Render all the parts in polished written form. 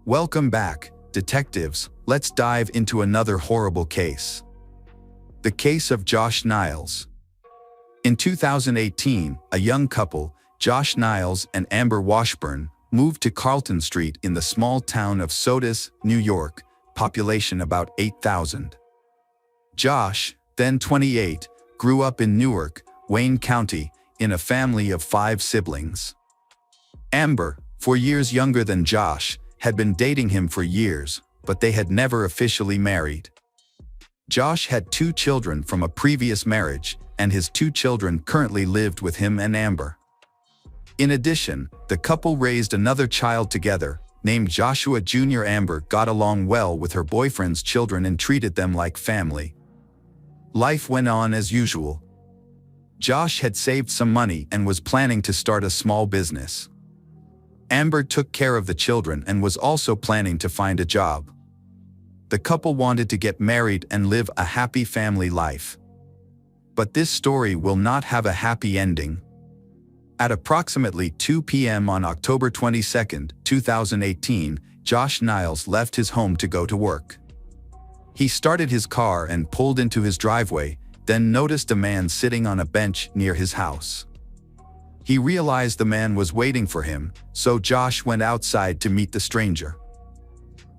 Welcome back, detectives. Let's dive into another horrible case. The case of Josh Niles. In 2018, a young couple, Josh Niles and Amber Washburn, moved to Carlton Street in the small town of Sodus, New York, population about 8,000. Josh, then 28, grew up in Newark, Wayne County, in a family of 5 siblings. Amber, 4 years younger than Josh, had been dating him for years, but they had never officially married. Josh had 2 children from a previous marriage, and his 2 children currently lived with him and Amber. In addition, the couple raised another child together, named Joshua Jr. Amber got along well with her boyfriend's children and treated them like family. Life went on as usual. Josh had saved some money and was planning to start a small business. Amber took care of the children and was also planning to find a job. The couple wanted to get married and live a happy family life. But this story will not have a happy ending. At approximately 2 p.m. on October 22, 2018, Josh Niles left his home to go to work. He started his car and pulled into his driveway, then noticed a man sitting on a bench near his house. He realized the man was waiting for him, so Josh went outside to meet the stranger.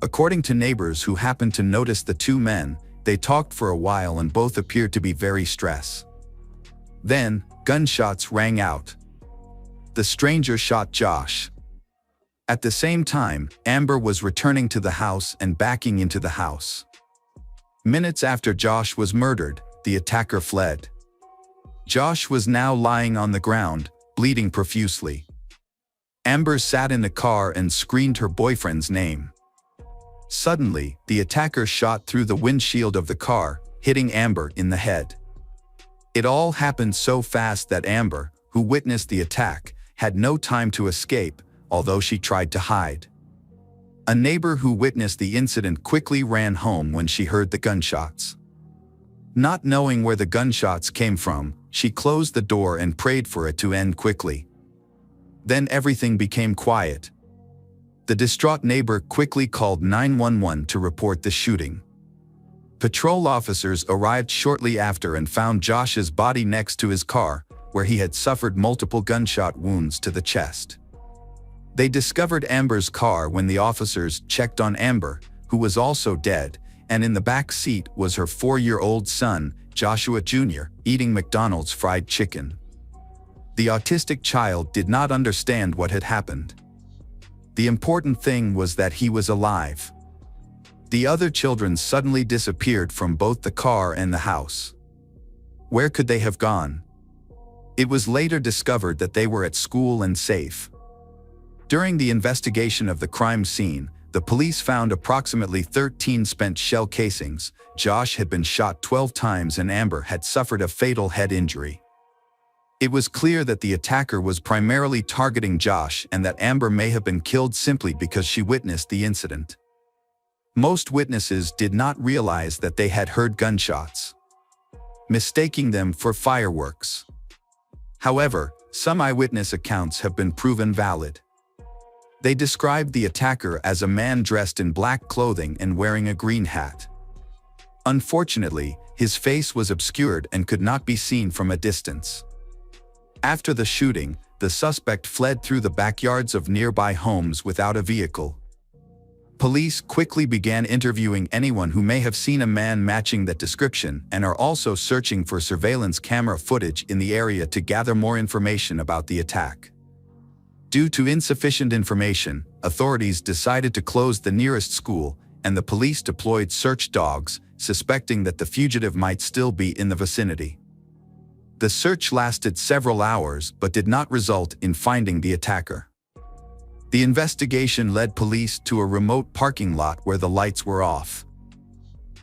According to neighbors who happened to notice the 2 men, they talked for a while and both appeared to be very stressed. Then, gunshots rang out. The stranger shot Josh. At the same time, Amber was returning to the house and backing into the house. Minutes after Josh was murdered, the attacker fled. Josh was now lying on the ground, bleeding profusely. Amber sat in the car and screamed her boyfriend's name. Suddenly, the attacker shot through the windshield of the car, hitting Amber in the head. It all happened so fast that Amber, who witnessed the attack, had no time to escape, although she tried to hide. A neighbor who witnessed the incident quickly ran home when she heard the gunshots. Not knowing where the gunshots came from, she closed the door and prayed for it to end quickly. Then everything became quiet. The distraught neighbor quickly called 911 to report the shooting. Patrol officers arrived shortly after and found Josh's body next to his car, where he had suffered multiple gunshot wounds to the chest. They discovered Amber's car when the officers checked on Amber, who was also dead, and in the back seat was her 4-year-old son, Joshua Jr., eating McDonald's fried chicken. The autistic child did not understand what had happened. The important thing was that he was alive. The other children suddenly disappeared from both the car and the house. Where could they have gone? It was later discovered that they were at school and safe. During the investigation of the crime scene, the police found approximately 13 spent shell casings. Josh had been shot 12 times and Amber had suffered a fatal head injury. It was clear that the attacker was primarily targeting Josh and that Amber may have been killed simply because she witnessed the incident. Most witnesses did not realize that they had heard gunshots, mistaking them for fireworks. However, some eyewitness accounts have been proven valid. They described the attacker as a man dressed in black clothing and wearing a green hat. Unfortunately, his face was obscured and could not be seen from a distance. After the shooting, the suspect fled through the backyards of nearby homes without a vehicle. Police quickly began interviewing anyone who may have seen a man matching that description and are also searching for surveillance camera footage in the area to gather more information about the attack. Due to insufficient information, authorities decided to close the nearest school, and the police deployed search dogs, suspecting that the fugitive might still be in the vicinity. The search lasted several hours but did not result in finding the attacker. The investigation led police to a remote parking lot where the lights were off.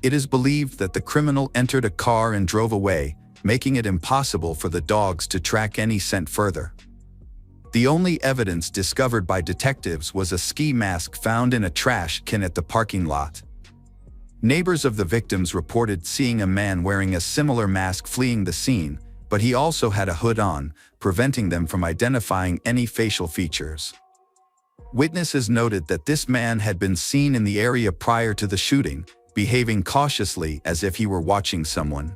It is believed that the criminal entered a car and drove away, making it impossible for the dogs to track any scent further. The only evidence discovered by detectives was a ski mask found in a trash can at the parking lot. Neighbors of the victims reported seeing a man wearing a similar mask fleeing the scene, but he also had a hood on, preventing them from identifying any facial features. Witnesses noted that this man had been seen in the area prior to the shooting, behaving cautiously as if he were watching someone.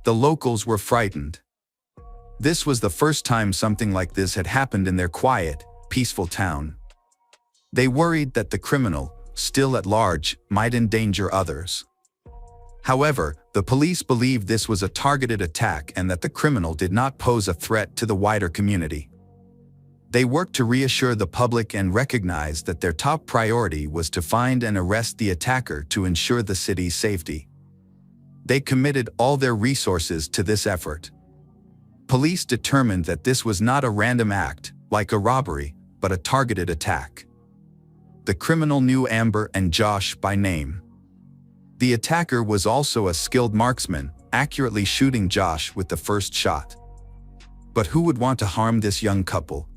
The locals were frightened. This was the first time something like this had happened in their quiet, peaceful town. They worried that the criminal, still at large, might endanger others. However, the police believed this was a targeted attack and that the criminal did not pose a threat to the wider community. They worked to reassure the public and recognized that their top priority was to find and arrest the attacker to ensure the city's safety. They committed all their resources to this effort. Police determined that this was not a random act, like a robbery, but a targeted attack. The criminal knew Amber and Josh by name. The attacker was also a skilled marksman, accurately shooting Josh with the first shot. But who would want to harm this young couple?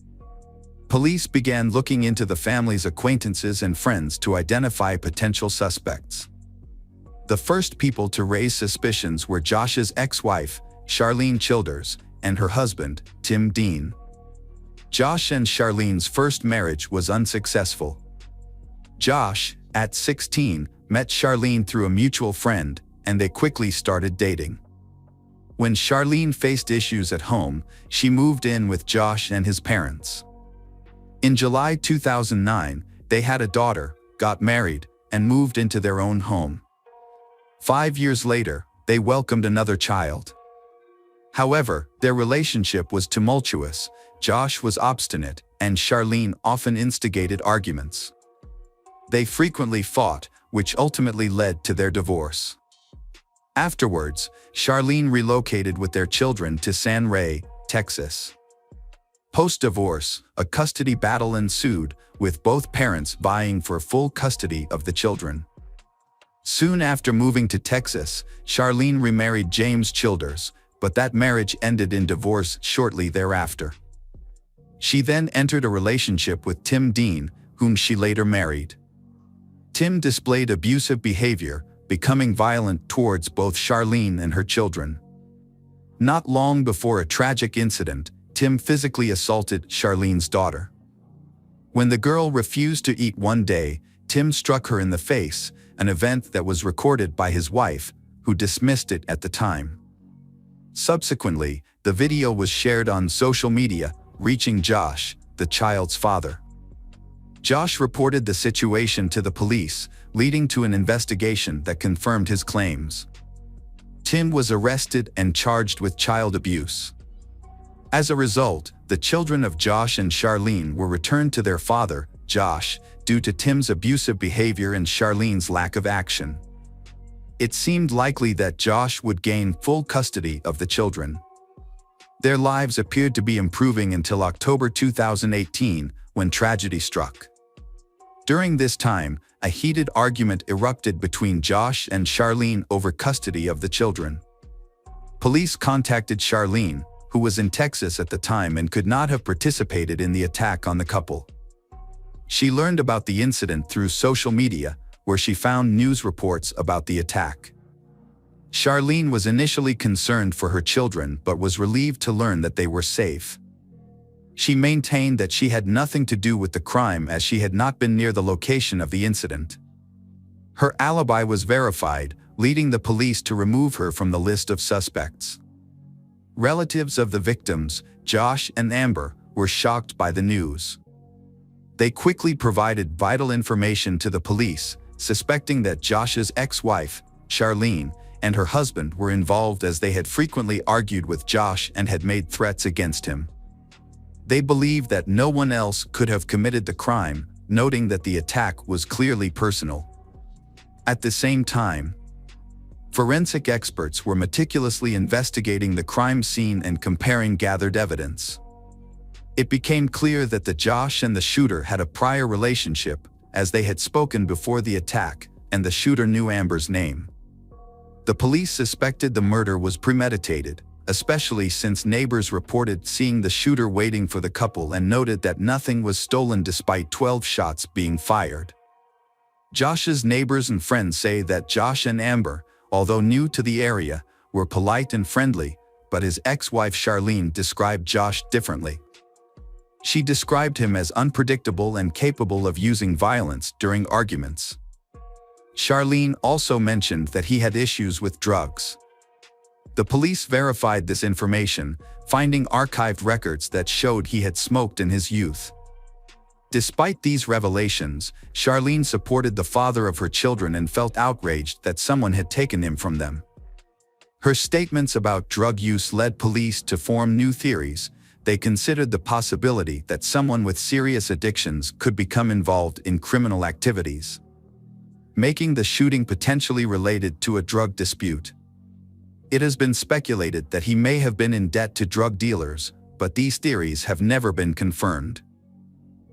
Police began looking into the family's acquaintances and friends to identify potential suspects. The first people to raise suspicions were Josh's ex-wife, Charlene Childers, and her husband, Tim Dean. Josh and Charlene's first marriage was unsuccessful. Josh, at 16, met Charlene through a mutual friend, and they quickly started dating. When Charlene faced issues at home, she moved in with Josh and his parents. In July 2009, they had a daughter, got married, and moved into their own home. 5 years later, they welcomed another child. However, their relationship was tumultuous. Josh was obstinate, and Charlene often instigated arguments. They frequently fought, which ultimately led to their divorce. Afterwards, Charlene relocated with their children to San Ray, Texas. Post-divorce, a custody battle ensued, with both parents vying for full custody of the children. Soon after moving to Texas, Charlene remarried James Childers, but that marriage ended in divorce shortly thereafter. She then entered a relationship with Tim Dean, whom she later married. Tim displayed abusive behavior, becoming violent towards both Charlene and her children. Not long before a tragic incident, Tim physically assaulted Charlene's daughter. When the girl refused to eat one day, Tim struck her in the face, an event that was recorded by his wife, who dismissed it at the time. Subsequently, the video was shared on social media, reaching Josh, the child's father. Josh reported the situation to the police, leading to an investigation that confirmed his claims. Tim was arrested and charged with child abuse. As a result, the children of Josh and Charlene were returned to their father, Josh, due to Tim's abusive behavior and Charlene's lack of action. It seemed likely that Josh would gain full custody of the children. Their lives appeared to be improving until October 2018, when tragedy struck. During this time, a heated argument erupted between Josh and Charlene over custody of the children. Police contacted Charlene, who was in Texas at the time and could not have participated in the attack on the couple. She learned about the incident through social media, where she found news reports about the attack. Charlene was initially concerned for her children but was relieved to learn that they were safe. She maintained that she had nothing to do with the crime as she had not been near the location of the incident. Her alibi was verified, leading the police to remove her from the list of suspects. Relatives of the victims, Josh and Amber, were shocked by the news. They quickly provided vital information to the police, suspecting that Josh's ex-wife, Charlene, and her husband were involved as they had frequently argued with Josh and had made threats against him. They believed that no one else could have committed the crime, noting that the attack was clearly personal. At the same time, forensic experts were meticulously investigating the crime scene and comparing gathered evidence. It became clear that Josh and the shooter had a prior relationship, as they had spoken before the attack, and the shooter knew Amber's name. The police suspected the murder was premeditated, especially since neighbors reported seeing the shooter waiting for the couple and noted that nothing was stolen despite 12 shots being fired. Josh's neighbors and friends say that Josh and Amber, although new to the area, were polite and friendly, but his ex-wife Charlene described Josh differently. She described him as unpredictable and capable of using violence during arguments. Charlene also mentioned that he had issues with drugs. The police verified this information, finding archived records that showed he had smoked in his youth. Despite these revelations, Charlene supported the father of her children and felt outraged that someone had taken him from them. Her statements about drug use led police to form new theories. They considered the possibility that someone with serious addictions could become involved in criminal activities, making the shooting potentially related to a drug dispute. It has been speculated that he may have been in debt to drug dealers, but these theories have never been confirmed.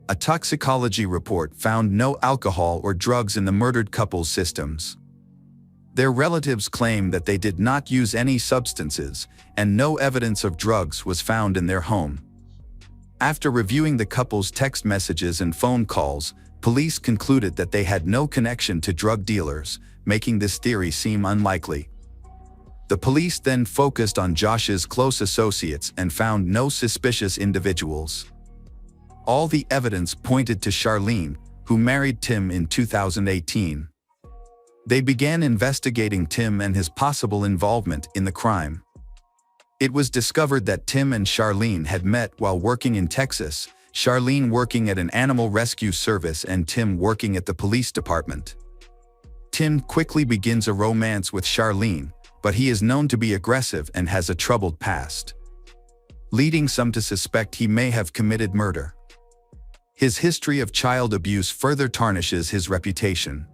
A toxicology report found no alcohol or drugs in the murdered couple's systems. Their relatives claim that they did not use any substances, and no evidence of drugs was found in their home. After reviewing the couple's text messages and phone calls, police concluded that they had no connection to drug dealers, making this theory seem unlikely. The police then focused on Josh's close associates and found no suspicious individuals. All the evidence pointed to Charlene, who married Tim in 2018. They began investigating Tim and his possible involvement in the crime. It was discovered that Tim and Charlene had met while working in Texas, Charlene working at an animal rescue service and Tim working at the police department. Tim quickly begins a romance with Charlene, but he is known to be aggressive and has a troubled past, leading some to suspect he may have committed murder. His history of child abuse further tarnishes his reputation.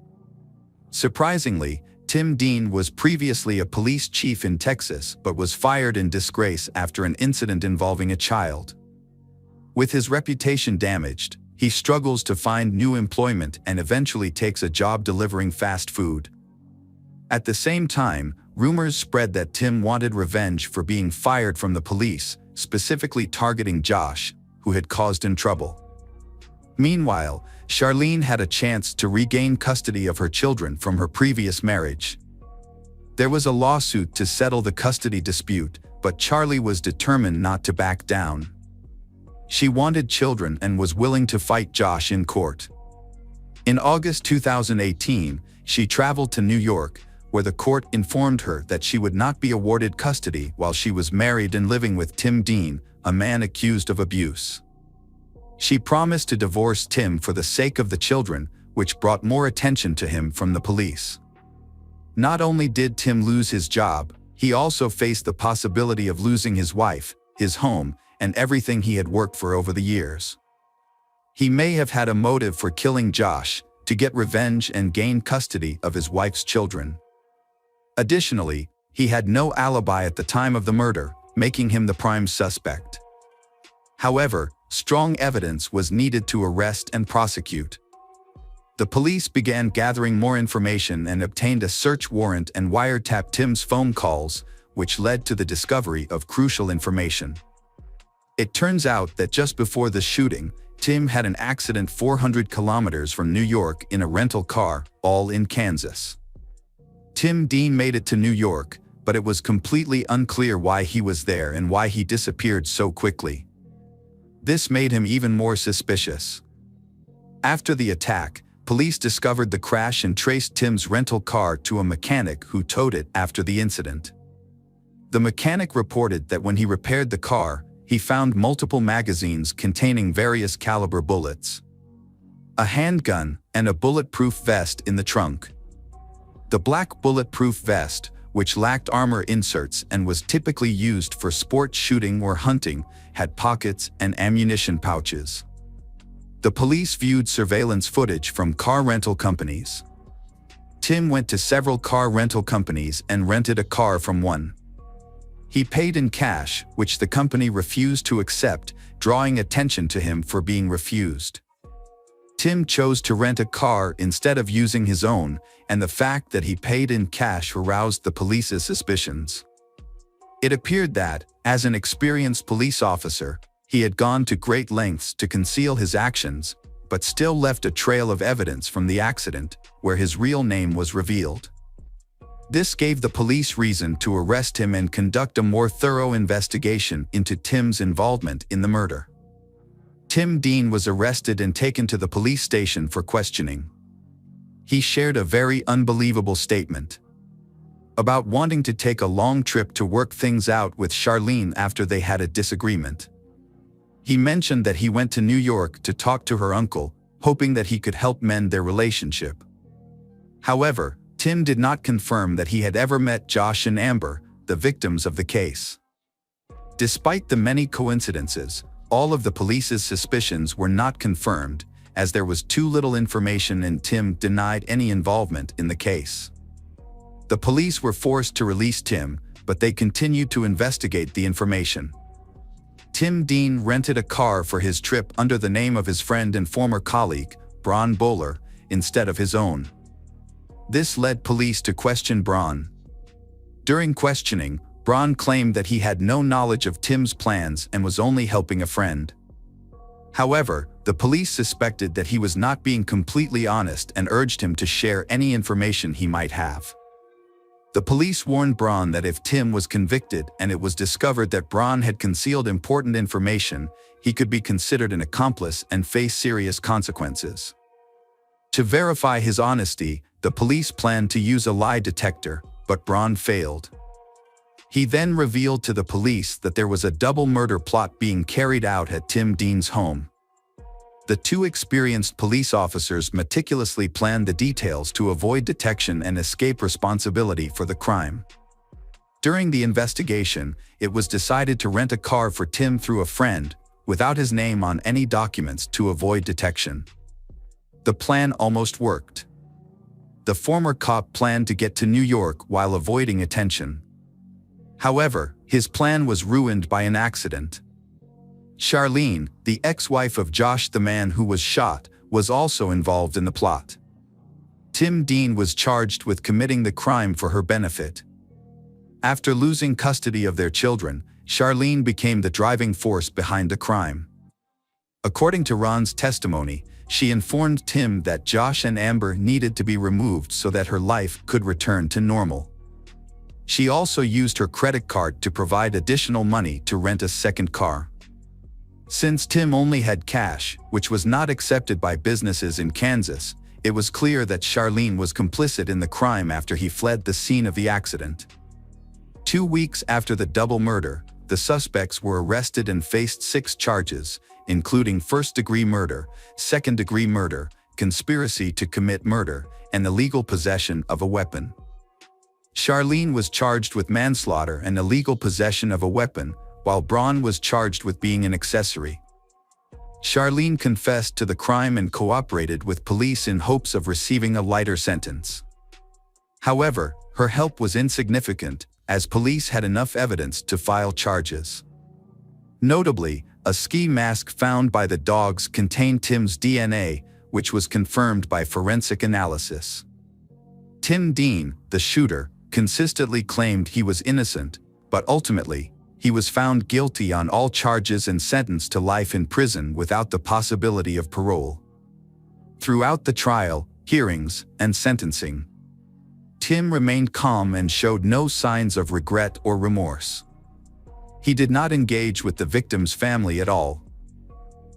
Surprisingly, Tim Dean was previously a police chief in Texas but was fired in disgrace after an incident involving a child. With his reputation damaged, he struggles to find new employment and eventually takes a job delivering fast food. At the same time, rumors spread that Tim wanted revenge for being fired from the police, specifically targeting Josh, who had caused him trouble. Meanwhile, Charlene had a chance to regain custody of her children from her previous marriage. There was a lawsuit to settle the custody dispute, but Charlie was determined not to back down. She wanted children and was willing to fight Josh in court. In August 2018, she traveled to New York, where the court informed her that she would not be awarded custody while she was married and living with Tim Dean, a man accused of abuse. She promised to divorce Tim for the sake of the children, which brought more attention to him from the police. Not only did Tim lose his job, he also faced the possibility of losing his wife, his home, and everything he had worked for over the years. He may have had a motive for killing Josh, to get revenge and gain custody of his wife's children. Additionally, he had no alibi at the time of the murder, making him the prime suspect. However, strong evidence was needed to arrest and prosecute. The police began gathering more information and obtained a search warrant and wiretapped Tim's phone calls, which led to the discovery of crucial information. It turns out that just before the shooting, Tim had an accident 400 kilometers from New York in a rental car, all in Kansas. Tim Dean made it to New York, but it was completely unclear why he was there and why he disappeared so quickly. This made him even more suspicious. After the attack, police discovered the crash and traced Tim's rental car to a mechanic who towed it after the incident. The mechanic reported that when he repaired the car, he found multiple magazines containing various caliber bullets, a handgun, and a bulletproof vest in the trunk. The black bulletproof vest, which lacked armor inserts and was typically used for sport shooting or hunting, had pockets and ammunition pouches. The police viewed surveillance footage from car rental companies. Tim went to several car rental companies and rented a car from one. He paid in cash, which the company refused to accept, drawing attention to him for being refused. Tim chose to rent a car instead of using his own, and the fact that he paid in cash aroused the police's suspicions. It appeared that, as an experienced police officer, he had gone to great lengths to conceal his actions, but still left a trail of evidence from the accident, where his real name was revealed. This gave the police reason to arrest him and conduct a more thorough investigation into Tim's involvement in the murder. Tim Dean was arrested and taken to the police station for questioning. He shared a very unbelievable statement about wanting to take a long trip to work things out with Charlene after they had a disagreement. He mentioned that he went to New York to talk to her uncle, hoping that he could help mend their relationship. However, Tim did not confirm that he had ever met Josh and Amber, the victims of the case. Despite the many coincidences, all of the police's suspicions were not confirmed, as there was too little information and Tim denied any involvement in the case. The police were forced to release Tim, but they continued to investigate the information. Tim Dean rented a car for his trip under the name of his friend and former colleague, Braun Bowler, instead of his own. This led police to question Braun. During questioning, Braun claimed that he had no knowledge of Tim's plans and was only helping a friend. However, the police suspected that he was not being completely honest and urged him to share any information he might have. The police warned Braun that if Tim was convicted and it was discovered that Braun had concealed important information, he could be considered an accomplice and face serious consequences. To verify his honesty, the police planned to use a lie detector, but Braun failed. He then revealed to the police that there was a double murder plot being carried out at Tim Dean's home. The two experienced police officers meticulously planned the details to avoid detection and escape responsibility for the crime. During the investigation, it was decided to rent a car for Tim through a friend, without his name on any documents to avoid detection. The plan almost worked. The former cop planned to get to New York while avoiding attention. However, his plan was ruined by an accident. Charlene, the ex-wife of Josh the man who was shot, was also involved in the plot. Tim Dean was charged with committing the crime for her benefit. After losing custody of their children, Charlene became the driving force behind the crime. According to Ron's testimony, she informed Tim that Josh and Amber needed to be removed so that her life could return to normal. She also used her credit card to provide additional money to rent a second car. Since Tim only had cash, which was not accepted by businesses in Kansas, it was clear that Charlene was complicit in the crime after he fled the scene of the accident. 2 weeks after the double murder, the suspects were arrested and faced 6 charges, including first-degree murder, second-degree murder, conspiracy to commit murder, and illegal possession of a weapon. Charlene was charged with manslaughter and illegal possession of a weapon, while Braun was charged with being an accessory. Charlene confessed to the crime and cooperated with police in hopes of receiving a lighter sentence. However, her help was insignificant, as police had enough evidence to file charges. Notably, a ski mask found by the dogs contained Tim's DNA, which was confirmed by forensic analysis. Tim Dean, the shooter, consistently claimed he was innocent, but ultimately, he was found guilty on all charges and sentenced to life in prison without the possibility of parole. Throughout the trial, hearings, and sentencing, Tim remained calm and showed no signs of regret or remorse. He did not engage with the victim's family at all.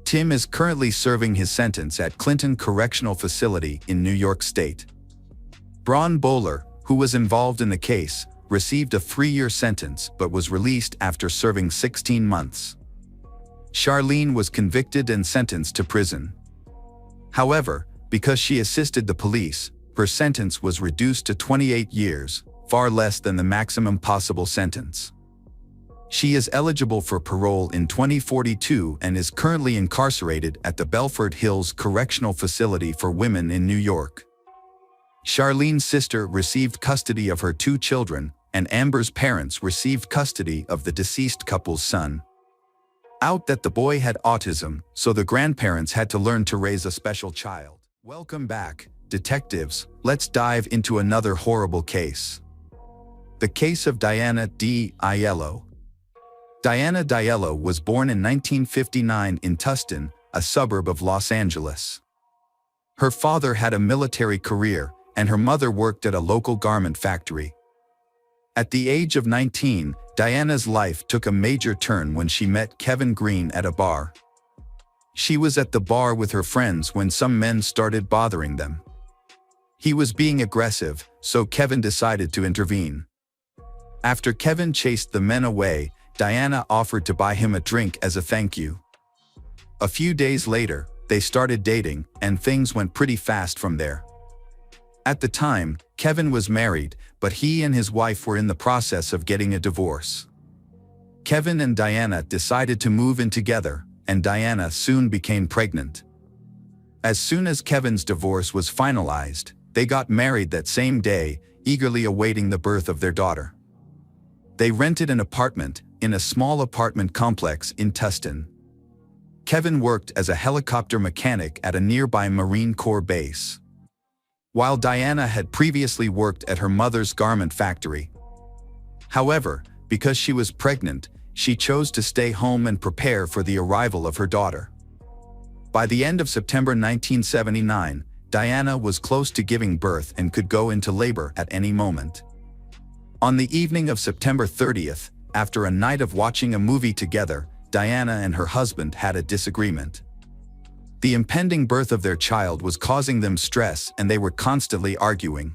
Tim is currently serving his sentence at Clinton Correctional Facility in New York State. Braun Bowler, who was involved in the case, received a 3-year sentence but was released after serving 16 months. Charlene was convicted and sentenced to prison. However, because she assisted the police, her sentence was reduced to 28 years, far less than the maximum possible sentence. She is eligible for parole in 2042 and is currently incarcerated at the Belford Hills Correctional Facility for Women in New York. Charlene's sister received custody of her 2 children, and Amber's parents received custody of the deceased couple's son. Out that the boy had autism, so the grandparents had to learn to raise a special child. Welcome back, detectives. Let's dive into another horrible case. The case of Diana D. Aiello. Diana Aiello was born in 1959 in Tustin, a suburb of Los Angeles. Her father had a military career, and her mother worked at a local garment factory. At the age of 19, Diana's life took a major turn when she met Kevin Green at a bar. She was at the bar with her friends when some men started bothering them. He was being aggressive, so Kevin decided to intervene. After Kevin chased the men away, Diana offered to buy him a drink as a thank you. A few days later, they started dating, and things went pretty fast from there. At the time, Kevin was married, but he and his wife were in the process of getting a divorce. Kevin and Diana decided to move in together, and Diana soon became pregnant. As soon as Kevin's divorce was finalized, they got married that same day, eagerly awaiting the birth of their daughter. They rented an apartment in a small apartment complex in Tustin. Kevin worked as a helicopter mechanic at a nearby Marine Corps base, while Diana had previously worked at her mother's garment factory. However, because she was pregnant, she chose to stay home and prepare for the arrival of her daughter. By the end of September 1979, Diana was close to giving birth and could go into labor at any moment. On the evening of September 30th, after a night of watching a movie together, Diana and her husband had a disagreement. The impending birth of their child was causing them stress, and they were constantly arguing.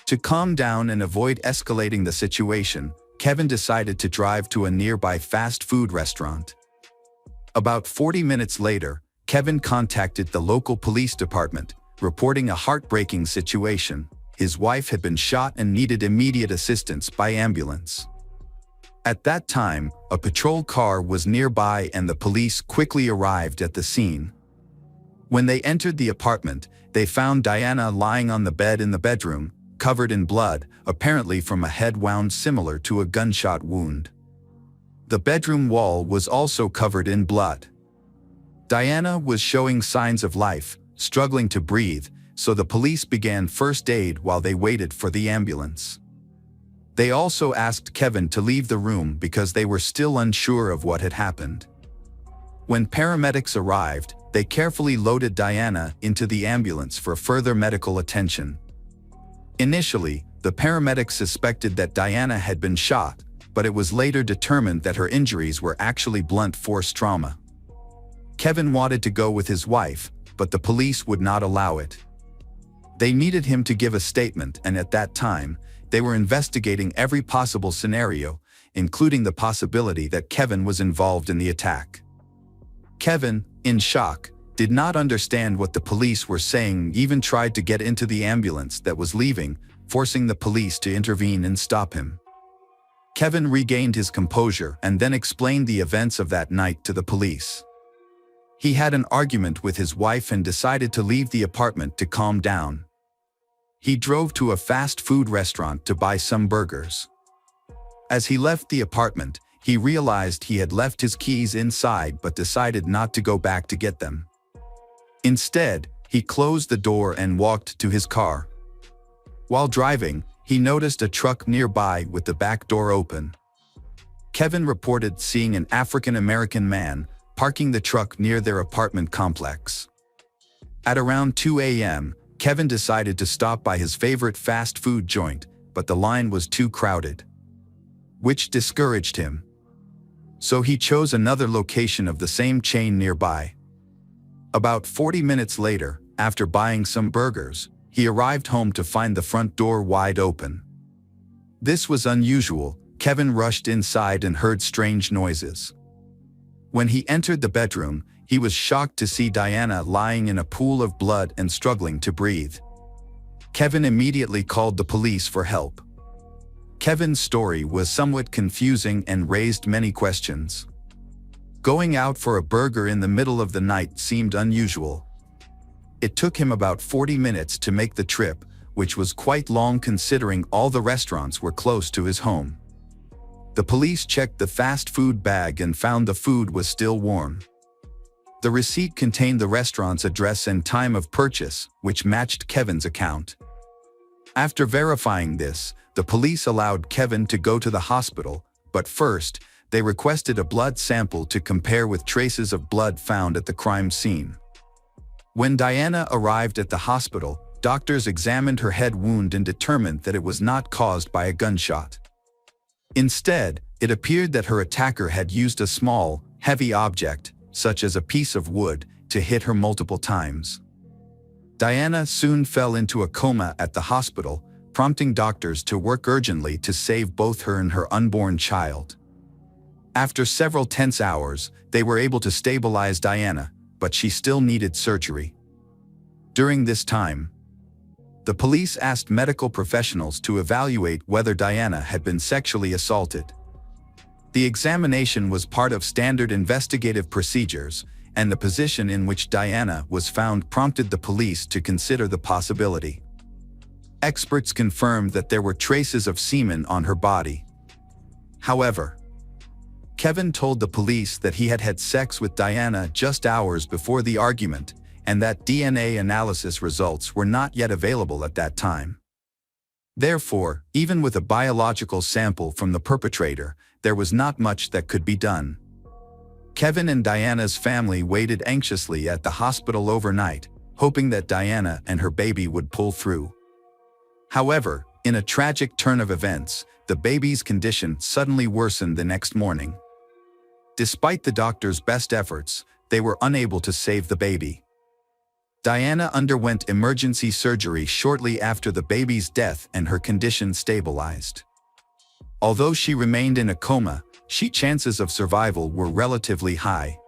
To calm down and avoid escalating the situation, Kevin decided to drive to a nearby fast food restaurant. About 40 minutes later, Kevin contacted the local police department, reporting a heartbreaking situation. His wife had been shot and needed immediate assistance by ambulance. At that time, a patrol car was nearby and the police quickly arrived at the scene. When they entered the apartment, they found Diana lying on the bed in the bedroom, covered in blood, apparently from a head wound similar to a gunshot wound. The bedroom wall was also covered in blood. Diana was showing signs of life, struggling to breathe, so the police began first aid while they waited for the ambulance. They also asked Kevin to leave the room because they were still unsure of what had happened. When paramedics arrived, they carefully loaded Diana into the ambulance for further medical attention. Initially, the paramedics suspected that Diana had been shot, but it was later determined that her injuries were actually blunt force trauma. Kevin wanted to go with his wife, but the police would not allow it. They needed him to give a statement, and at that time, they were investigating every possible scenario, including the possibility that Kevin was involved in the attack. Kevin, in shock, did not understand what the police were saying, even tried to get into the ambulance that was leaving, forcing the police to intervene and stop him. Kevin regained his composure and then explained the events of that night to the police. He had an argument with his wife and decided to leave the apartment to calm down. He drove to a fast food restaurant to buy some burgers. As he left the apartment, he realized he had left his keys inside but decided not to go back to get them. Instead, he closed the door and walked to his car. While driving, he noticed a truck nearby with the back door open. Kevin reported seeing an African-American man parking the truck near their apartment complex. At around 2 a.m., Kevin decided to stop by his favorite fast food joint, but the line was too crowded, which discouraged him. So he chose another location of the same chain nearby. About 40 minutes later, after buying some burgers, he arrived home to find the front door wide open. This was unusual. Kevin rushed inside and heard strange noises. When he entered the bedroom, he was shocked to see Diana lying in a pool of blood and struggling to breathe. Kevin immediately called the police for help. Kevin's story was somewhat confusing and raised many questions. Going out for a burger in the middle of the night seemed unusual. It took him about 40 minutes to make the trip, which was quite long considering all the restaurants were close to his home. The police checked the fast food bag and found the food was still warm. The receipt contained the restaurant's address and time of purchase, which matched Kevin's account. After verifying this, the police allowed Kevin to go to the hospital, but first, they requested a blood sample to compare with traces of blood found at the crime scene. When Diana arrived at the hospital, doctors examined her head wound and determined that it was not caused by a gunshot. Instead, it appeared that her attacker had used a small, heavy object, such as a piece of wood, to hit her multiple times. Diana soon fell into a coma at the hospital, prompting doctors to work urgently to save both her and her unborn child. After several tense hours, they were able to stabilize Diana, but she still needed surgery. During this time, the police asked medical professionals to evaluate whether Diana had been sexually assaulted. The examination was part of standard investigative procedures, and the position in which Diana was found prompted the police to consider the possibility. Experts confirmed that there were traces of semen on her body. However, Kevin told the police that he had had sex with Diana just hours before the argument, and that DNA analysis results were not yet available at that time. Therefore, even with a biological sample from the perpetrator, there was not much that could be done. Kevin and Diana's family waited anxiously at the hospital overnight, hoping that Diana and her baby would pull through. However, in a tragic turn of events, the baby's condition suddenly worsened the next morning. Despite the doctor's best efforts, they were unable to save the baby. Diana underwent emergency surgery shortly after the baby's death and her condition stabilized. Although she remained in a coma, chances of survival were relatively high.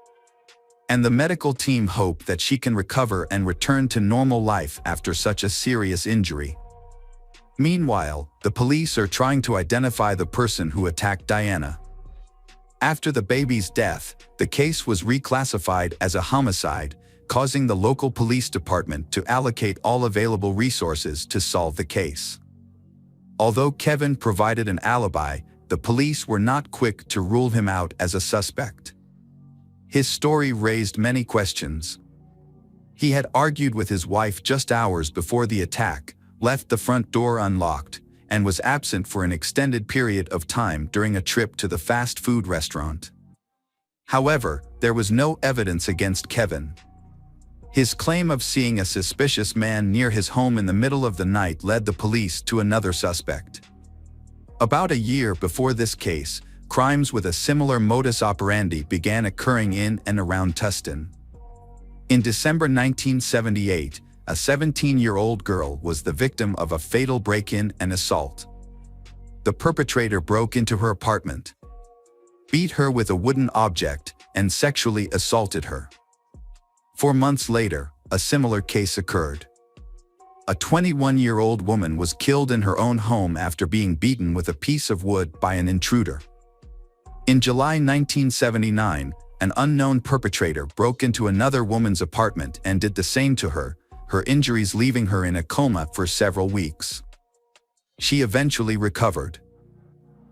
And the medical team hope that she can recover and return to normal life after such a serious injury. Meanwhile, the police are trying to identify the person who attacked Diana. After the baby's death, the case was reclassified as a homicide, causing the local police department to allocate all available resources to solve the case. Although Kevin provided an alibi, the police were not quick to rule him out as a suspect. His story raised many questions. He had argued with his wife just hours before the attack, left the front door unlocked, and was absent for an extended period of time during a trip to the fast food restaurant. However, there was no evidence against Kevin. His claim of seeing a suspicious man near his home in the middle of the night led the police to another suspect. About a year before this case, crimes with a similar modus operandi began occurring in and around Tustin. In December 1978, a 17-year-old girl was the victim of a fatal break-in and assault. The perpetrator broke into her apartment, beat her with a wooden object, and sexually assaulted her. 4 months later, a similar case occurred. A 21-year-old woman was killed in her own home after being beaten with a piece of wood by an intruder. In July 1979, an unknown perpetrator broke into another woman's apartment and did the same to her, her injuries leaving her in a coma for several weeks. She eventually recovered.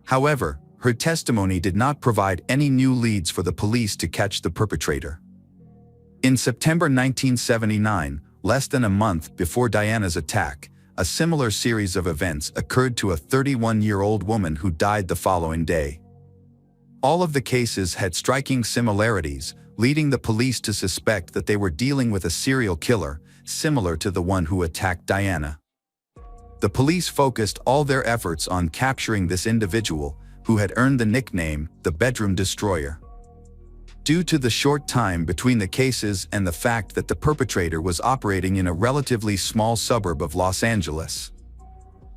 However, her testimony did not provide any new leads for the police to catch the perpetrator. In September 1979, less than a month before Diana's attack, a similar series of events occurred to a 31-year-old woman who died the following day. All of the cases had striking similarities, leading the police to suspect that they were dealing with a serial killer, similar to the one who attacked Diana. The police focused all their efforts on capturing this individual, who had earned the nickname the Bedroom Destroyer. Due to the short time between the cases and the fact that the perpetrator was operating in a relatively small suburb of Los Angeles,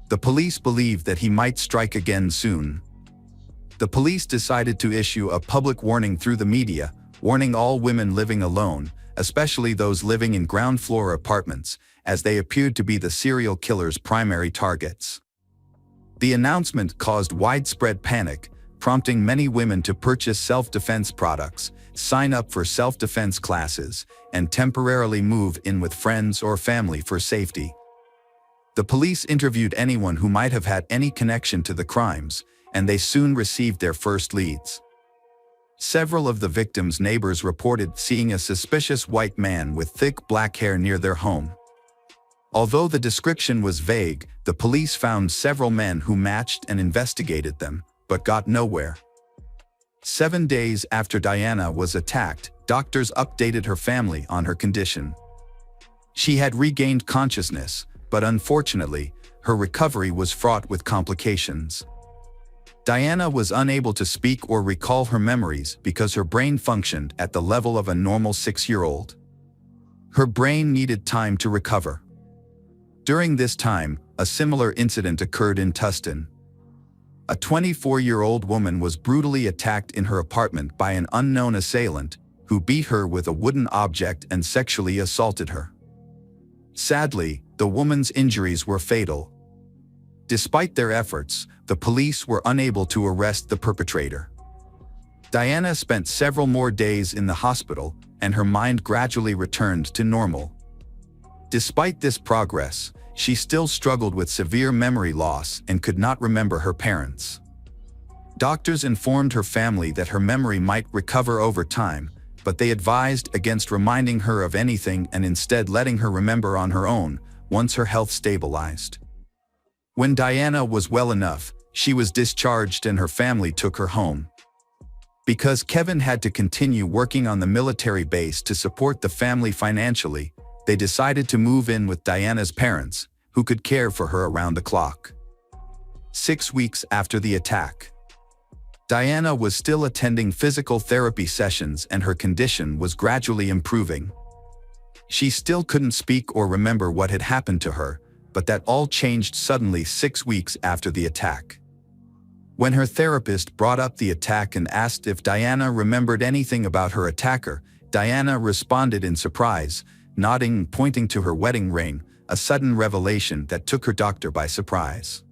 the police believed that he might strike again soon. The police decided to issue a public warning through the media, warning all women living alone, especially those living in ground-floor apartments, as they appeared to be the serial killer's primary targets. The announcement caused widespread panic, prompting many women to purchase self-defense products, sign up for self-defense classes, and temporarily move in with friends or family for safety. The police interviewed anyone who might have had any connection to the crimes, and they soon received their first leads. Several of the victims' neighbors reported seeing a suspicious white man with thick black hair near their home. Although the description was vague, the police found several men who matched and investigated them, but got nowhere. 7 days after Diana was attacked, doctors updated her family on her condition. She had regained consciousness, but unfortunately, her recovery was fraught with complications. Diana was unable to speak or recall her memories because her brain functioned at the level of a normal 6-year-old. Her brain needed time to recover. During this time, a similar incident occurred in Tustin. A 24-year-old woman was brutally attacked in her apartment by an unknown assailant who beat her with a wooden object and sexually assaulted her. Sadly, the woman's injuries were fatal. Despite their efforts, the police were unable to arrest the perpetrator. Diana spent several more days in the hospital, and her mind gradually returned to normal. Despite this progress, she still struggled with severe memory loss and could not remember her parents. Doctors informed her family that her memory might recover over time, but they advised against reminding her of anything and instead letting her remember on her own once her health stabilized. When Diana was well enough, she was discharged and her family took her home. Because Kevin had to continue working on the military base to support the family financially, they decided to move in with Diana's parents, who could care for her around the clock. 6 weeks after the attack, Diana was still attending physical therapy sessions and her condition was gradually improving. She still couldn't speak or remember what had happened to her, but that all changed suddenly 6 weeks after the attack. When her therapist brought up the attack and asked if Diana remembered anything about her attacker, Diana responded in surprise, nodding and pointing to her wedding ring, a sudden revelation that took her doctor by surprise.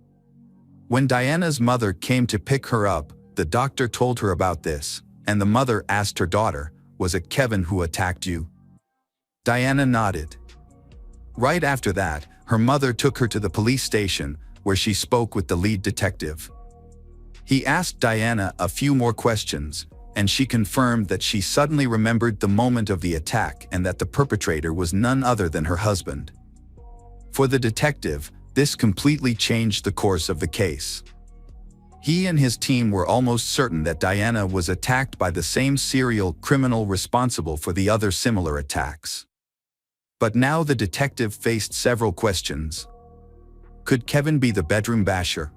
When Diana's mother came to pick her up, the doctor told her about this, and the mother asked her daughter, "Was it Kevin who attacked you?" Diana nodded. Right after that, her mother took her to the police station, where she spoke with the lead detective. He asked Diana a few more questions, and she confirmed that she suddenly remembered the moment of the attack and that the perpetrator was none other than her husband. For the detective, this completely changed the course of the case. He and his team were almost certain that Diana was attacked by the same serial criminal responsible for the other similar attacks. But now the detective faced several questions. Could Kevin be the bedroom basher?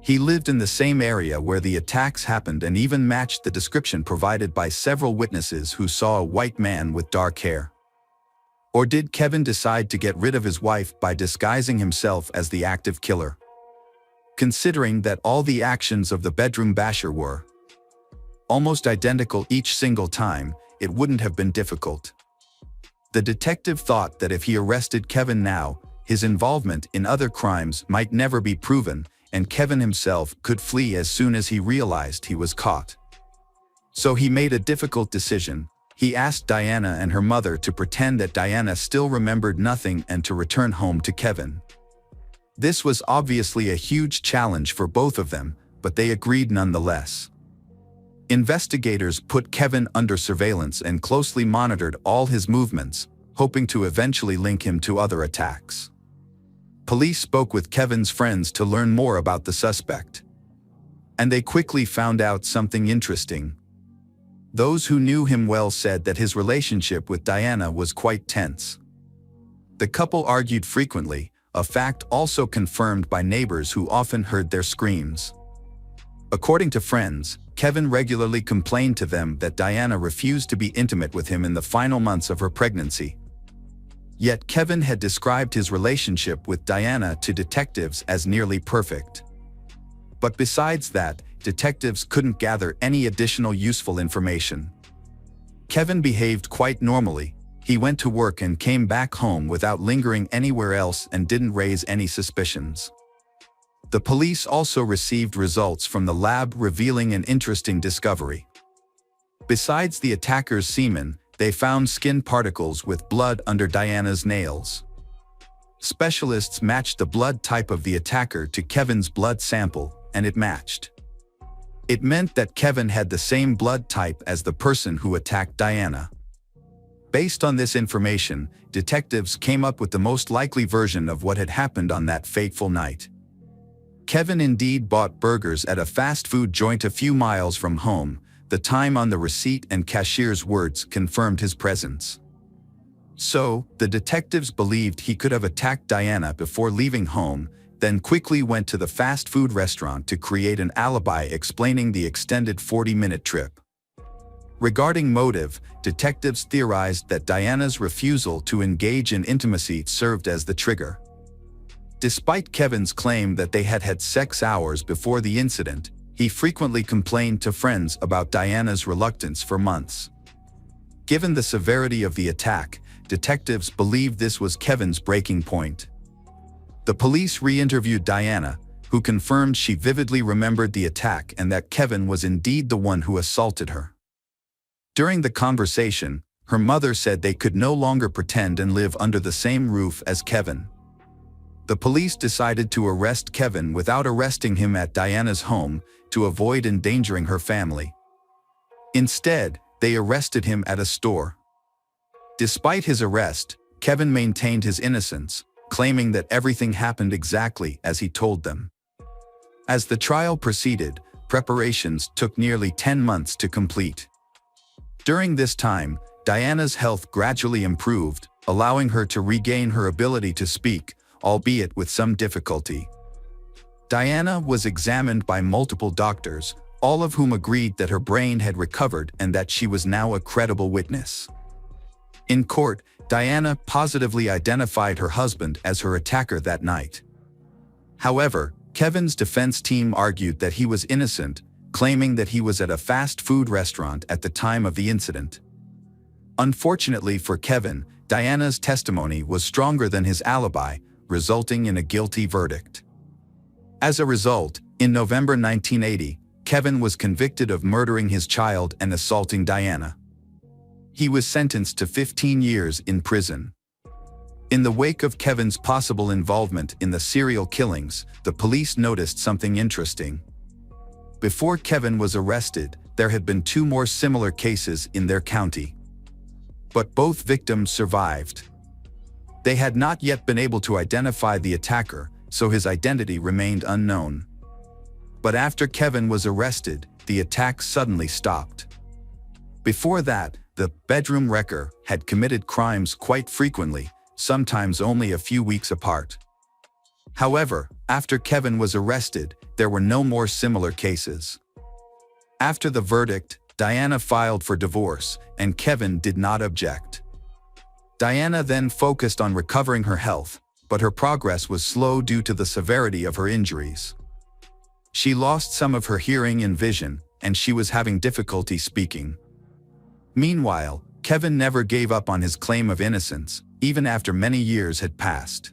He lived in the same area where the attacks happened and even matched the description provided by several witnesses who saw a white man with dark hair. Or did Kevin decide to get rid of his wife by disguising himself as the active killer? Considering that all the actions of the bedroom basher were almost identical each single time, it wouldn't have been difficult. The detective thought that if he arrested Kevin now, his involvement in other crimes might never be proven, and Kevin himself could flee as soon as he realized he was caught. So he made a difficult decision. He asked Diana and her mother to pretend that Diana still remembered nothing and to return home to Kevin. This was obviously a huge challenge for both of them, but they agreed nonetheless. Investigators put Kevin under surveillance and closely monitored all his movements, hoping to eventually link him to other attacks. Police spoke with Kevin's friends to learn more about the suspect. And they quickly found out something interesting. Those who knew him well said that his relationship with Diana was quite tense. The couple argued frequently, a fact also confirmed by neighbors who often heard their screams. According to friends, Kevin regularly complained to them that Diana refused to be intimate with him in the final months of her pregnancy. Yet Kevin had described his relationship with Diana to detectives as nearly perfect. But besides that, detectives couldn't gather any additional useful information. Kevin behaved quite normally. He went to work and came back home without lingering anywhere else and didn't raise any suspicions. The police also received results from the lab revealing an interesting discovery. Besides the attacker's semen, they found skin particles with blood under Diana's nails. Specialists matched the blood type of the attacker to Kevin's blood sample, and it matched. It meant that Kevin had the same blood type as the person who attacked Diana. Based on this information, detectives came up with the most likely version of what had happened on that fateful night. Kevin indeed bought burgers at a fast food joint a few miles from home. The time on the receipt and cashier's words confirmed his presence. So, the detectives believed he could have attacked Diana before leaving home. then quickly went to the fast food restaurant to create an alibi explaining the extended 40-minute trip. Regarding motive, detectives theorized that Diana's refusal to engage in intimacy served as the trigger. Despite Kevin's claim that they had had sex hours before the incident, he frequently complained to friends about Diana's reluctance for months. Given the severity of the attack, detectives believed this was Kevin's breaking point. The police re-interviewed Diana, who confirmed she vividly remembered the attack and that Kevin was indeed the one who assaulted her. During the conversation, her mother said they could no longer pretend and live under the same roof as Kevin. The police decided to arrest Kevin without arresting him at Diana's home to avoid endangering her family. Instead, they arrested him at a store. Despite his arrest, Kevin maintained his innocence, claiming that everything happened exactly as he told them. As the trial proceeded, preparations took nearly 10 months to complete. During this time, Diana's health gradually improved, allowing her to regain her ability to speak, albeit with some difficulty. Diana was examined by multiple doctors, all of whom agreed that her brain had recovered and that she was now a credible witness. In court, Diana positively identified her husband as her attacker that night. However, Kevin's defense team argued that he was innocent, claiming that he was at a fast food restaurant at the time of the incident. Unfortunately for Kevin, Diana's testimony was stronger than his alibi, resulting in a guilty verdict. As a result, in November 1980, Kevin was convicted of murdering his child and assaulting Diana. He was sentenced to 15 years in prison. In the wake of Kevin's possible involvement in the serial killings, the police noticed something interesting. Before Kevin was arrested, there had been 2 more similar cases in their county. But both victims survived. They had not yet been able to identify the attacker, so his identity remained unknown. But after Kevin was arrested, the attack suddenly stopped. Before that, the bedroom wrecker had committed crimes quite frequently, sometimes only a few weeks apart. However, after Kevin was arrested, there were no more similar cases. After the verdict, Diana filed for divorce, and Kevin did not object. Diana then focused on recovering her health, but her progress was slow due to the severity of her injuries. She lost some of her hearing and vision, and she was having difficulty speaking. Meanwhile, Kevin never gave up on his claim of innocence, even after many years had passed.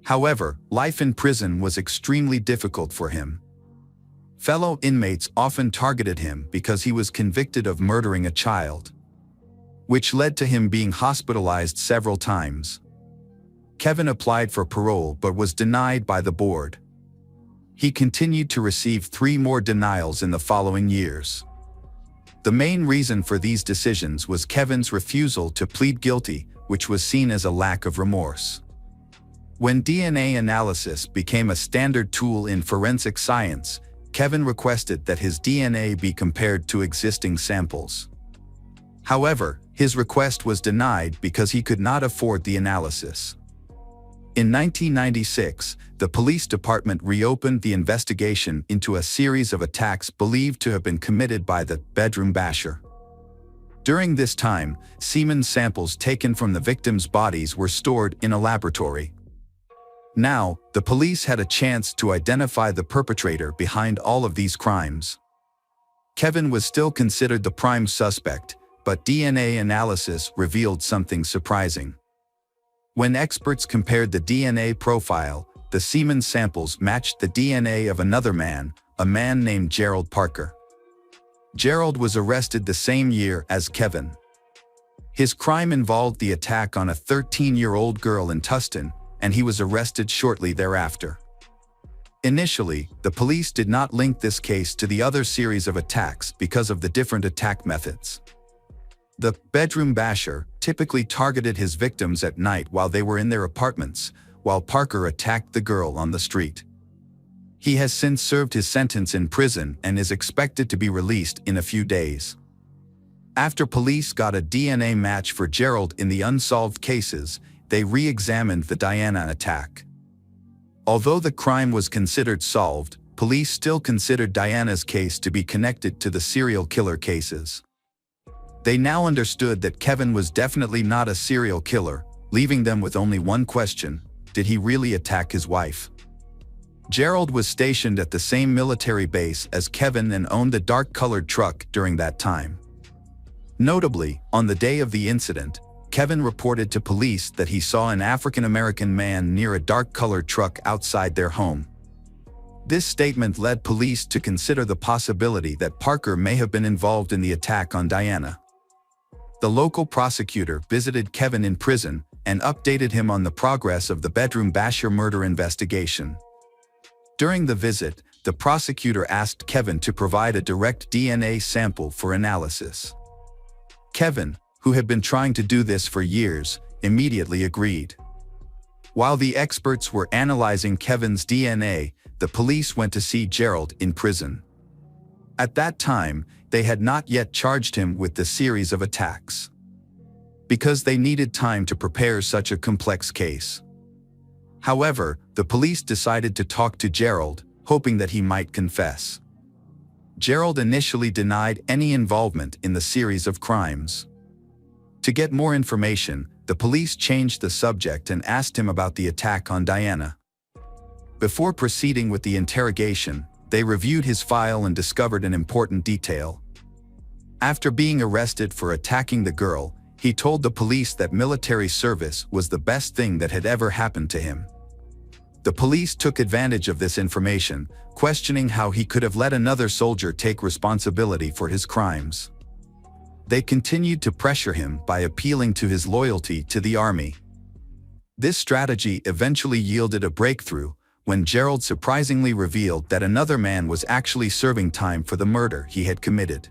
However, life in prison was extremely difficult for him. Fellow inmates often targeted him because he was convicted of murdering a child, which led to him being hospitalized several times. Kevin applied for parole but was denied by the board. He continued to receive 3 more denials in the following years. The main reason for these decisions was Kevin's refusal to plead guilty, which was seen as a lack of remorse. When DNA analysis became a standard tool in forensic science, Kevin requested that his DNA be compared to existing samples. However, his request was denied because he could not afford the analysis. In 1996, the police department reopened the investigation into a series of attacks believed to have been committed by the bedroom basher. During this time, semen samples taken from the victims' bodies were stored in a laboratory. Now, the police had a chance to identify the perpetrator behind all of these crimes. Kevin was still considered the prime suspect, but DNA analysis revealed something surprising. When experts compared the DNA profile, the semen samples matched the DNA of another man, a man named Gerald Parker. Gerald was arrested the same year as Kevin. His crime involved the attack on a 13-year-old girl in Tustin, and he was arrested shortly thereafter. Initially, the police did not link this case to the other series of attacks because of the different attack methods. The bedroom basher typically targeted his victims at night while they were in their apartments, while Parker attacked the girl on the street. He has since served his sentence in prison and is expected to be released in a few days. After police got a DNA match for Gerald in the unsolved cases, they re-examined the Diana attack. Although the crime was considered solved, police still considered Diana's case to be connected to the serial killer cases. They now understood that Kevin was definitely not a serial killer, leaving them with only one question: did he really attack his wife? Gerald was stationed at the same military base as Kevin and owned the dark-colored truck during that time. Notably, on the day of the incident, Kevin reported to police that he saw an African-American man near a dark-colored truck outside their home. This statement led police to consider the possibility that Parker may have been involved in the attack on Diana. The local prosecutor visited Kevin in prison and updated him on the progress of the bedroom basher murder investigation. During the visit, the prosecutor asked Kevin to provide a direct DNA sample for analysis. Kevin, who had been trying to do this for years, immediately agreed. While the experts were analyzing Kevin's DNA, the police went to see Gerald in prison. At that time, they had not yet charged him with the series of attacks, because they needed time to prepare such a complex case. However, the police decided to talk to Gerald, hoping that he might confess. Gerald initially denied any involvement in the series of crimes. To get more information, the police changed the subject and asked him about the attack on Diana. Before proceeding with the interrogation, they reviewed his file and discovered an important detail. After being arrested for attacking the girl, he told the police that military service was the best thing that had ever happened to him. The police took advantage of this information, questioning how he could have let another soldier take responsibility for his crimes. They continued to pressure him by appealing to his loyalty to the army. This strategy eventually yielded a breakthrough when Gerald surprisingly revealed that another man was actually serving time for the murder he had committed.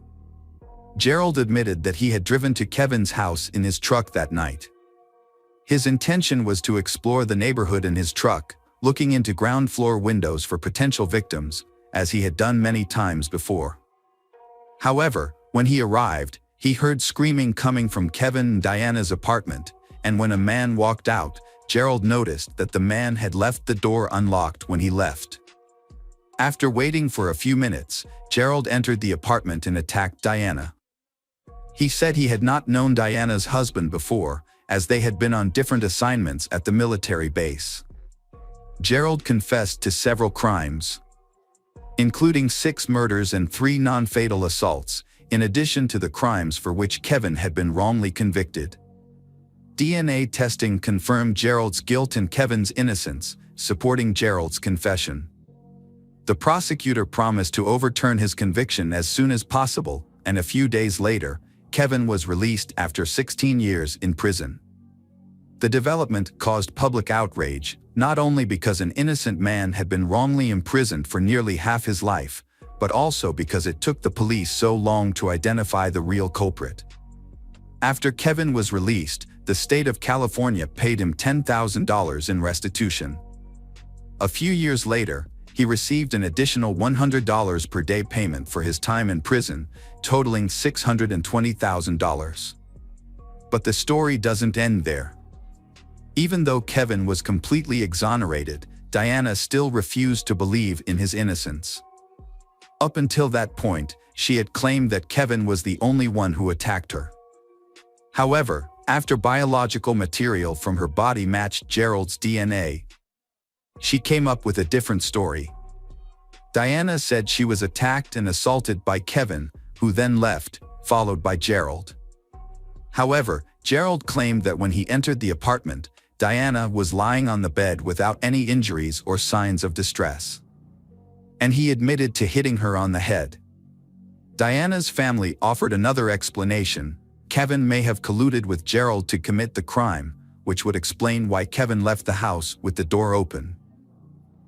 Gerald admitted that he had driven to Kevin's house in his truck that night. His intention was to explore the neighborhood in his truck, looking into ground floor windows for potential victims, as he had done many times before. However, when he arrived, he heard screaming coming from Kevin and Diana's apartment, and when a man walked out, Gerald noticed that the man had left the door unlocked when he left. After waiting for a few minutes, Gerald entered the apartment and attacked Diana. He said he had not known Diana's husband before, as they had been on different assignments at the military base. Gerald confessed to several crimes, including 6 murders and 3 non-fatal assaults, in addition to the crimes for which Kevin had been wrongly convicted. DNA testing confirmed Gerald's guilt and Kevin's innocence, supporting Gerald's confession. The prosecutor promised to overturn his conviction as soon as possible, and a few days later, Kevin was released after 16 years in prison. The development caused public outrage, not only because an innocent man had been wrongly imprisoned for nearly half his life, but also because it took the police so long to identify the real culprit. After Kevin was released, the state of California paid him $10,000 in restitution. A few years later, he received an additional $100 per day payment for his time in prison, totaling $620,000. But the story doesn't end there. Even though Kevin was completely exonerated, Diana still refused to believe in his innocence. Up until that point, she had claimed that Kevin was the only one who attacked her. However, after biological material from her body matched Gerald's DNA, she came up with a different story. Diana said she was attacked and assaulted by Kevin, who then left, followed by Gerald. However, Gerald claimed that when he entered the apartment, Diana was lying on the bed without any injuries or signs of distress. And he admitted to hitting her on the head. Diana's family offered another explanation. Kevin may have colluded with Gerald to commit the crime, which would explain why Kevin left the house with the door open.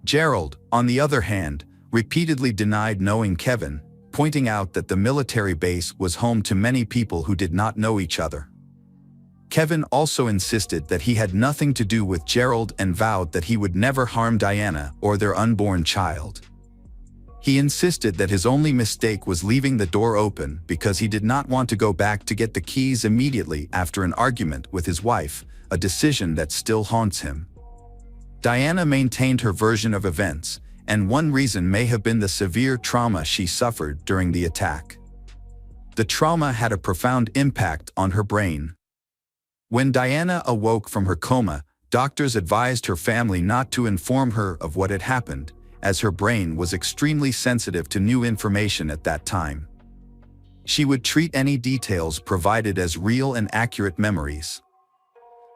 Gerald, on the other hand, repeatedly denied knowing Kevin, pointing out that the military base was home to many people who did not know each other. Kevin also insisted that he had nothing to do with Gerald and vowed that he would never harm Diana or their unborn child. He insisted that his only mistake was leaving the door open because he did not want to go back to get the keys immediately after an argument with his wife, a decision that still haunts him. Diana maintained her version of events, and one reason may have been the severe trauma she suffered during the attack. The trauma had a profound impact on her brain. When Diana awoke from her coma, doctors advised her family not to inform her of what had happened, as her brain was extremely sensitive to new information at that time. She would treat any details provided as real and accurate memories.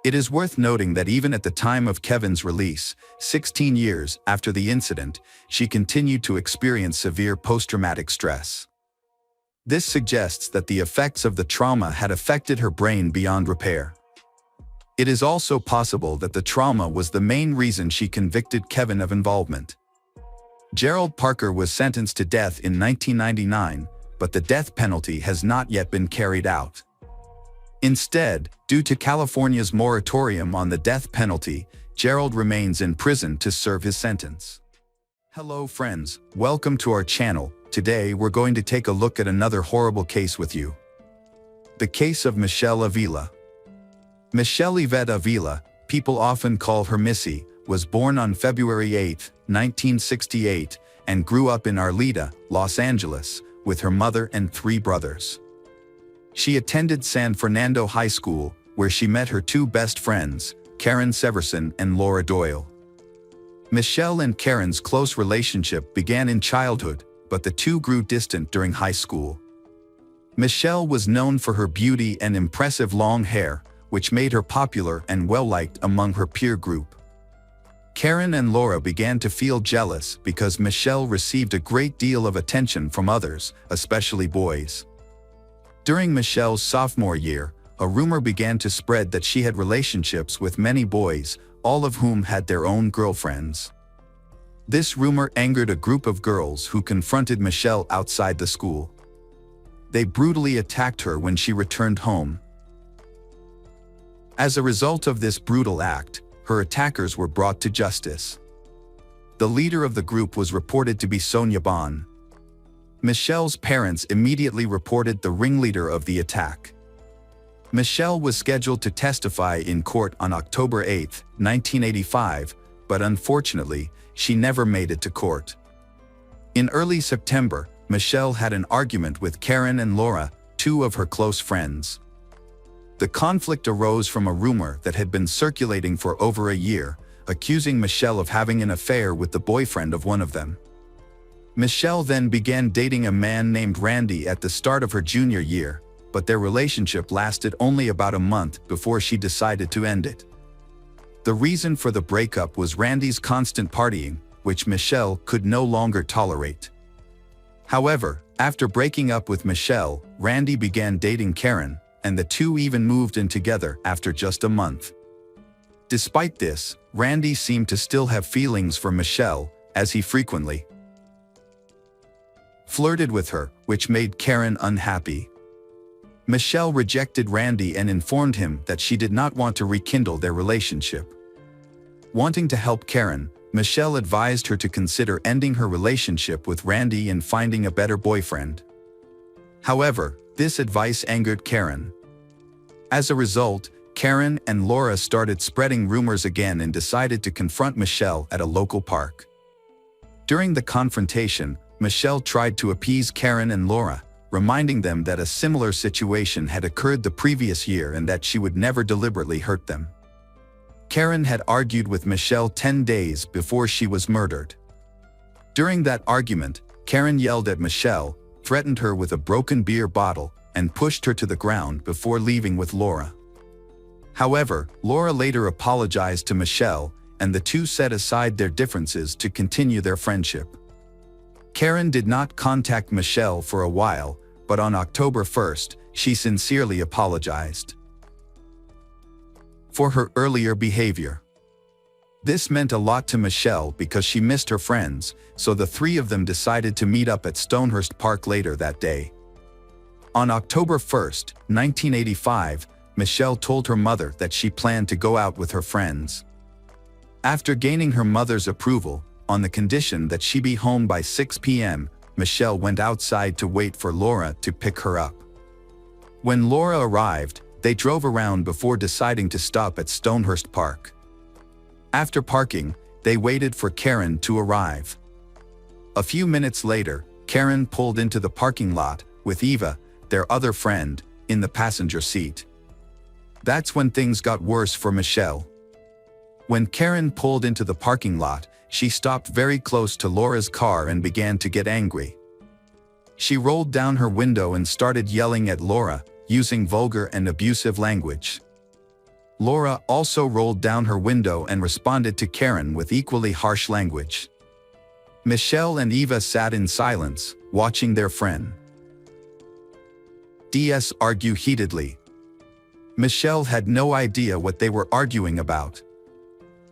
It is worth noting that even at the time of Kevin's release, 16 years after the incident, she continued to experience severe post-traumatic stress. This suggests that the effects of the trauma had affected her brain beyond repair. It is also possible that the trauma was the main reason she convicted Kevin of involvement. Gerald Parker was sentenced to death in 1999, but the death penalty has not yet been carried out. Instead, due to California's moratorium on the death penalty, Gerald remains in prison to serve his sentence. Hello friends, welcome to our channel. Today we're going to take a look at another horrible case with you. The case of Michelle Avila. Michelle Yvette Avila, people often call her Missy, was born on February 8, 1968, and grew up in Arleta, Los Angeles, with her mother and 3 brothers. She attended San Fernando High School, where she met her 2 best friends, Karen Severson and Laura Doyle. Michelle and Karen's close relationship began in childhood, but the two grew distant during high school. Michelle was known for her beauty and impressive long hair, which made her popular and well-liked among her peer group. Karen and Laura began to feel jealous because Michelle received a great deal of attention from others, especially boys. During Michelle's sophomore year, a rumor began to spread that she had relationships with many boys, all of whom had their own girlfriends. This rumor angered a group of girls who confronted Michelle outside the school. They brutally attacked her when she returned home. As a result of this brutal act, her attackers were brought to justice. The leader of the group was reported to be Sonia Bon. Michelle's parents immediately reported the ringleader of the attack. Michelle was scheduled to testify in court on October 8, 1985, but unfortunately, she never made it to court. In early September, Michelle had an argument with Karen and Laura, 2 of her close friends. The conflict arose from a rumor that had been circulating for over a year, accusing Michelle of having an affair with the boyfriend of one of them. Michelle then began dating a man named Randy at the start of her junior year, but their relationship lasted only about a month before she decided to end it. The reason for the breakup was Randy's constant partying, which Michelle could no longer tolerate. However, after breaking up with Michelle, Randy began dating Karen, and the two even moved in together after just a month. Despite this, Randy seemed to still have feelings for Michelle, as he frequently flirted with her, which made Karen unhappy. Michelle rejected Randy and informed him that she did not want to rekindle their relationship. Wanting to help Karen, Michelle advised her to consider ending her relationship with Randy and finding a better boyfriend. However, this advice angered Karen. As a result, Karen and Laura started spreading rumors again and decided to confront Michelle at a local park. During the confrontation, Michelle tried to appease Karen and Laura, reminding them that a similar situation had occurred the previous year and that she would never deliberately hurt them. Karen had argued with Michelle 10 days before she was murdered. During that argument, Karen yelled at Michelle, threatened her with a broken beer bottle, and pushed her to the ground before leaving with Laura. However, Laura later apologized to Michelle, and the two set aside their differences to continue their friendship. Karen did not contact Michelle for a while, but on October 1st, she sincerely apologized for her earlier behavior. This meant a lot to Michelle because she missed her friends, so the 3 of them decided to meet up at Stonehurst Park later that day. On October 1st, 1985, Michelle told her mother that she planned to go out with her friends. After gaining her mother's approval, on the condition that she be home by 6 p.m., Michelle went outside to wait for Laura to pick her up. When Laura arrived, they drove around before deciding to stop at Stonehurst Park. After parking, they waited for Karen to arrive. A few minutes later, Karen pulled into the parking lot, with Eva, their other friend, in the passenger seat. That's when things got worse for Michelle. When Karen pulled into the parking lot, she stopped very close to Laura's car and began to get angry. She rolled down her window and started yelling at Laura, using vulgar and abusive language. Laura also rolled down her window and responded to Karen with equally harsh language. Michelle and Eva sat in silence, watching their friend DS argue heatedly. Michelle had no idea what they were arguing about.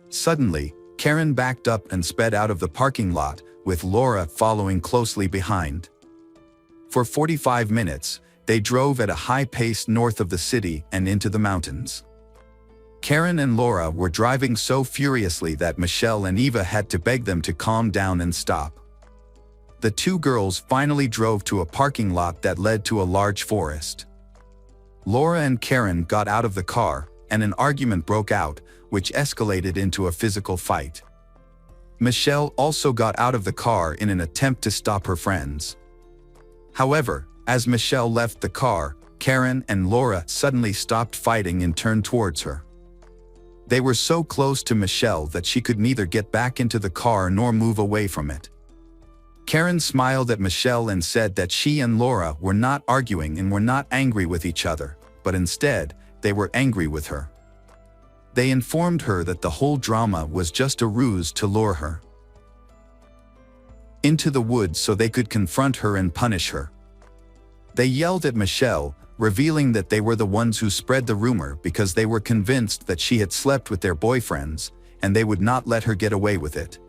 Suddenly, Karen backed up and sped out of the parking lot, with Laura following closely behind. For 45 minutes, they drove at a high pace north of the city and into the mountains. Karen and Laura were driving so furiously that Michelle and Eva had to beg them to calm down and stop. The two girls finally drove to a parking lot that led to a large forest. Laura and Karen got out of the car, and an argument broke out, which escalated into a physical fight. Michelle also got out of the car in an attempt to stop her friends. However, as Michelle left the car, Karen and Laura suddenly stopped fighting and turned towards her. They were so close to Michelle that she could neither get back into the car nor move away from it. Karen smiled at Michelle and said that she and Laura were not arguing and were not angry with each other, but instead, they were angry with her. They informed her that the whole drama was just a ruse to lure her into the woods so they could confront her and punish her. They yelled at Michelle, revealing that they were the ones who spread the rumor because they were convinced that she had slept with their boyfriends, and they would not let her get away with it.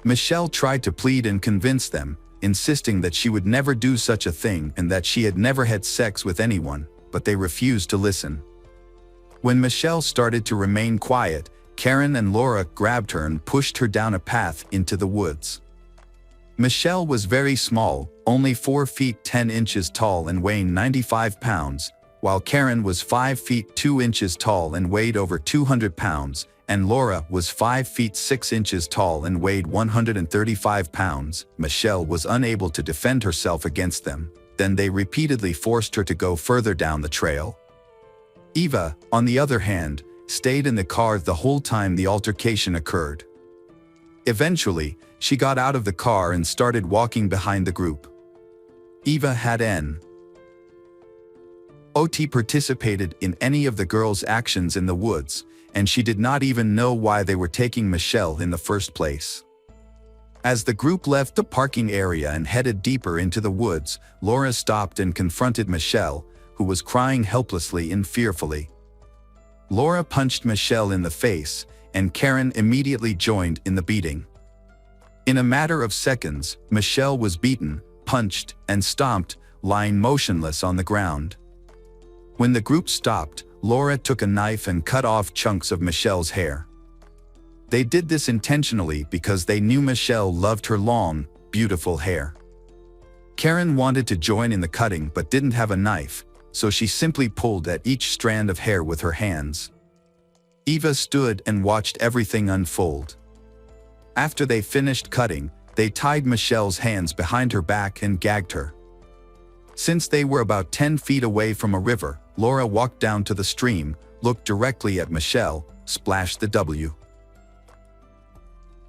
Michelle tried to plead and convince them, insisting that she would never do such a thing and that she had never had sex with anyone, but they refused to listen. When Michelle started to remain quiet, Karen and Laura grabbed her and pushed her down a path into the woods. Michelle was very small, only 4 feet 10 inches tall and weighing 95 pounds, while Karen was 5 feet 2 inches tall and weighed over 200 pounds, and Laura was 5 feet 6 inches tall and weighed 135 pounds. Michelle was unable to defend herself against them. Then they repeatedly forced her to go further down the trail. Eva, on the other hand, stayed in the car the whole time the altercation occurred. Eventually, she got out of the car and started walking behind the group. Eva had not participated in any of the girls' actions in the woods, and she did not even know why they were taking Michelle in the first place. As the group left the parking area and headed deeper into the woods, Laura stopped and confronted Michelle, who was crying helplessly and fearfully. Laura punched Michelle in the face, and Karen immediately joined in the beating. In a matter of seconds, Michelle was beaten, punched, and stomped, lying motionless on the ground. When the group stopped, Laura took a knife and cut off chunks of Michelle's hair. They did this intentionally because they knew Michelle loved her long, beautiful hair. Karen wanted to join in the cutting but didn't have a knife, so she simply pulled at each strand of hair with her hands. Eva stood and watched everything unfold. After they finished cutting, they tied Michelle's hands behind her back and gagged her. Since they were about 10 feet away from a river, Laura walked down to the stream, looked directly at Michelle, splashed the W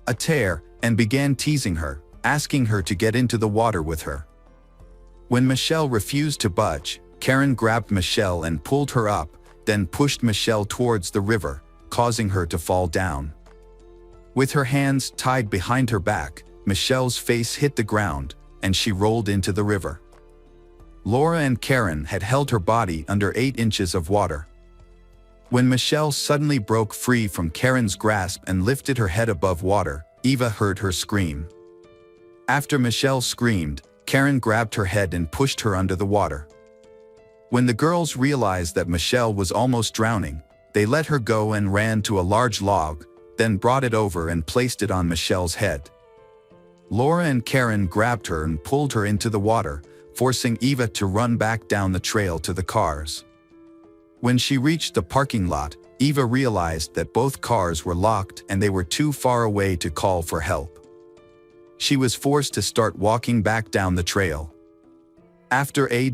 a tear, and began teasing her, asking her to get into the water with her. When Michelle refused to budge, Karen grabbed Michelle and pulled her up, then pushed Michelle towards the river, causing her to fall down. With her hands tied behind her back, Michelle's face hit the ground, and she rolled into the river. Laura and Karen had held her body under 8 inches of water. When Michelle suddenly broke free from Karen's grasp and lifted her head above water, Eva heard her scream. After Michelle screamed, Karen grabbed her head and pushed her under the water. When the girls realized that Michelle was almost drowning, they let her go and ran to a large log, then brought it over and placed it on Michelle's head. Laura and Karen grabbed her and pulled her into the water, forcing Eva to run back down the trail to the cars. When she reached the parking lot, Eva realized that both cars were locked and they were too far away to call for help. She was forced to start walking back down the trail. After a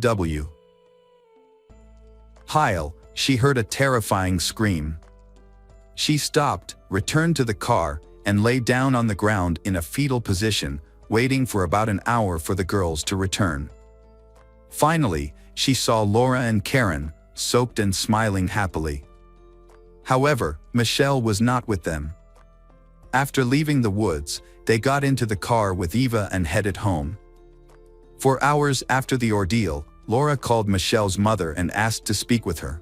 while, she heard a terrifying scream. She stopped, returned to the car, and lay down on the ground in a fetal position, waiting for about an hour for the girls to return. Finally, she saw Laura and Karen, soaked and smiling happily. However, Michelle was not with them. After leaving the woods, they got into the car with Eva and headed home. For hours after the ordeal, Laura called Michelle's mother and asked to speak with her.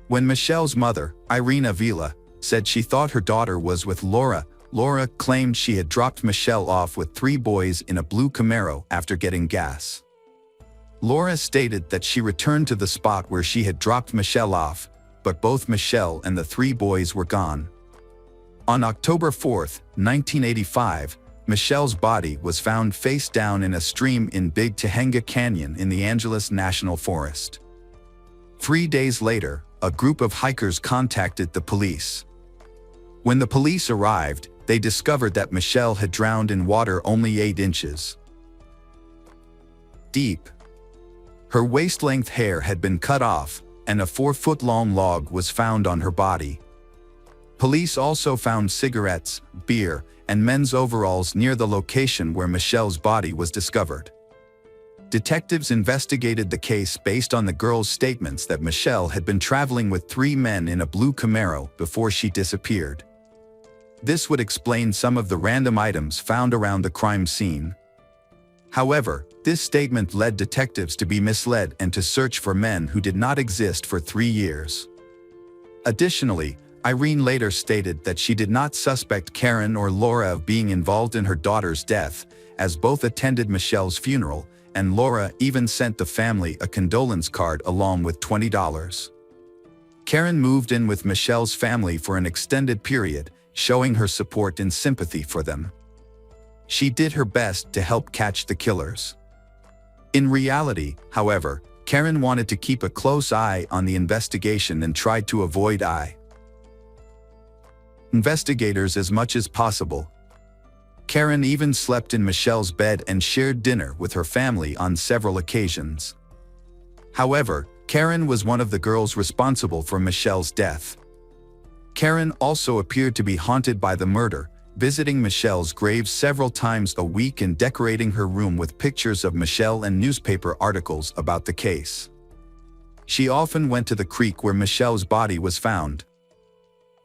When Michelle's mother, Irene Avila, said she thought her daughter was with Laura, Laura claimed she had dropped Michelle off with 3 boys in a blue Camaro after getting gas. Laura stated that she returned to the spot where she had dropped Michelle off, but both Michelle and the 3 boys were gone. On October 4, 1985, Michelle's body was found face down in a stream in Big Tujunga Canyon in the Angeles National Forest. 3 days later, a group of hikers contacted the police. When the police arrived, they discovered that Michelle had drowned in water only 8 inches deep. Her waist-length hair had been cut off, and a 4-foot-long log was found on her body. Police also found cigarettes, beer, and men's overalls near the location where Michelle's body was discovered. Detectives investigated the case based on the girl's statements that Michelle had been traveling with 3 men in a blue Camaro before she disappeared. This would explain some of the random items found around the crime scene. However, this statement led detectives to be misled and to search for men who did not exist for 3 years. Additionally, Irene later stated that she did not suspect Karen or Laura of being involved in her daughter's death, as both attended Michelle's funeral, and Laura even sent the family a condolence card along with $20. Karen moved in with Michelle's family for an extended period, showing her support and sympathy for them. She did her best to help catch the killers. In reality, however, Karen wanted to keep a close eye on the investigation and tried to avoid investigators as much as possible. Karen even slept in Michelle's bed and shared dinner with her family on several occasions. However, Karen was one of the girls responsible for Michelle's death. Karen also appeared to be haunted by the murder, visiting Michelle's grave several times a week and decorating her room with pictures of Michelle and newspaper articles about the case. She often went to the creek where Michelle's body was found.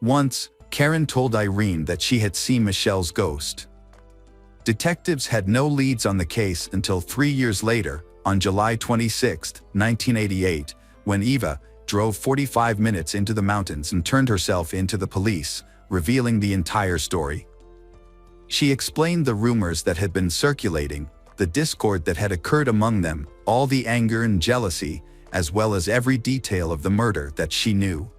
Once, Karen told Irene that she had seen Michelle's ghost. Detectives had no leads on the case until 3 years later, on July 26, 1988, when Eva drove 45 minutes into the mountains and turned herself into the police, revealing the entire story. She explained the rumors that had been circulating, the discord that had occurred among them, all the anger and jealousy, as well as every detail of the murder that she knew.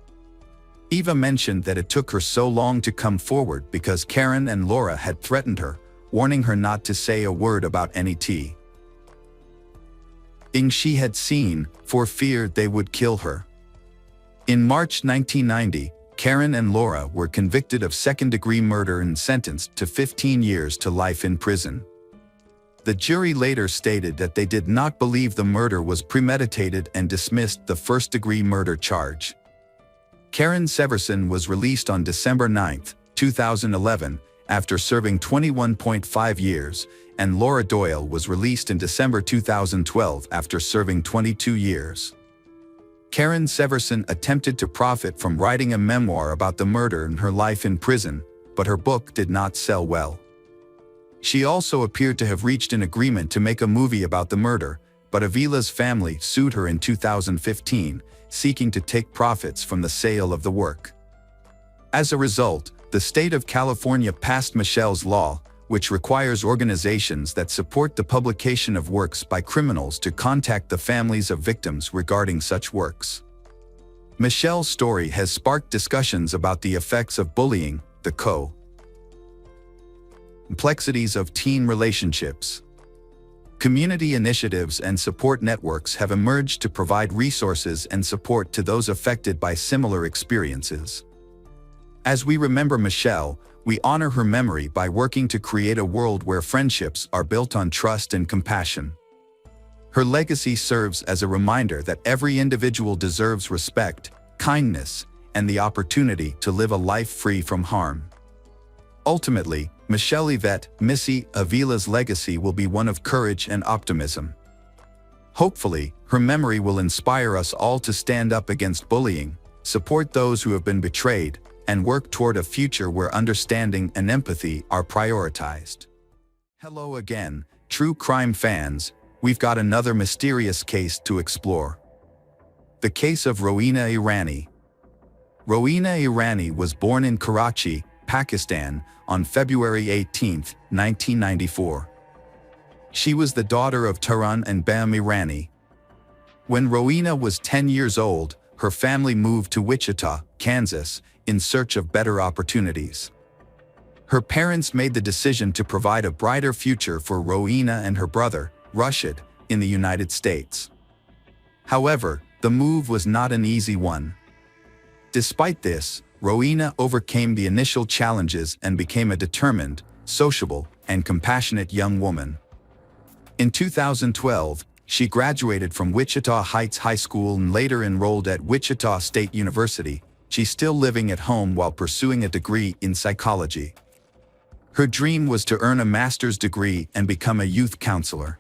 Eva mentioned that it took her so long to come forward because Karen and Laura had threatened her, warning her not to say a word about anything she had seen, for fear they would kill her. In March 1990, Karen and Laura were convicted of second-degree murder and sentenced to 15 years to life in prison. The jury later stated that they did not believe the murder was premeditated and dismissed the first-degree murder charge. Karen Severson was released on December 9, 2011, after serving 21.5 years, and Laura Doyle was released in December 2012 after serving 22 years. Karen Severson attempted to profit from writing a memoir about the murder and her life in prison, but her book did not sell well. She also appeared to have reached an agreement to make a movie about the murder, but Avila's family sued her in 2015, seeking to take profits from the sale of the work. As a result, the state of California passed Michelle's Law, which requires organizations that support the publication of works by criminals to contact the families of victims regarding such works. Michelle's story has sparked discussions about the effects of bullying, the complexities of teen relationships, Community initiatives and support networks have emerged to provide resources and support to those affected by similar experiences. As we remember Michelle, we honor her memory by working to create a world where friendships are built on trust and compassion. Her legacy serves as a reminder that every individual deserves respect, kindness, and the opportunity to live a life free from harm. Ultimately, Michelle Yvette "Missy" Avila's legacy will be one of courage and optimism. Hopefully, her memory will inspire us all to stand up against bullying, support those who have been betrayed, and work toward a future where understanding and empathy are prioritized. Hello again, true crime fans. We've got another mysterious case to explore. The case of Rowena Irani. Rowena Irani was born in Karachi, Pakistan, on February 18, 1994. She was the daughter of Tarun and Bam Irani. When Rowena was 10 years old, her family moved to Wichita, Kansas, in search of better opportunities. Her parents made the decision to provide a brighter future for Rowena and her brother, Rashid, in the United States. However, the move was not an easy one. Despite this, Rowena overcame the initial challenges and became a determined, sociable, and compassionate young woman. In 2012, she graduated from Wichita Heights High School and later enrolled at Wichita State University. She's still living at home while pursuing a degree in psychology. Her dream was to earn a master's degree and become a youth counselor.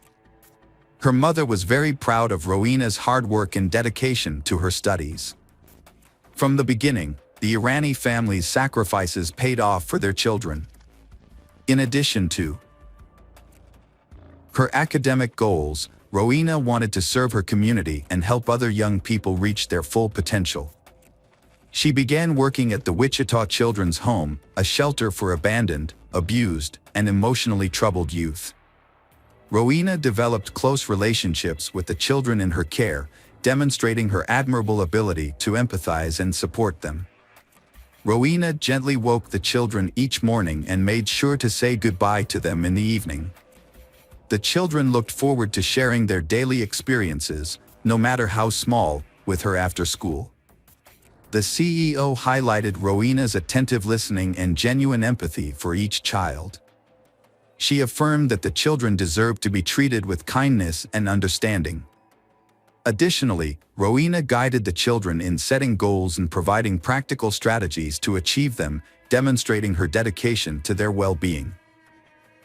Her mother was very proud of Rowena's hard work and dedication to her studies. From the beginning, the Irani family's sacrifices paid off for their children. In addition to her academic goals, Rowena wanted to serve her community and help other young people reach their full potential. She began working at the Wichita Children's Home, a shelter for abandoned, abused, and emotionally troubled youth. Rowena developed close relationships with the children in her care, demonstrating her admirable ability to empathize and support them. Rowena gently woke the children each morning and made sure to say goodbye to them in the evening. The children looked forward to sharing their daily experiences, no matter how small, with her after school. The CEO highlighted Rowena's attentive listening and genuine empathy for each child. She affirmed that the children deserved to be treated with kindness and understanding. Additionally, Rowena guided the children in setting goals and providing practical strategies to achieve them, demonstrating her dedication to their well-being.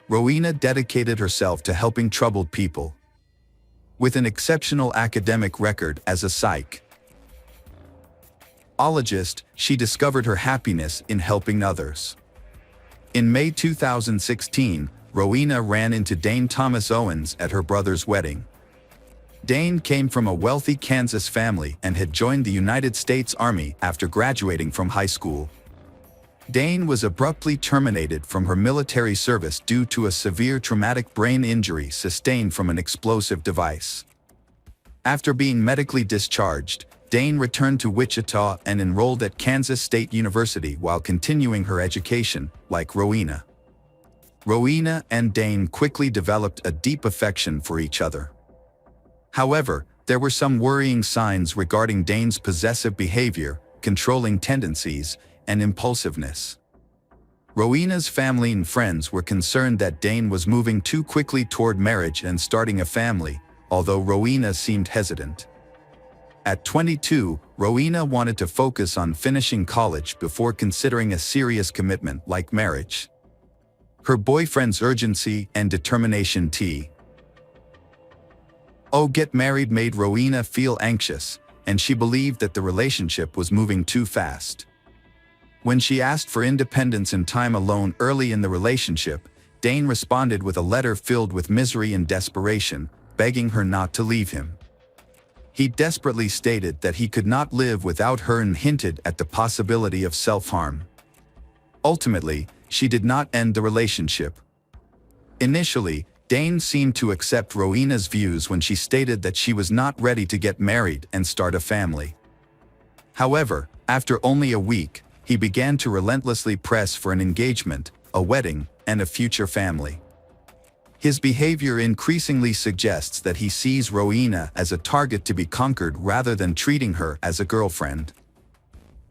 Rowena dedicated herself to helping troubled people. With an exceptional academic record as a psychologist, she discovered her happiness in helping others. In May 2016, Rowena ran into Dane Thomas Owens at her brother's wedding. Dane came from a wealthy Kansas family and had joined the United States Army after graduating from high school. Dane was abruptly terminated from her military service due to a severe traumatic brain injury sustained from an explosive device. After being medically discharged, Dane returned to Wichita and enrolled at Kansas State University while continuing her education, like Rowena. Rowena and Dane quickly developed a deep affection for each other. However, there were some worrying signs regarding Dane's possessive behavior, controlling tendencies, and impulsiveness. Rowena's family and friends were concerned that Dane was moving too quickly toward marriage and starting a family, although Rowena seemed hesitant. At 22, Rowena wanted to focus on finishing college before considering a serious commitment like marriage. Her boyfriend's urgency and determination to get married made Rowena feel anxious, and she believed that the relationship was moving too fast. When she asked for independence and time alone early in the relationship, Dane responded with a letter filled with misery and desperation, begging her not to leave him. He desperately stated that he could not live without her and hinted at the possibility of self-harm. Ultimately, she did not end the relationship. Initially, Dane seemed to accept Rowena's views when she stated that she was not ready to get married and start a family. However, after only a week, he began to relentlessly press for an engagement, a wedding, and a future family. His behavior increasingly suggests that he sees Rowena as a target to be conquered rather than treating her as a girlfriend.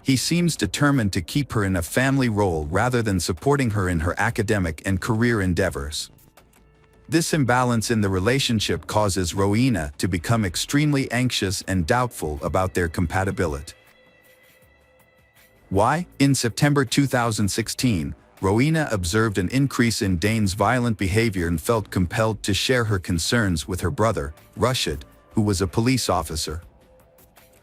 He seems determined to keep her in a family role rather than supporting her in her academic and career endeavors. This imbalance in the relationship causes Rowena to become extremely anxious and doubtful about their compatibility. Why? In September 2016, Rowena observed an increase in Dane's violent behavior and felt compelled to share her concerns with her brother, Rashid, who was a police officer.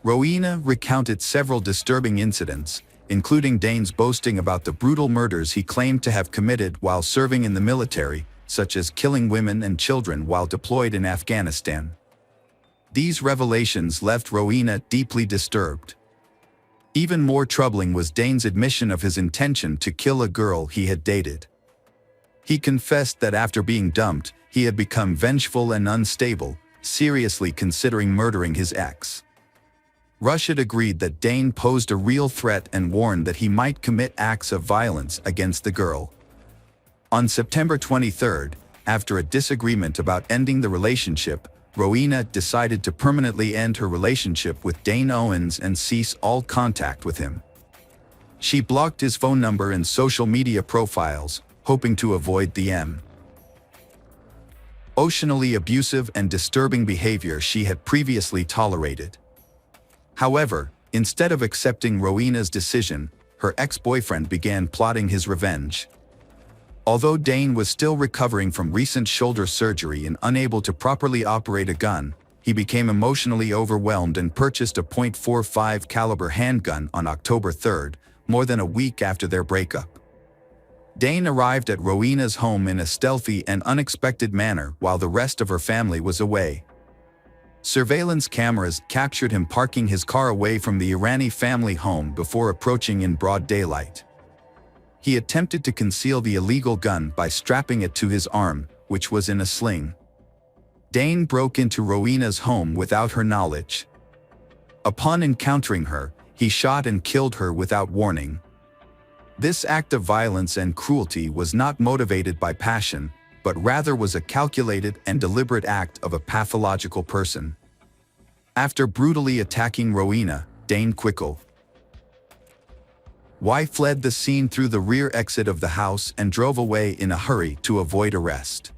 Rowena recounted several disturbing incidents, including Dane's boasting about the brutal murders he claimed to have committed while serving in the military, such as killing women and children while deployed in Afghanistan. These revelations left Rowena deeply disturbed. Even more troubling was Dane's admission of his intention to kill a girl he had dated. He confessed that after being dumped, he had become vengeful and unstable, seriously considering murdering his ex. Rashid agreed that Dane posed a real threat and warned that he might commit acts of violence against the girl. On September 23, after a disagreement about ending the relationship, Rowena decided to permanently end her relationship with Dane Owens and cease all contact with him. She blocked his phone number and social media profiles, hoping to avoid the emotionally abusive and disturbing behavior she had previously tolerated. However, instead of accepting Rowena's decision, her ex-boyfriend began plotting his revenge. Although Dane was still recovering from recent shoulder surgery and unable to properly operate a gun, he became emotionally overwhelmed and purchased a .45 caliber handgun on October 3, more than a week after their breakup. Dane arrived at Rowena's home in a stealthy and unexpected manner while the rest of her family was away. Surveillance cameras captured him parking his car away from the Irani family home before approaching in broad daylight. He attempted to conceal the illegal gun by strapping it to his arm, which was in a sling. Dane broke into Rowena's home without her knowledge. Upon encountering her, he shot and killed her without warning. This act of violence and cruelty was not motivated by passion, but rather was a calculated and deliberate act of a pathological person. After brutally attacking Rowena, Dane quickly fled the scene through the rear exit of the house and drove away in a hurry to avoid arrest.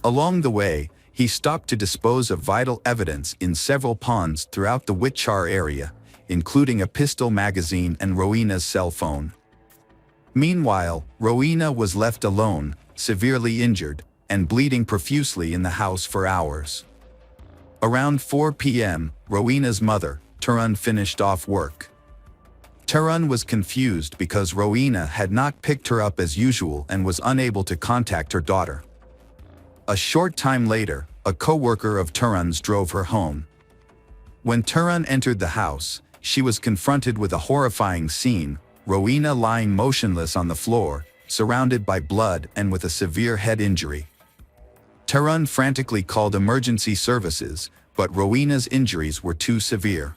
Along the way, he stopped to dispose of vital evidence in several ponds throughout the Wichar area, including a pistol magazine and Rowena's cell phone. Meanwhile, Rowena was left alone, severely injured, and bleeding profusely in the house for hours. Around 4 p.m., Rowena's mother, Tarun, finished off work. Tarun was confused because Rowena had not picked her up as usual and was unable to contact her daughter. A short time later, a co-worker of Tarun's drove her home. When Tarun entered the house, she was confronted with a horrifying scene: Rowena lying motionless on the floor, surrounded by blood and with a severe head injury. Tarun frantically called emergency services, but Rowena's injuries were too severe.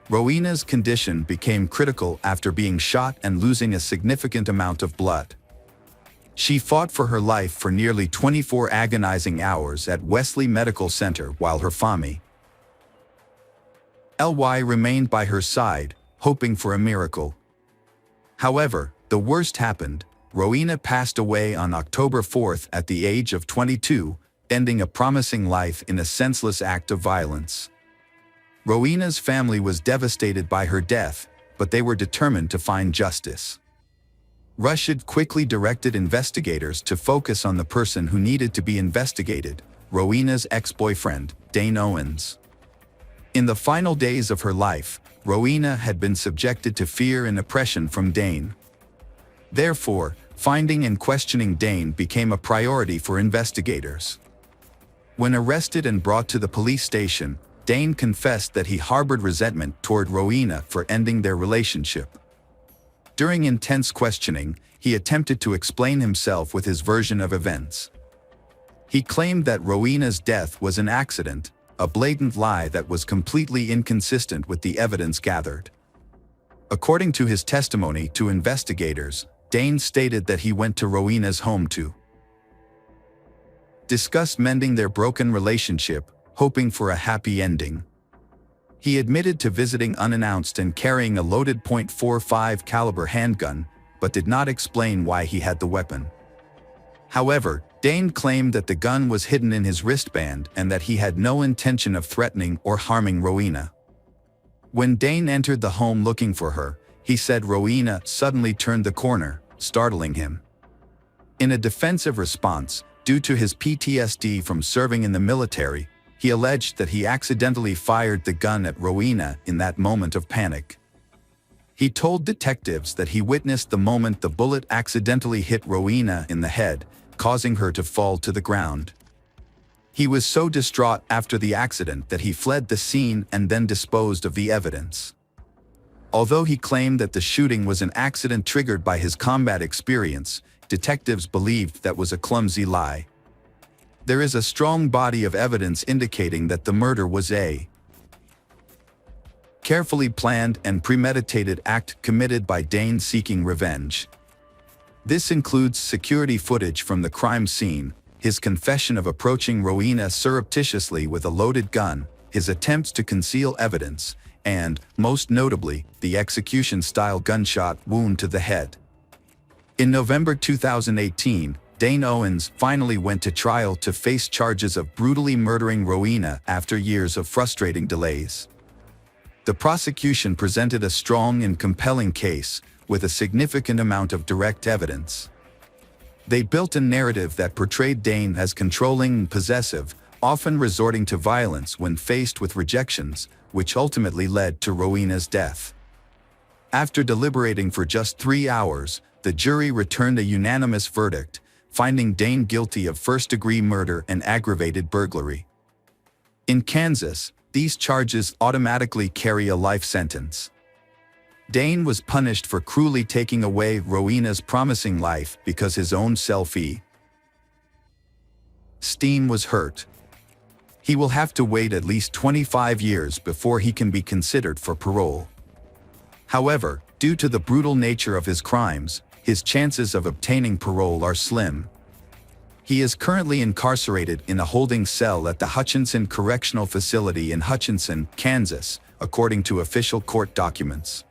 Rowena's condition became critical after being shot and losing a significant amount of blood. She fought for her life for nearly 24 agonizing hours at Wesley Medical Center while her family remained by her side, hoping for a miracle. However, the worst happened. Rowena passed away on October 4 at the age of 22, ending a promising life in a senseless act of violence. Rowena's family was devastated by her death, but they were determined to find justice. Rashid quickly directed investigators to focus on the person who needed to be investigated: Rowena's ex-boyfriend, Dane Owens. In the final days of her life, Rowena had been subjected to fear and oppression from Dane. Therefore, finding and questioning Dane became a priority for investigators. When arrested and brought to the police station, Dane confessed that he harbored resentment toward Rowena for ending their relationship. During intense questioning, he attempted to explain himself with his version of events. He claimed that Rowena's death was an accident, a blatant lie that was completely inconsistent with the evidence gathered. According to his testimony to investigators, Dane stated that he went to Rowena's home to discussed mending their broken relationship, hoping for a happy ending. He admitted to visiting unannounced and carrying a loaded .45 caliber handgun, but did not explain why he had the weapon. However, Dane claimed that the gun was hidden in his wristband and that he had no intention of threatening or harming Rowena. When Dane entered the home looking for her, he said Rowena suddenly turned the corner, startling him. In a defensive response, due to his PTSD from serving in the military, he alleged that he accidentally fired the gun at Rowena in that moment of panic. He told detectives that he witnessed the moment the bullet accidentally hit Rowena in the head, causing her to fall to the ground. He was so distraught after the accident that he fled the scene and then disposed of the evidence. Although he claimed that the shooting was an accident triggered by his combat experience, detectives believed that was a clumsy lie. There is a strong body of evidence indicating that the murder was a carefully planned and premeditated act committed by Dane seeking revenge. This includes security footage from the crime scene, his confession of approaching Rowena surreptitiously with a loaded gun, his attempts to conceal evidence, and, most notably, the execution-style gunshot wound to the head. In November 2018, Dane Owens finally went to trial to face charges of brutally murdering Rowena after years of frustrating delays. The prosecution presented a strong and compelling case, with a significant amount of direct evidence. They built a narrative that portrayed Dane as controlling and possessive, often resorting to violence when faced with rejections, which ultimately led to Rowena's death. After deliberating for just 3 hours, the jury returned a unanimous verdict, finding Dane guilty of first-degree murder and aggravated burglary. In Kansas, these charges automatically carry a life sentence. Dane was punished for cruelly taking away Rowena's promising life because his own self-esteem was hurt. He will have to wait at least 25 years before he can be considered for parole. However, due to the brutal nature of his crimes, his chances of obtaining parole are slim. He is currently incarcerated in a holding cell at the Hutchinson Correctional Facility in Hutchinson, Kansas, according to official court documents.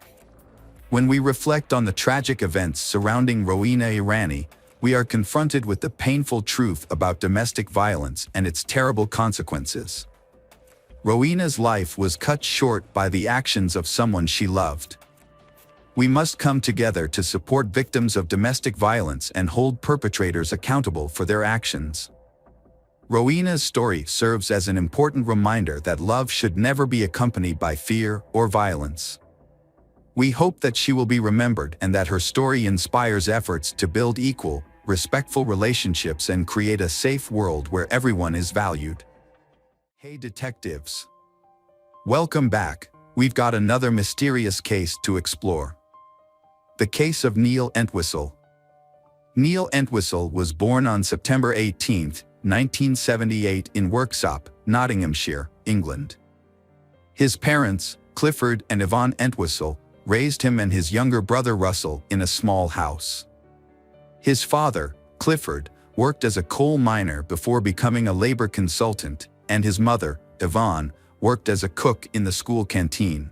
When we reflect on the tragic events surrounding Rowena Irani, we are confronted with the painful truth about domestic violence and its terrible consequences. Rowena's life was cut short by the actions of someone she loved. We must come together to support victims of domestic violence and hold perpetrators accountable for their actions. Rowena's story serves as an important reminder that love should never be accompanied by fear or violence. We hope that she will be remembered and that her story inspires efforts to build equal, respectful relationships and create a safe world where everyone is valued. Hey detectives! Welcome back. We've got another mysterious case to explore. The case of Neil Entwistle. Neil Entwistle was born on September 18, 1978 in Worksop, Nottinghamshire, England. His parents, Clifford and Yvonne Entwistle, raised him and his younger brother Russell in a small house. His father, Clifford, worked as a coal miner before becoming a labor consultant, and his mother, Yvonne, worked as a cook in the school canteen.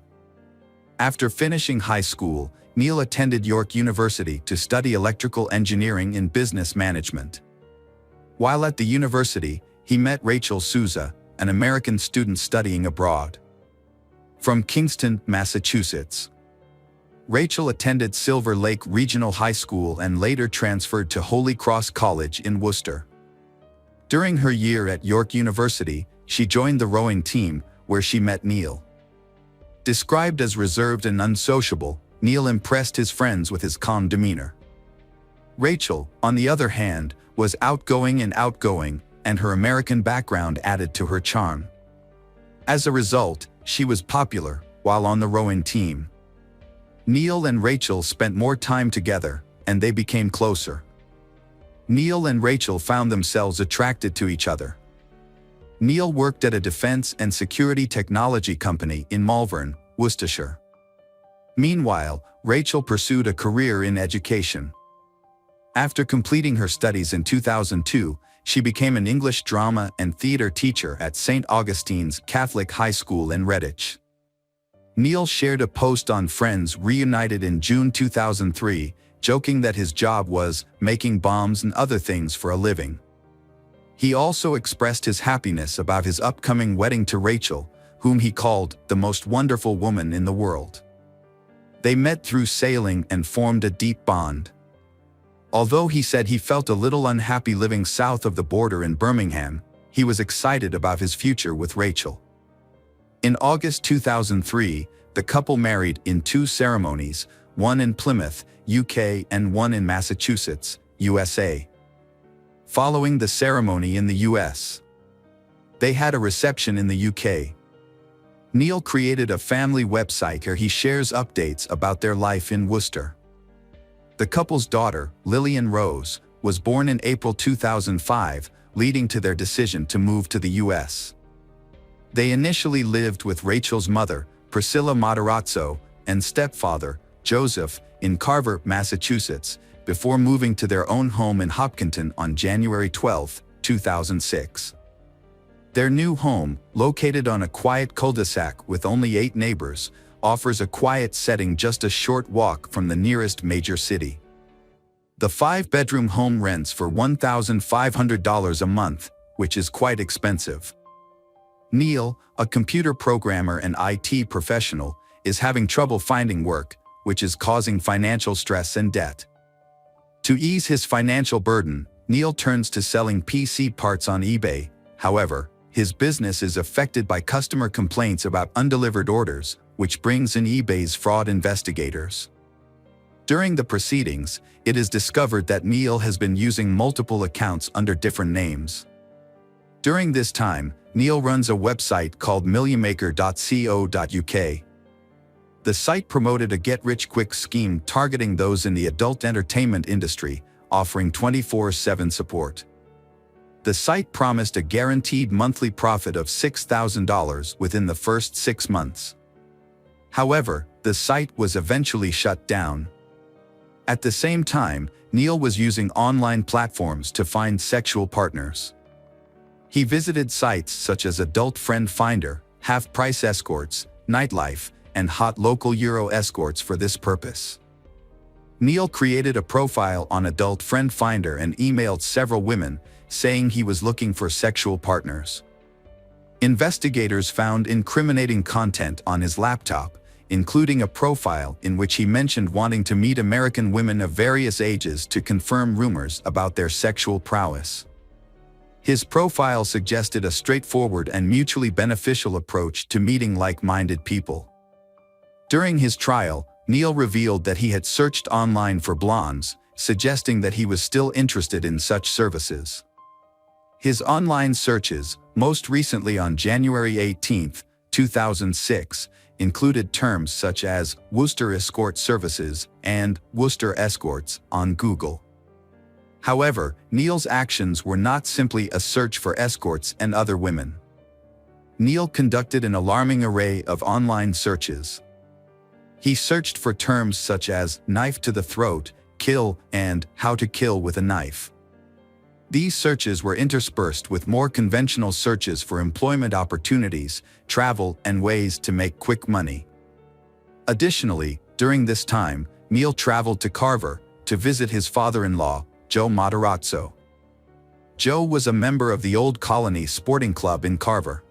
After finishing high school, Neil attended York University to study electrical engineering and business management. While at the university, he met Rachel Souza, an American student studying abroad. From Kingston, Massachusetts. Rachel attended Silver Lake Regional High School and later transferred to Holy Cross College in Worcester. During her year at York University, she joined the rowing team, where she met Neil. Described as reserved and unsociable, Neil impressed his friends with his calm demeanor. Rachel, on the other hand, was outgoing, and her American background added to her charm. As a result, she was popular while on the rowing team. Neil and Rachel spent more time together, and they became closer. Neil and Rachel found themselves attracted to each other. Neil worked at a defense and security technology company in Malvern, Worcestershire. Meanwhile, Rachel pursued a career in education. After completing her studies in 2002, she became an English drama and theater teacher at St. Augustine's Catholic High School in Redditch. Neil shared a post on Friends Reunited in June 2003, joking that his job was making bombs and other things for a living. He also expressed his happiness about his upcoming wedding to Rachel, whom he called the most wonderful woman in the world. They met through sailing and formed a deep bond. Although he said he felt a little unhappy living south of the border in Birmingham, he was excited about his future with Rachel. In August 2003, the couple married in 2 ceremonies, one in Plymouth, UK, and one in Massachusetts, USA. Following the ceremony in the US, they had a reception in the UK. Neil created a family website where he shares updates about their life in Worcester. The couple's daughter, Lillian Rose, was born in April 2005, leading to their decision to move to the US. They initially lived with Rachel's mother, Priscilla Matarazzo, and stepfather, Joseph, in Carver, Massachusetts, before moving to their own home in Hopkinton on January 12, 2006. Their new home, located on a quiet cul-de-sac with only 8 neighbors, offers a quiet setting just a short walk from the nearest major city. The 5-bedroom home rents for $1,500 a month, which is quite expensive. Neil, a computer programmer and IT professional, is having trouble finding work, which is causing financial stress and debt. To ease his financial burden, Neil turns to selling PC parts on eBay. However, his business is affected by customer complaints about undelivered orders, which brings in eBay's fraud investigators. During the proceedings, it is discovered that Neil has been using multiple accounts under different names. During this time, Neil runs a website called millionmaker.co.uk. The site promoted a get-rich-quick scheme targeting those in the adult entertainment industry, offering 24/7 support. The site promised a guaranteed monthly profit of $6,000 within the first 6 months. However, the site was eventually shut down. At the same time, Neil was using online platforms to find sexual partners. He visited sites such as Adult Friend Finder, Half-Price Escorts, Nightlife, and Hot Local Euro Escorts for this purpose. Neil created a profile on Adult Friend Finder and emailed several women, saying he was looking for sexual partners. Investigators found incriminating content on his laptop, including a profile in which he mentioned wanting to meet American women of various ages to confirm rumors about their sexual prowess. His profile suggested a straightforward and mutually beneficial approach to meeting like-minded people. During his trial, Neil revealed that he had searched online for blondes, suggesting that he was still interested in such services. His online searches, most recently on January 18, 2006, included terms such as Worcester Escort Services and Worcester Escorts on Google. However, Neil's actions were not simply a search for escorts and other women. Neil conducted an alarming array of online searches. He searched for terms such as knife to the throat, kill, and how to kill with a knife. These searches were interspersed with more conventional searches for employment opportunities, travel, and ways to make quick money. Additionally, during this time, Neil traveled to Carver to visit his father-in-law, Joe Matarazzo. Joe was a member of the Old Colony Sporting Club in Carver.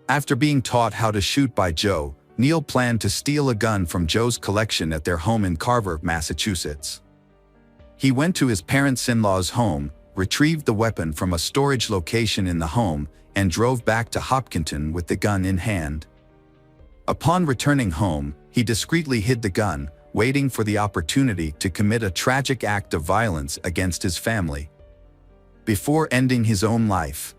After being taught how to shoot by Joe, Neil planned to steal a gun from Joe's collection at their home in Carver, Massachusetts. He went to his parents-in-law's home, retrieved the weapon from a storage location in the home, and drove back to Hopkinton with the gun in hand. Upon returning home, he discreetly hid the gun, waiting for the opportunity to commit a tragic act of violence against his family, before ending his own life.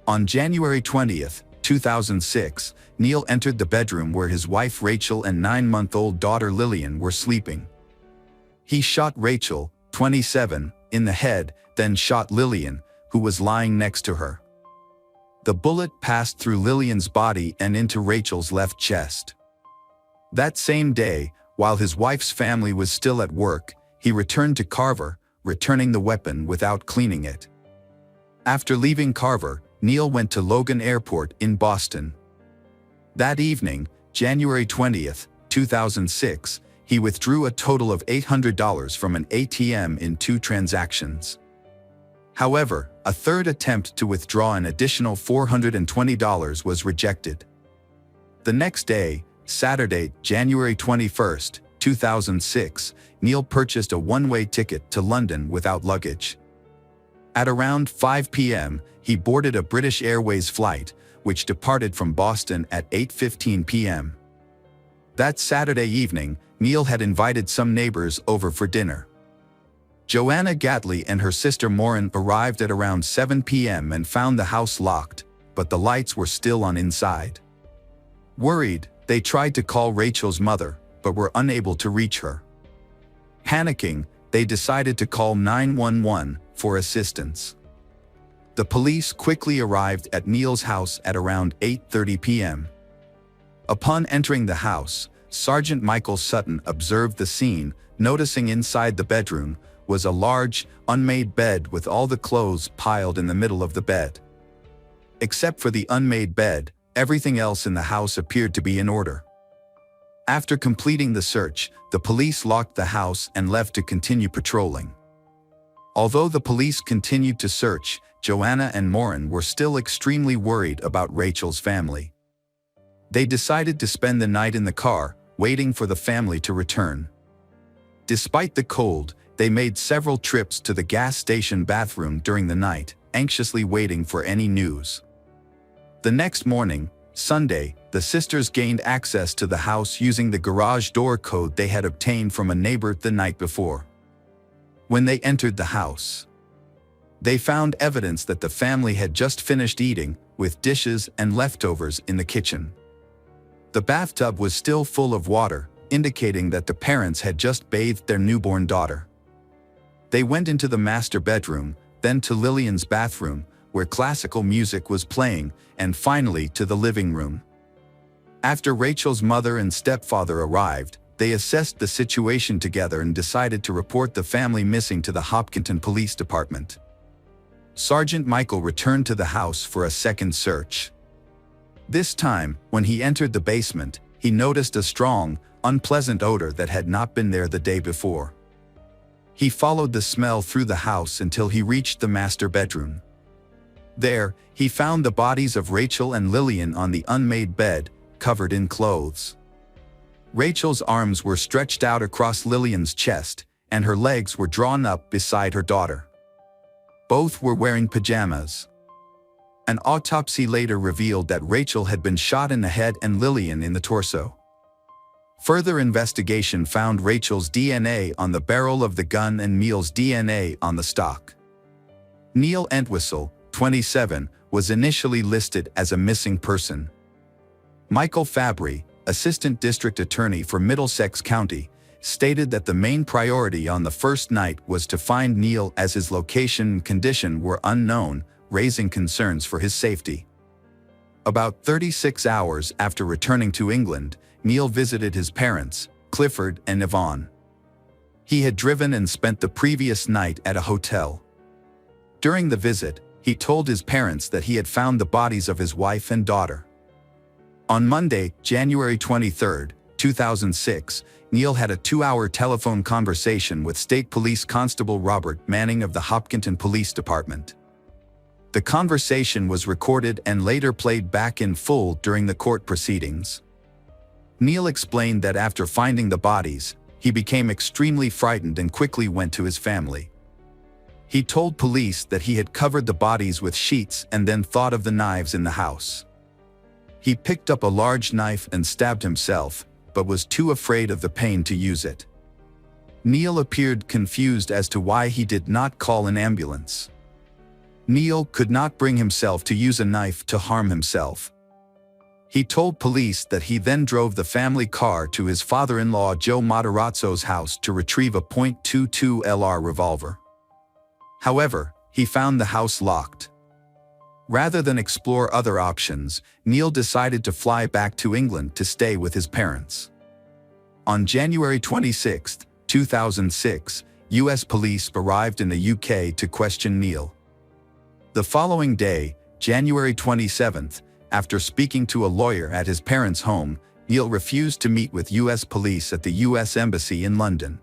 On January 20, 2006, Neil entered the bedroom where his wife Rachel and 9-month-old daughter Lillian were sleeping. He shot Rachel, 27, in the head, then shot Lillian, who was lying next to her. The bullet passed through Lillian's body and into Rachel's left chest. That same day, while his wife's family was still at work, he returned to Carver, returning the weapon without cleaning it. After leaving Carver, Neil went to Logan Airport in Boston. That evening, January 20th, 2006, he withdrew a total of $800 from an ATM in 2 transactions. However, a third attempt to withdraw an additional $420 was rejected. The next day, Saturday, January 21st, 2006, Neil purchased a one-way ticket to London without luggage. At around 5 p.m., he boarded a British Airways flight, which departed from Boston at 8:15 p.m. That Saturday evening, Neil had invited some neighbors over for dinner. Joanna Gatley and her sister Maureen arrived at around 7 p.m. and found the house locked, but the lights were still on inside. Worried, they tried to call Rachel's mother, but were unable to reach her. Panicking, they decided to call 911 for assistance. The police quickly arrived at Neil's house at around 8:30 p.m. Upon entering the house, Sergeant Michael Sutton observed the scene, noticing inside the bedroom was a large, unmade bed with all the clothes piled in the middle of the bed. Except for the unmade bed, everything else in the house appeared to be in order. After completing the search, the police locked the house and left to continue patrolling. Although the police continued to search, Joanna and Maureen were still extremely worried about Rachel's family. They decided to spend the night in the car, waiting for the family to return. Despite the cold, they made several trips to the gas station bathroom during the night, anxiously waiting for any news. The next morning, Sunday, the sisters gained access to the house using the garage door code they had obtained from a neighbor the night before. When they entered the house, they found evidence that the family had just finished eating, with dishes and leftovers in the kitchen. The bathtub was still full of water, indicating that the parents had just bathed their newborn daughter. They went into the master bedroom, then to Lillian's bathroom, where classical music was playing, and finally to the living room. After Rachel's mother and stepfather arrived, they assessed the situation together and decided to report the family missing to the Hopkinton Police Department. Sergeant Michael returned to the house for a second search. This time, when he entered the basement, he noticed a strong, unpleasant odor that had not been there the day before. He followed the smell through the house until he reached the master bedroom. There, he found the bodies of Rachel and Lillian on the unmade bed, covered in clothes. Rachel's arms were stretched out across Lillian's chest, and her legs were drawn up beside her daughter. Both were wearing pajamas. An autopsy later revealed that Rachel had been shot in the head and Lillian in the torso. Further investigation found Rachel's DNA on the barrel of the gun and Neil's DNA on the stock. Neil Entwistle, 27, was initially listed as a missing person. Michael Fabry, Assistant District Attorney for Middlesex County, stated that the main priority on the first night was to find Neil as his location and condition were unknown, raising concerns for his safety. About 36 hours after returning to England, Neil visited his parents, Clifford and Yvonne. He had driven and spent the previous night at a hotel. During the visit, he told his parents that he had found the bodies of his wife and daughter. On Monday, January 23, 2006, Neil had a 2-hour telephone conversation with State Police Constable Robert Manning of the Hopkinton Police Department. The conversation was recorded and later played back in full during the court proceedings. Neil explained that after finding the bodies, he became extremely frightened and quickly went to his family. He told police that he had covered the bodies with sheets and then thought of the knives in the house. He picked up a large knife and stabbed himself, but was too afraid of the pain to use it. Neil appeared confused as to why he did not call an ambulance. Neil could not bring himself to use a knife to harm himself. He told police that he then drove the family car to his father-in-law Joe Matarazzo's house to retrieve a .22 LR revolver. However, he found the house locked. Rather than explore other options, Neil decided to fly back to England to stay with his parents. On January 26, 2006, U.S. police arrived in the UK to question Neil. The following day, January 27th, after speaking to a lawyer at his parents' home, Neil refused to meet with U.S. police at the U.S. Embassy in London.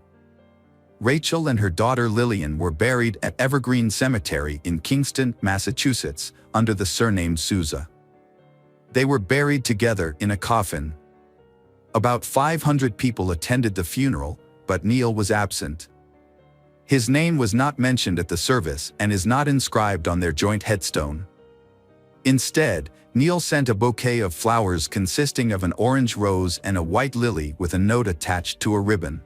Rachel and her daughter Lillian were buried at Evergreen Cemetery in Kingston, Massachusetts, under the surname Souza. They were buried together in a coffin. About 500 people attended the funeral, but Neil was absent. His name was not mentioned at the service and is not inscribed on their joint headstone. Instead, Neil sent a bouquet of flowers consisting of an orange rose and a white lily with a note attached to a ribbon.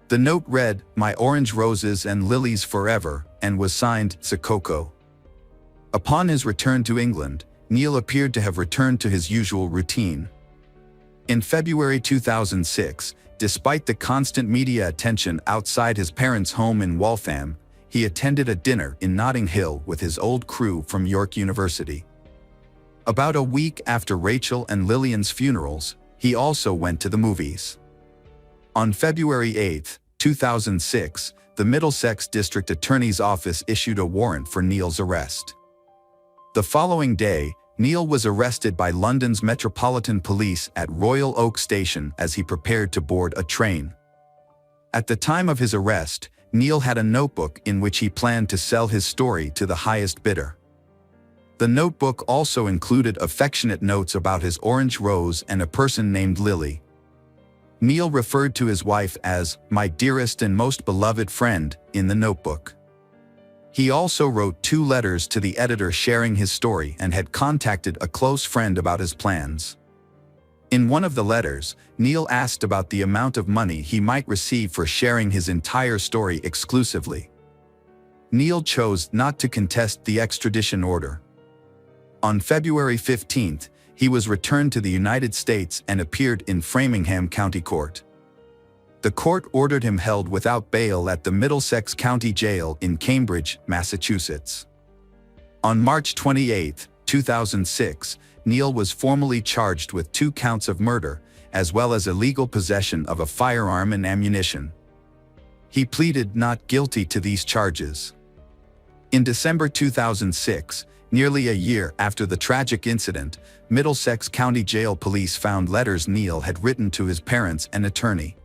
The note read, "My orange roses and lilies forever," and was signed Sakoko. Upon his return to England, Neil appeared to have returned to his usual routine. In February 2006, despite the constant media attention outside his parents' home in Waltham, he attended a dinner in Notting Hill with his old crew from York University. About a week after Rachel and Lillian's funerals, he also went to the movies. On February 8, 2006, the Middlesex District Attorney's Office issued a warrant for Neil's arrest. The following day, Neil was arrested by London's Metropolitan Police at Royal Oak Station as he prepared to board a train. At the time of his arrest, Neil had a notebook in which he planned to sell his story to the highest bidder. The notebook also included affectionate notes about his orange rose and a person named Lily. Neil referred to his wife as "my dearest and most beloved friend" in the notebook. He also wrote 2 letters to the editor sharing his story and had contacted a close friend about his plans. In one of the letters, Neil asked about the amount of money he might receive for sharing his entire story exclusively. Neil chose not to contest the extradition order. On February 15th, he was returned to the United States and appeared in Framingham County Court. The court ordered him held without bail at the Middlesex County Jail in Cambridge, Massachusetts. On March 28, 2006, Neil was formally charged with 2 counts of murder, as well as illegal possession of a firearm and ammunition. He pleaded not guilty to these charges. In December 2006, nearly a year after the tragic incident, Middlesex County Jail police found letters Neil had written to his parents and attorney.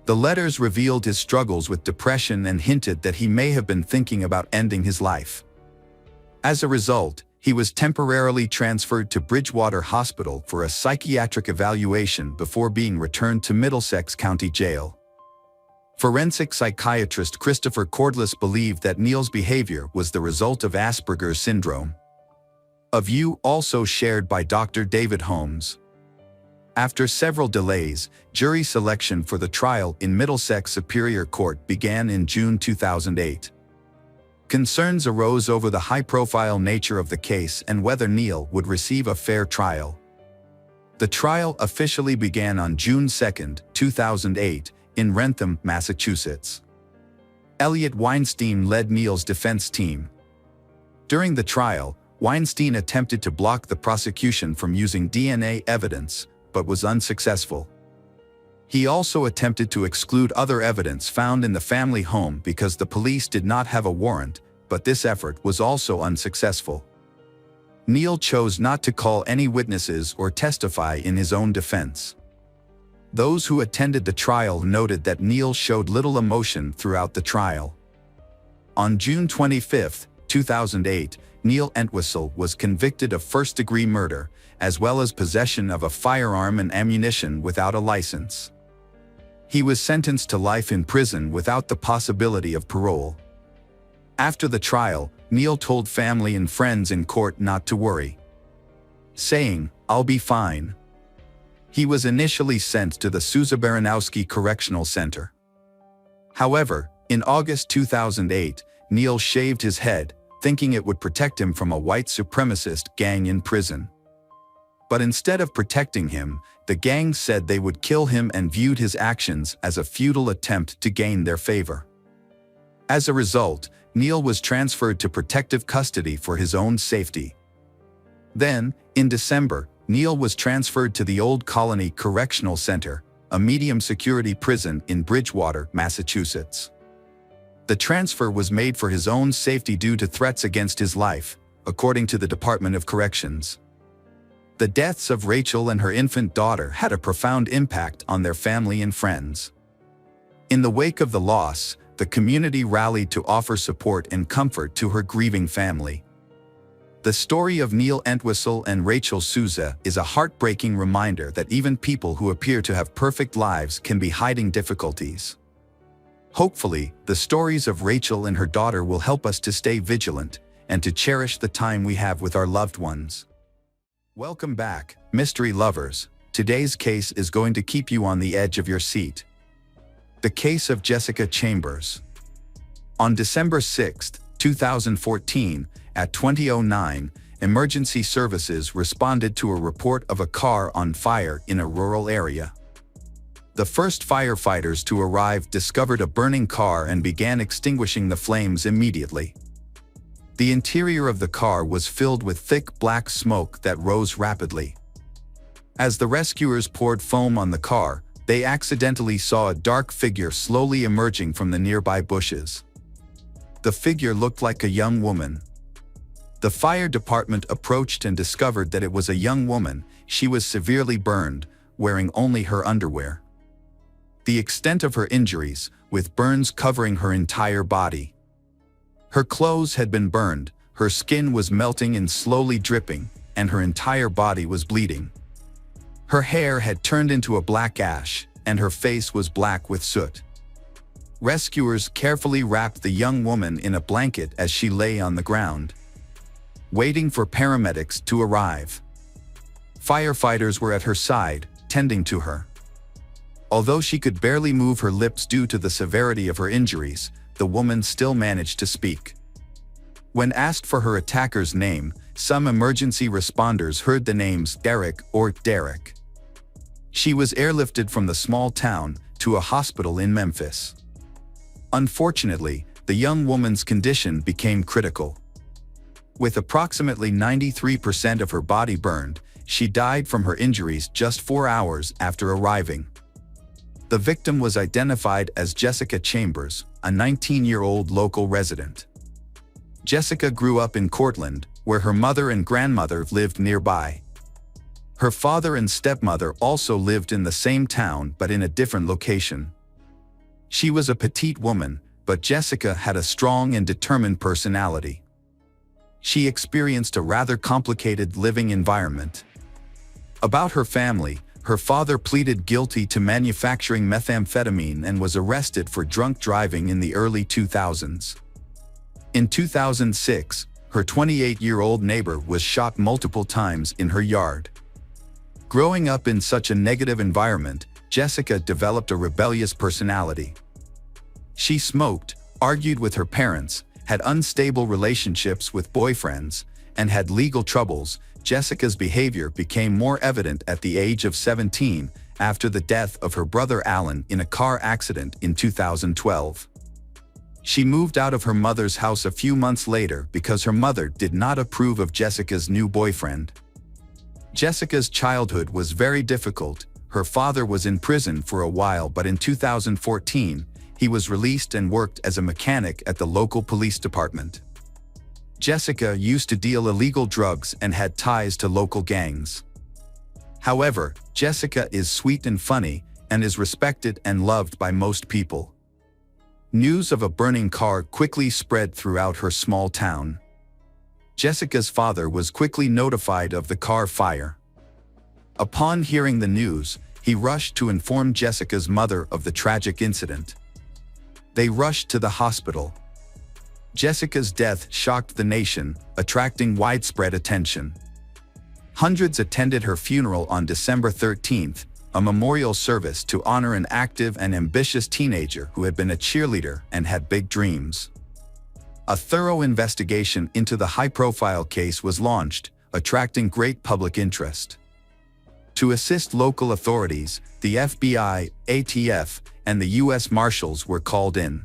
The letters revealed his struggles with depression and hinted that he may have been thinking about ending his life. As a result, he was temporarily transferred to Bridgewater Hospital for a psychiatric evaluation before being returned to Middlesex County Jail. Forensic psychiatrist Christopher Cordless believed that Neil's behavior was the result of Asperger's syndrome, a view also shared by Dr. David Holmes. After several delays, jury selection for the trial in Middlesex Superior Court began in June 2008. Concerns arose over the high-profile nature of the case and whether Neil would receive a fair trial. The trial officially began on June 2, 2008, in Wrentham, Massachusetts. Elliot Weinstein led Neil's defense team. During the trial, Weinstein attempted to block the prosecution from using DNA evidence, but was unsuccessful. He also attempted to exclude other evidence found in the family home because the police did not have a warrant, but this effort was also unsuccessful. Neil chose not to call any witnesses or testify in his own defense. Those who attended the trial noted that Neil showed little emotion throughout the trial. On June 25, 2008, Neil Entwistle was convicted of first-degree murder, as well as possession of a firearm and ammunition without a license. He was sentenced to life in prison without the possibility of parole. After the trial, Neil told family and friends in court not to worry, saying, "I'll be fine." He was initially sent to the Souza Baranowski Correctional Center. However, in August 2008, Neil shaved his head, thinking it would protect him from a white supremacist gang in prison. But instead of protecting him, the gang said they would kill him and viewed his actions as a futile attempt to gain their favor. As a result, Neil was transferred to protective custody for his own safety. Then, in December, Neil was transferred to the Old Colony Correctional Center, a medium-security prison in Bridgewater, Massachusetts. The transfer was made for his own safety due to threats against his life, according to the Department of Corrections. The deaths of Rachel and her infant daughter had a profound impact on their family and friends. In the wake of the loss, the community rallied to offer support and comfort to her grieving family. The story of Neil Entwistle and Rachel Souza is a heartbreaking reminder that even people who appear to have perfect lives can be hiding difficulties. Hopefully, the stories of Rachel and her daughter will help us to stay vigilant and to cherish the time we have with our loved ones. Welcome back, mystery lovers. Today's case is going to keep you on the edge of your seat. The case of Jessica Chambers. On December 6, 2014, at 20:09, emergency services responded to a report of a car on fire in a rural area. The first firefighters to arrive discovered a burning car and began extinguishing the flames immediately. The interior of the car was filled with thick black smoke that rose rapidly. As the rescuers poured foam on the car, they accidentally saw a dark figure slowly emerging from the nearby bushes. The figure looked like a young woman. The fire department approached and discovered that it was a young woman. She was severely burned, wearing only her underwear. The extent of her injuries, with burns covering her entire body. Her clothes had been burned, her skin was melting and slowly dripping, and her entire body was bleeding. Her hair had turned into a black ash, and her face was black with soot. Rescuers carefully wrapped the young woman in a blanket as she lay on the ground, waiting for paramedics to arrive. Firefighters were at her side, tending to her. Although she could barely move her lips due to the severity of her injuries, the woman still managed to speak. When asked for her attacker's name, some emergency responders heard the names Derek or Derek. She was airlifted from the small town to a hospital in Memphis. Unfortunately, the young woman's condition became critical. With approximately 93% of her body burned, she died from her injuries just 4 hours after arriving. The victim was identified as Jessica Chambers, a 19-year-old local resident. Jessica grew up in Cortland, where her mother and grandmother lived nearby. Her father and stepmother also lived in the same town but in a different location. She was a petite woman, but Jessica had a strong and determined personality. She experienced a rather complicated living environment. About her family, her father pleaded guilty to manufacturing methamphetamine and was arrested for drunk driving in the early 2000s. In 2006, her 28-year-old neighbor was shot multiple times in her yard. Growing up in such a negative environment, Jessica developed a rebellious personality. She smoked, argued with her parents, had unstable relationships with boyfriends, and had legal troubles. Jessica's behavior became more evident at the age of 17 after the death of her brother Alan in a car accident in 2012. She moved out of her mother's house a few months later because her mother did not approve of Jessica's new boyfriend. Jessica's childhood was very difficult. Her father was in prison for a while, but in 2014, he was released and worked as a mechanic at the local police department. Jessica used to deal illegal drugs and had ties to local gangs. However, Jessica is sweet and funny and is respected and loved by most people. News of a burning car quickly spread throughout her small town. Jessica's father was quickly notified of the car fire. Upon hearing the news, he rushed to inform Jessica's mother of the tragic incident. They rushed to the hospital. Jessica's death shocked the nation, attracting widespread attention. Hundreds attended her funeral on December 13th, a memorial service to honor an active and ambitious teenager who had been a cheerleader and had big dreams. A thorough investigation into the high-profile case was launched, attracting great public interest. To assist local authorities, the FBI, ATF, and the U.S. Marshals were called in.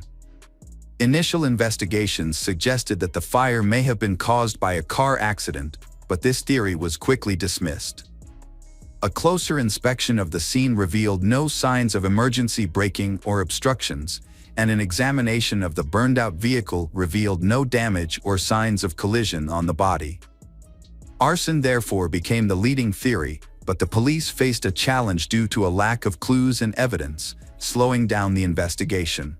Initial investigations suggested that the fire may have been caused by a car accident, but this theory was quickly dismissed. A closer inspection of the scene revealed no signs of emergency braking or obstructions, and an examination of the burned-out vehicle revealed no damage or signs of collision on the body. Arson therefore became the leading theory, but the police faced a challenge due to a lack of clues and evidence, slowing down the investigation.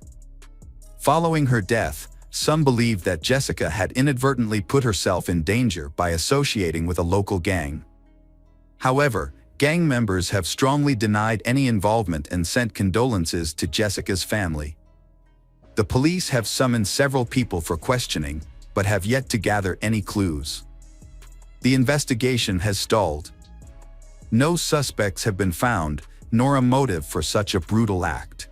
Following her death, some believed that Jessica had inadvertently put herself in danger by associating with a local gang. However, gang members have strongly denied any involvement and sent condolences to Jessica's family. The police have summoned several people for questioning, but have yet to gather any clues. The investigation has stalled. No suspects have been found, nor a motive for such a brutal act.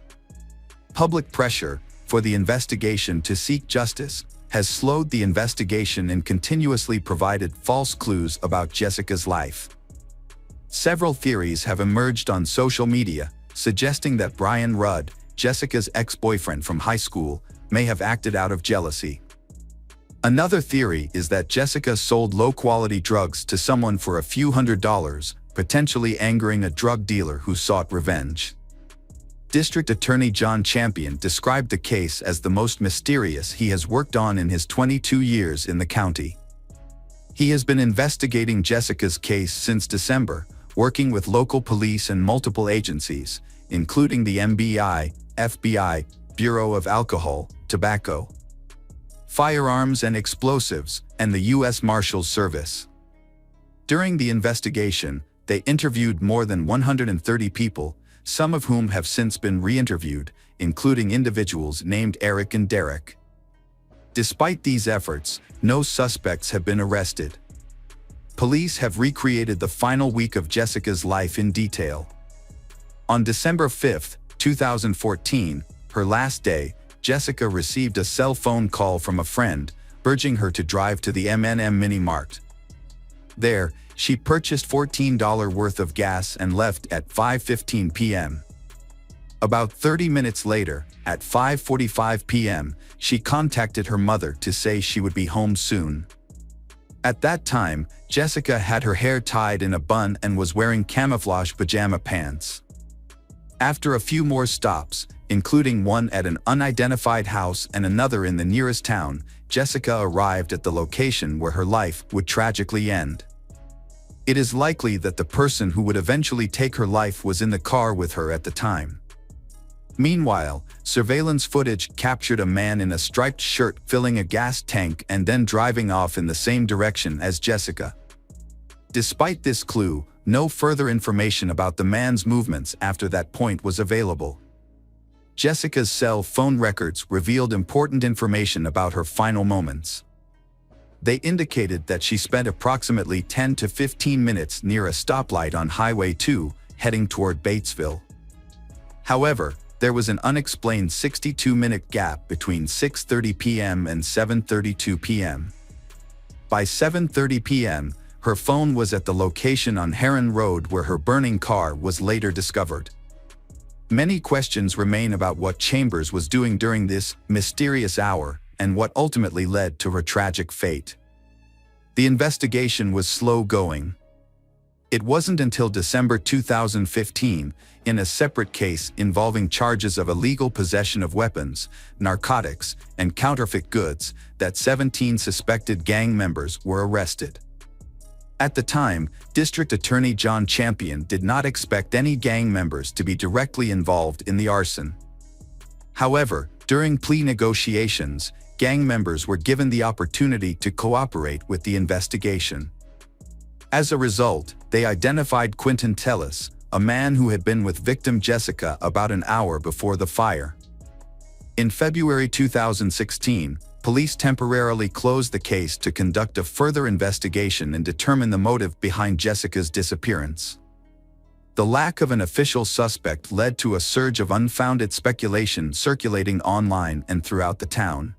Public pressure for the investigation to seek justice has slowed the investigation and continuously provided false clues about Jessica's life. Several theories have emerged on social media, suggesting that Brian Rudd, Jessica's ex-boyfriend from high school, may have acted out of jealousy. Another theory is that Jessica sold low-quality drugs to someone for a few $100s, potentially angering a drug dealer who sought revenge. District Attorney John Champion described the case as the most mysterious he has worked on in his 22 years in the county. He has been investigating Jessica's case since December, working with local police and multiple agencies, including the MBI, FBI, Bureau of Alcohol, Tobacco, Firearms and Explosives, and the U.S. Marshals Service. During the investigation, they interviewed more than 130 people, some of whom have since been re-interviewed, including individuals named Eric and Derek. Despite these efforts, no suspects have been arrested. Police have recreated the final week of Jessica's life in detail. On December 5, 2014, her last day, Jessica received a cell phone call from a friend, urging her to drive to the M&M Mini Mart. There, she purchased $14 worth of gas and left at 5:15 p.m. About 30 minutes later, at 5:45 p.m., she contacted her mother to say she would be home soon. At that time, Jessica had her hair tied in a bun and was wearing camouflage pajama pants. After a few more stops, including one at an unidentified house and another in the nearest town, Jessica arrived at the location where her life would tragically end. It is likely that the person who would eventually take her life was in the car with her at the time. Meanwhile, surveillance footage captured a man in a striped shirt filling a gas tank and then driving off in the same direction as Jessica. Despite this clue, no further information about the man's movements after that point was available. Jessica's cell phone records revealed important information about her final moments. They indicated that she spent approximately 10 to 15 minutes near a stoplight on Highway 2, heading toward Batesville. However, there was an unexplained 62-minute gap between 6:30 p.m. and 7:32 p.m. By 7:30 p.m., her phone was at the location on Heron Road where her burning car was later discovered. Many questions remain about what Chambers was doing during this mysterious hour and what ultimately led to her tragic fate. The investigation was slow going. It wasn't until December 2015, in a separate case involving charges of illegal possession of weapons, narcotics, and counterfeit goods, that 17 suspected gang members were arrested. At the time, District Attorney John Champion did not expect any gang members to be directly involved in the arson. However, during plea negotiations, gang members were given the opportunity to cooperate with the investigation. As a result, they identified Quentin Tellis, a man who had been with victim Jessica about an hour before the fire. In February 2016, police temporarily closed the case to conduct a further investigation and determine the motive behind Jessica's disappearance. The lack of an official suspect led to a surge of unfounded speculation circulating online and throughout the town.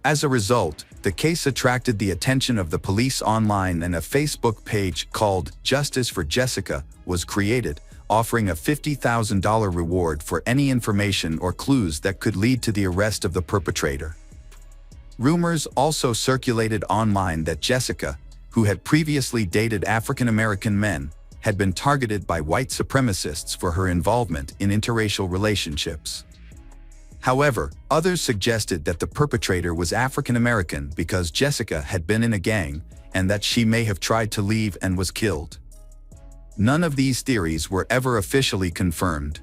As a result, the case attracted the attention of the police online, and a Facebook page called Justice for Jessica was created, offering a $50,000 reward for any information or clues that could lead to the arrest of the perpetrator. Rumors also circulated online that Jessica, who had previously dated African American men, had been targeted by white supremacists for her involvement in interracial relationships. However, others suggested that the perpetrator was African American because Jessica had been in a gang and that she may have tried to leave and was killed. None of these theories were ever officially confirmed.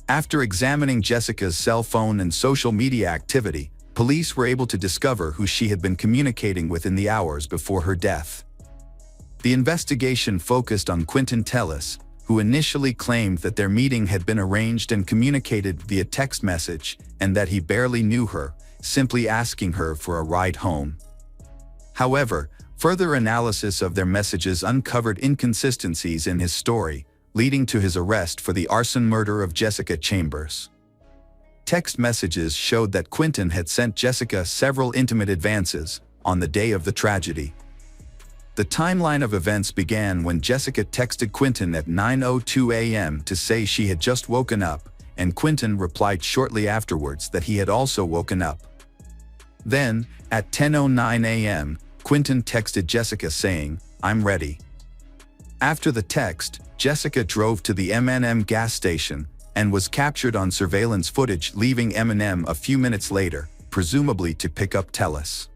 After examining Jessica's cell phone and social media activity, police were able to discover who she had been communicating with in the hours before her death. The investigation focused on Quentin Tellis, who initially claimed that their meeting had been arranged and communicated via text message and that he barely knew her, simply asking her for a ride home. However, further analysis of their messages uncovered inconsistencies in his story, leading to his arrest for the arson murder of Jessica Chambers. Text messages showed that Quentin had sent Jessica several intimate advances on the day of the tragedy. The timeline of events began when Jessica texted Quentin at 9:02 a.m. to say she had just woken up, and Quentin replied shortly afterwards that he had also woken up. Then, at 10:09 a.m., Quentin texted Jessica saying, "I'm ready." After the text, Jessica drove to the M&M gas station and was captured on surveillance footage leaving M&M a few minutes later, presumably to pick up Tellis.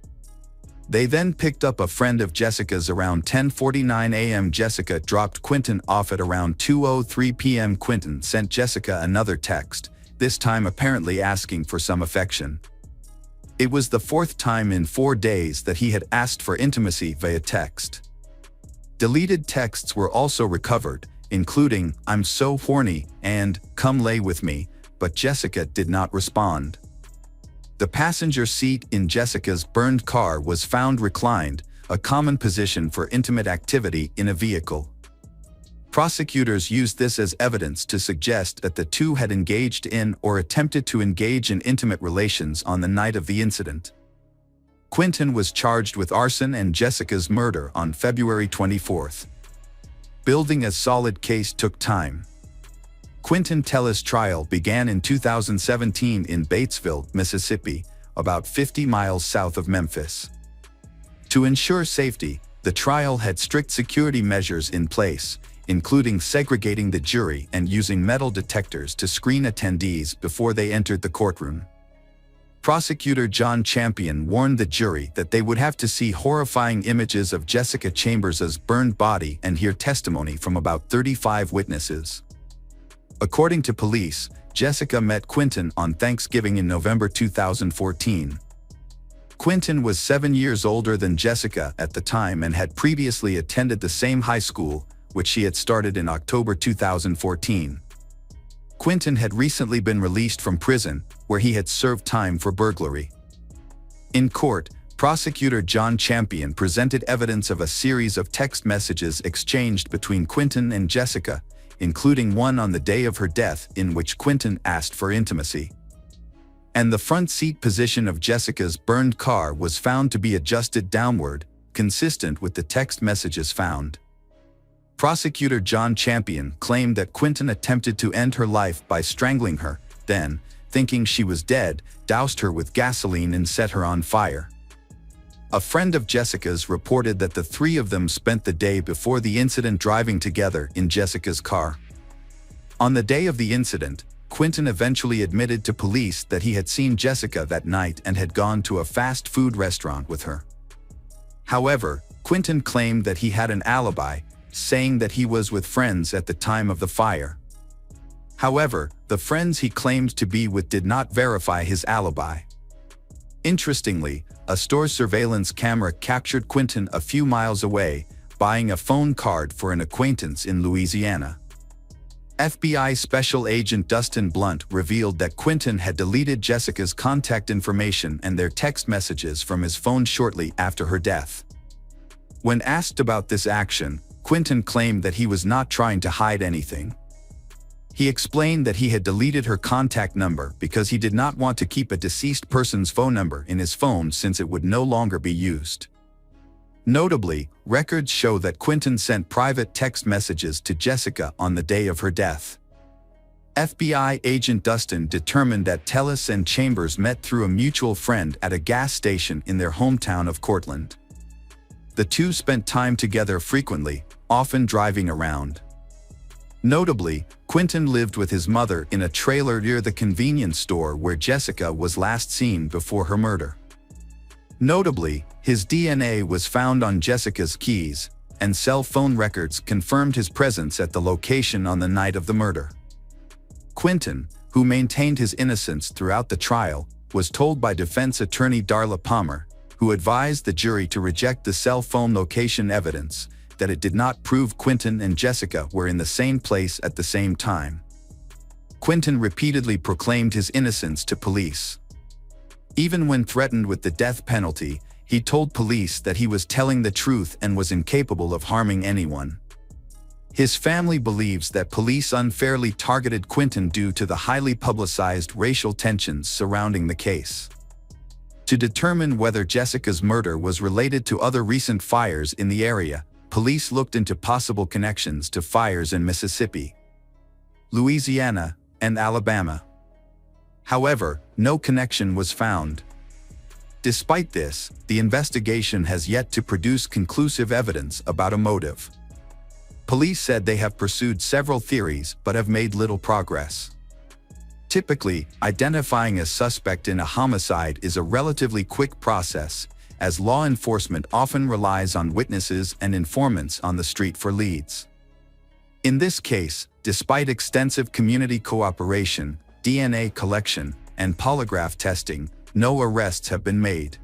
They then picked up a friend of Jessica's around 10:49 a.m. Jessica dropped Quentin off at around 2:03 p.m. Quentin sent Jessica another text, this time apparently asking for some affection. It was the fourth time in 4 days that he had asked for intimacy via text. Deleted texts were also recovered, including, "I'm so horny," and "Come lay with me," but Jessica did not respond. The passenger seat in Jessica's burned car was found reclined, a common position for intimate activity in a vehicle. Prosecutors used this as evidence to suggest that the two had engaged in or attempted to engage in intimate relations on the night of the incident. Quentin was charged with arson and Jessica's murder on February 24th. Building a solid case took time. Quentin Tellis' trial began in 2017 in Batesville, Mississippi, about 50 miles south of Memphis. To ensure safety, the trial had strict security measures in place, including segregating the jury and using metal detectors to screen attendees before they entered the courtroom. Prosecutor John Champion warned the jury that they would have to see horrifying images of Jessica Chambers' burned body and hear testimony from about 35 witnesses. According to police, Jessica met Quentin on Thanksgiving in November 2014. Quentin was 7 years older than Jessica at the time and had previously attended the same high school, which she had started in October 2014. Quentin had recently been released from prison, where he had served time for burglary. In court, prosecutor John Champion presented evidence of a series of text messages exchanged between Quentin and Jessica, including one on the day of her death in which Quentin asked for intimacy. And the front seat position of Jessica's burned car was found to be adjusted downward, consistent with the text messages found. Prosecutor John Champion claimed that Quentin attempted to end her life by strangling her, then, thinking she was dead, doused her with gasoline and set her on fire. A friend of Jessica's reported that the three of them spent the day before the incident driving together in Jessica's car. On the day of the incident, Quentin eventually admitted to police that he had seen Jessica that night and had gone to a fast food restaurant with her. However, Quentin claimed that he had an alibi, saying that he was with friends at the time of the fire. However, the friends he claimed to be with did not verify his alibi. Interestingly, a store surveillance camera captured Quentin a few miles away, buying a phone card for an acquaintance in Louisiana. FBI Special Agent Dustin Blunt revealed that Quentin had deleted Jessica's contact information and their text messages from his phone shortly after her death. When asked about this action, Quentin claimed that he was not trying to hide anything. He explained that he had deleted her contact number because he did not want to keep a deceased person's phone number in his phone since it would no longer be used. Notably, records show that Quentin sent private text messages to Jessica on the day of her death. FBI agent Dustin determined that Tellis and Chambers met through a mutual friend at a gas station in their hometown of Cortland. The two spent time together frequently, often driving around. Notably, Quentin lived with his mother in a trailer near the convenience store where Jessica was last seen before her murder. Notably, his DNA was found on Jessica's keys, and cell phone records confirmed his presence at the location on the night of the murder. Quentin, who maintained his innocence throughout the trial, was told by defense attorney Darla Palmer, who advised the jury to reject the cell phone location evidence, that it did not prove Quentin and Jessica were in the same place at the same time. Quentin repeatedly proclaimed his innocence to police. Even when threatened with the death penalty, he told police that he was telling the truth and was incapable of harming anyone. His family believes that police unfairly targeted Quentin due to the highly publicized racial tensions surrounding the case. To determine whether Jessica's murder was related to other recent fires in the area, police looked into possible connections to fires in Mississippi, Louisiana, and Alabama. However, no connection was found. Despite this, the investigation has yet to produce conclusive evidence about a motive. Police said they have pursued several theories but have made little progress. Typically, identifying a suspect in a homicide is a relatively quick process, as law enforcement often relies on witnesses and informants on the street for leads. In this case, despite extensive community cooperation, DNA collection, and polygraph testing, no arrests have been made.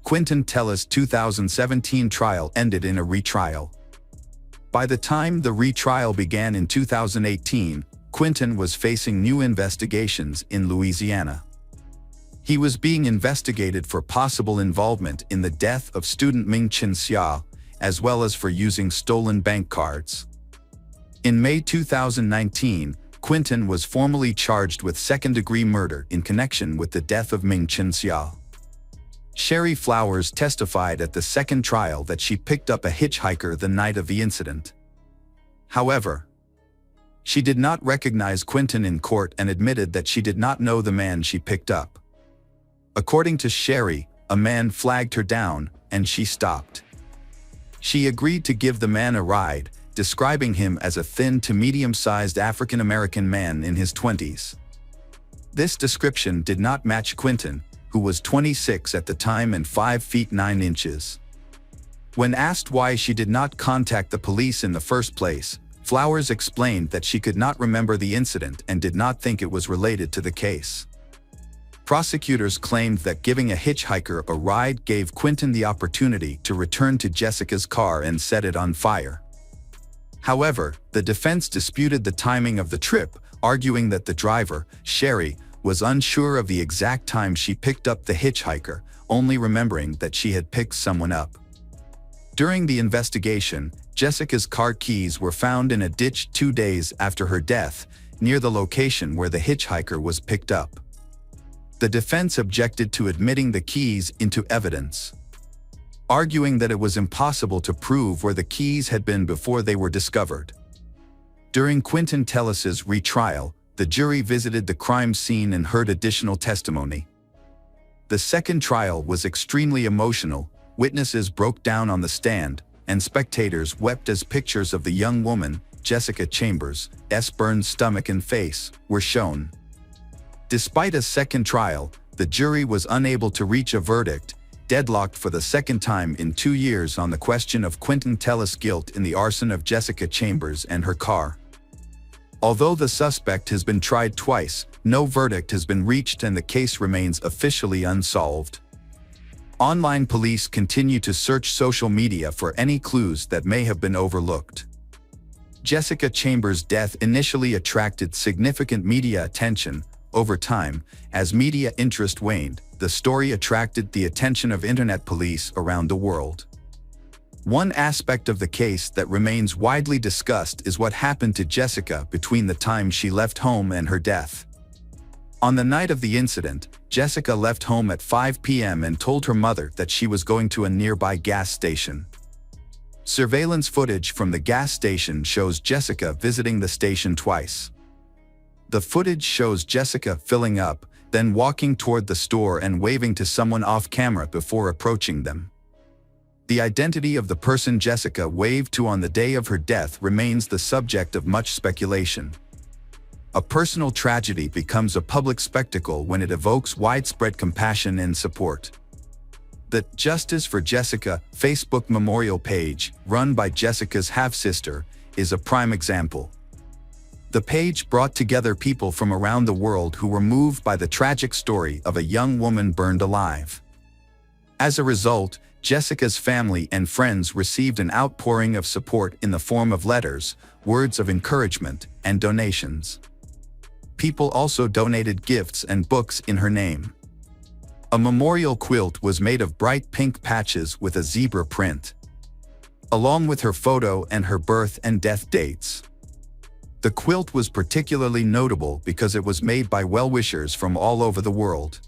Quentin Tellis' 2017 trial ended in a retrial. By the time the retrial began in 2018, Quentin was facing new investigations in Louisiana. He was being investigated for possible involvement in the death of student Ming Chin Xia, as well as for using stolen bank cards. In May 2019, Quentin was formally charged with second-degree murder in connection with the death of Ming Chin Xia. Sherry Flowers testified at the second trial that she picked up a hitchhiker the night of the incident. However, she did not recognize Quentin in court and admitted that she did not know the man she picked up. According to Sherry, a man flagged her down, and she stopped. She agreed to give the man a ride, describing him as a thin to medium-sized African-American man in his 20s. This description did not match Quentin, who was 26 at the time and 5 feet 9 inches. When asked why she did not contact the police in the first place, Flowers explained that she could not remember the incident and did not think it was related to the case. Prosecutors claimed that giving a hitchhiker a ride gave Quentin the opportunity to return to Jessica's car and set it on fire. However, the defense disputed the timing of the trip, arguing that the driver, Sherry, was unsure of the exact time she picked up the hitchhiker, only remembering that she had picked someone up. During the investigation, Jessica's car keys were found in a ditch 2 days after her death, near the location where the hitchhiker was picked up. The defense objected to admitting the keys into evidence, arguing that it was impossible to prove where the keys had been before they were discovered. During Quentin Tellis' retrial, the jury visited the crime scene and heard additional testimony. The second trial was extremely emotional. Witnesses broke down on the stand, and spectators wept as pictures of the young woman, Jessica Chambers' burned stomach and face, were shown. Despite a second trial, the jury was unable to reach a verdict, deadlocked for the second time in 2 years on the question of Quentin Tellis' guilt in the arson of Jessica Chambers and her car. Although the suspect has been tried twice, no verdict has been reached and the case remains officially unsolved. Online police continue to search social media for any clues that may have been overlooked. Jessica Chambers' death initially attracted significant media attention. Over time, as media interest waned, the story attracted the attention of internet police around the world. One aspect of the case that remains widely discussed is what happened to Jessica between the time she left home and her death. On the night of the incident, Jessica left home at 5 p.m. and told her mother that she was going to a nearby gas station. Surveillance footage from the gas station shows Jessica visiting the station twice. The footage shows Jessica filling up, then walking toward the store and waving to someone off camera before approaching them. The identity of the person Jessica waved to on the day of her death remains the subject of much speculation. A personal tragedy becomes a public spectacle when it evokes widespread compassion and support. The Justice for Jessica Facebook memorial page, run by Jessica's half-sister, is a prime example. The page brought together people from around the world who were moved by the tragic story of a young woman burned alive. As a result, Jessica's family and friends received an outpouring of support in the form of letters, words of encouragement, and donations. People also donated gifts and books in her name. A memorial quilt was made of bright pink patches with a zebra print, along with her photo and her birth and death dates. The quilt was particularly notable because it was made by well-wishers from all over the world.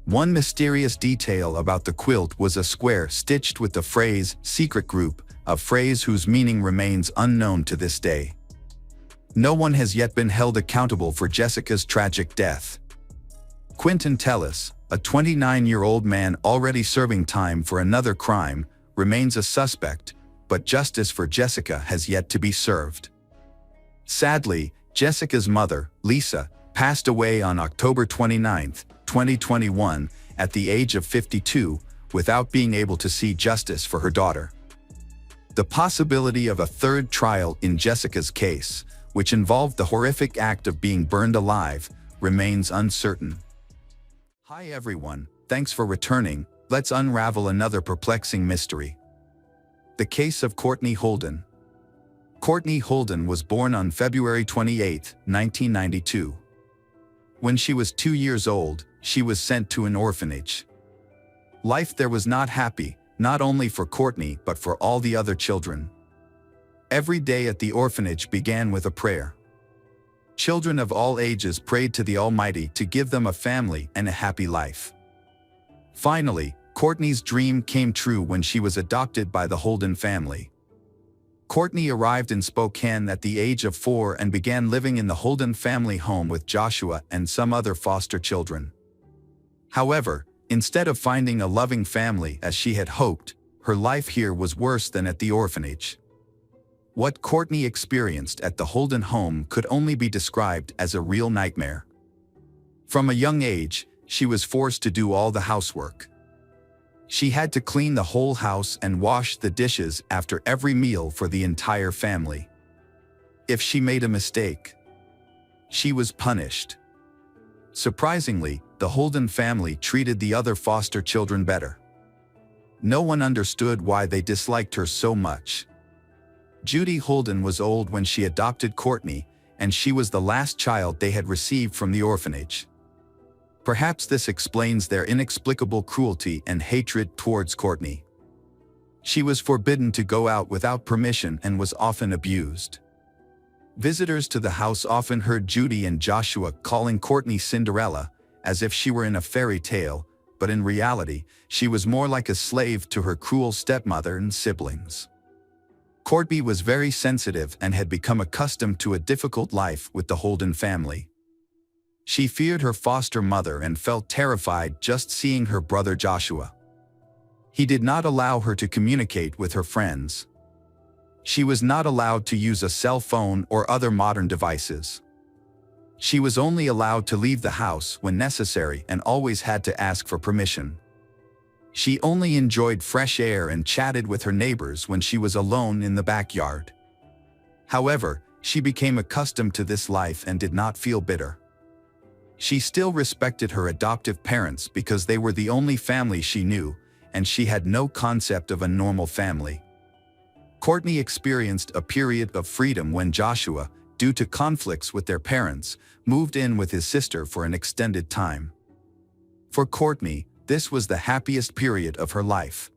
One mysterious detail about the quilt was a square stitched with the phrase "secret group," a phrase whose meaning remains unknown to this day. No one has yet been held accountable for Jessica's tragic death. Quentin Tellis, a 29-year-old man already serving time for another crime, remains a suspect, but justice for Jessica has yet to be served. Sadly, Jessica's mother, Lisa, passed away on October 29, 2021, at the age of 52, without being able to see justice for her daughter. The possibility of a third trial in Jessica's case, which involved the horrific act of being burned alive, remains uncertain. Hi everyone, thanks for returning. Let's unravel another perplexing mystery. The case of Courtney Holden. Courtney Holden was born on February 28, 1992. When she was 2 years old, she was sent to an orphanage. Life there was not happy, not only for Courtney but for all the other children. Every day at the orphanage began with a prayer. Children of all ages prayed to the Almighty to give them a family and a happy life. Finally, Courtney's dream came true when she was adopted by the Holden family. Courtney arrived in Spokane at the age of 4 and began living in the Holden family home with Joshua and some other foster children. However, instead of finding a loving family as she had hoped, her life here was worse than at the orphanage. What Courtney experienced at the Holden home could only be described as a real nightmare. From a young age, she was forced to do all the housework. She had to clean the whole house and wash the dishes after every meal for the entire family. If she made a mistake, she was punished. Surprisingly, the Holden family treated the other foster children better. No one understood why they disliked her so much. Judy Holden was old when she adopted Courtney, and she was the last child they had received from the orphanage. Perhaps this explains their inexplicable cruelty and hatred towards Courtney. She was forbidden to go out without permission and was often abused. Visitors to the house often heard Judy and Joshua calling Courtney Cinderella, as if she were in a fairy tale, but in reality, she was more like a slave to her cruel stepmother and siblings. Courtney was very sensitive and had become accustomed to a difficult life with the Holden family. She feared her foster mother and felt terrified just seeing her brother Joshua. He did not allow her to communicate with her friends. She was not allowed to use a cell phone or other modern devices. She was only allowed to leave the house when necessary and always had to ask for permission. She only enjoyed fresh air and chatted with her neighbors when she was alone in the backyard. However, she became accustomed to this life and did not feel bitter. She still respected her adoptive parents because they were the only family she knew, and she had no concept of a normal family. Courtney experienced a period of freedom when Joshua, due to conflicts with their parents, moved in with his sister for an extended time. For Courtney, this was the happiest period of her life.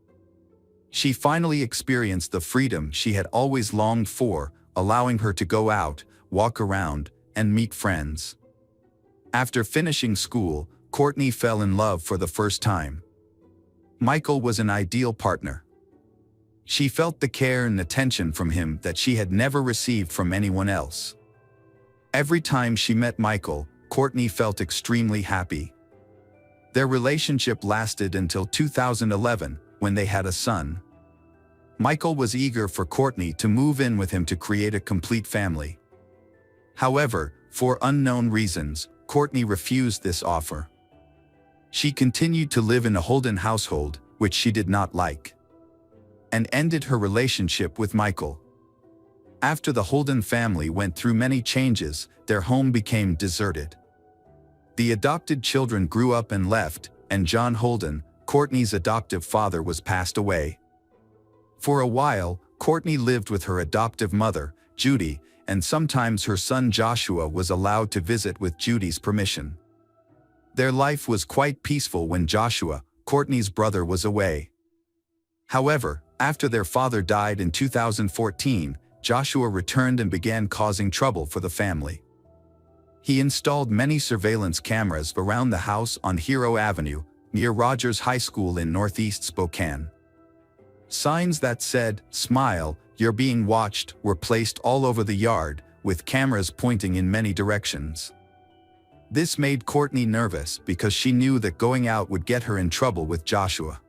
She finally experienced the freedom she had always longed for, allowing her to go out, walk around, and meet friends. After finishing school, Courtney fell in love for the first time. Michael was an ideal partner. She felt the care and attention from him that she had never received from anyone else. Every time she met Michael, Courtney felt extremely happy. Their relationship lasted until 2011, when they had a son. Michael was eager for Courtney to move in with him to create a complete family. However, for unknown reasons, Courtney refused this offer. She continued to live in a Holden household, which she did not like, and ended her relationship with Michael. After the Holden family went through many changes, their home became deserted. The adopted children grew up and left, and John Holden, Courtney's adoptive father, was passed away. For a while, Courtney lived with her adoptive mother, Judy, and sometimes her son Joshua was allowed to visit with Judy's permission. Their life was quite peaceful when Joshua, Courtney's brother, was away. However, after their father died in 2014, Joshua returned and began causing trouble for the family. He installed many surveillance cameras around the house on Hero Avenue, near Rogers High School in northeast Spokane. Signs that said, "Smile, you're being watched," were placed all over the yard, with cameras pointing in many directions. This made Courtney nervous because she knew that going out would get her in trouble with Joshua.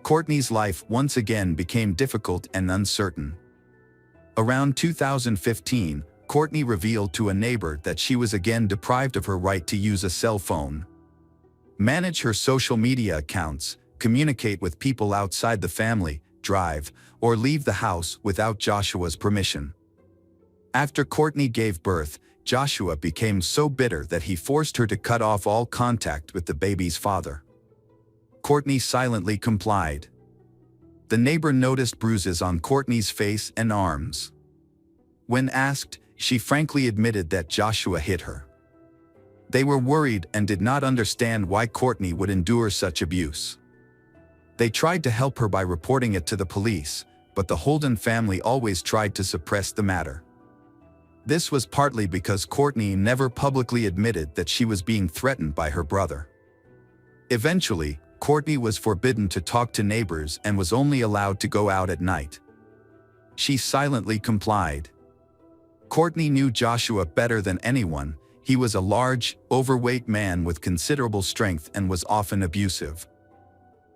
Courtney's life once again became difficult and uncertain. Around 2015, Courtney revealed to a neighbor that she was again deprived of her right to use a cell phone, manage her social media accounts, communicate with people outside the family, drive, or leave the house without Joshua's permission. After Courtney gave birth, Joshua became so bitter that he forced her to cut off all contact with the baby's father. Courtney silently complied. The neighbor noticed bruises on Courtney's face and arms. When asked, she frankly admitted that Joshua hit her. They were worried and did not understand why Courtney would endure such abuse. They tried to help her by reporting it to the police, but the Holden family always tried to suppress the matter. This was partly because Courtney never publicly admitted that she was being threatened by her brother. Eventually, Courtney was forbidden to talk to neighbors and was only allowed to go out at night. She silently complied. Courtney knew Joshua better than anyone. He was a large, overweight man with considerable strength and was often abusive.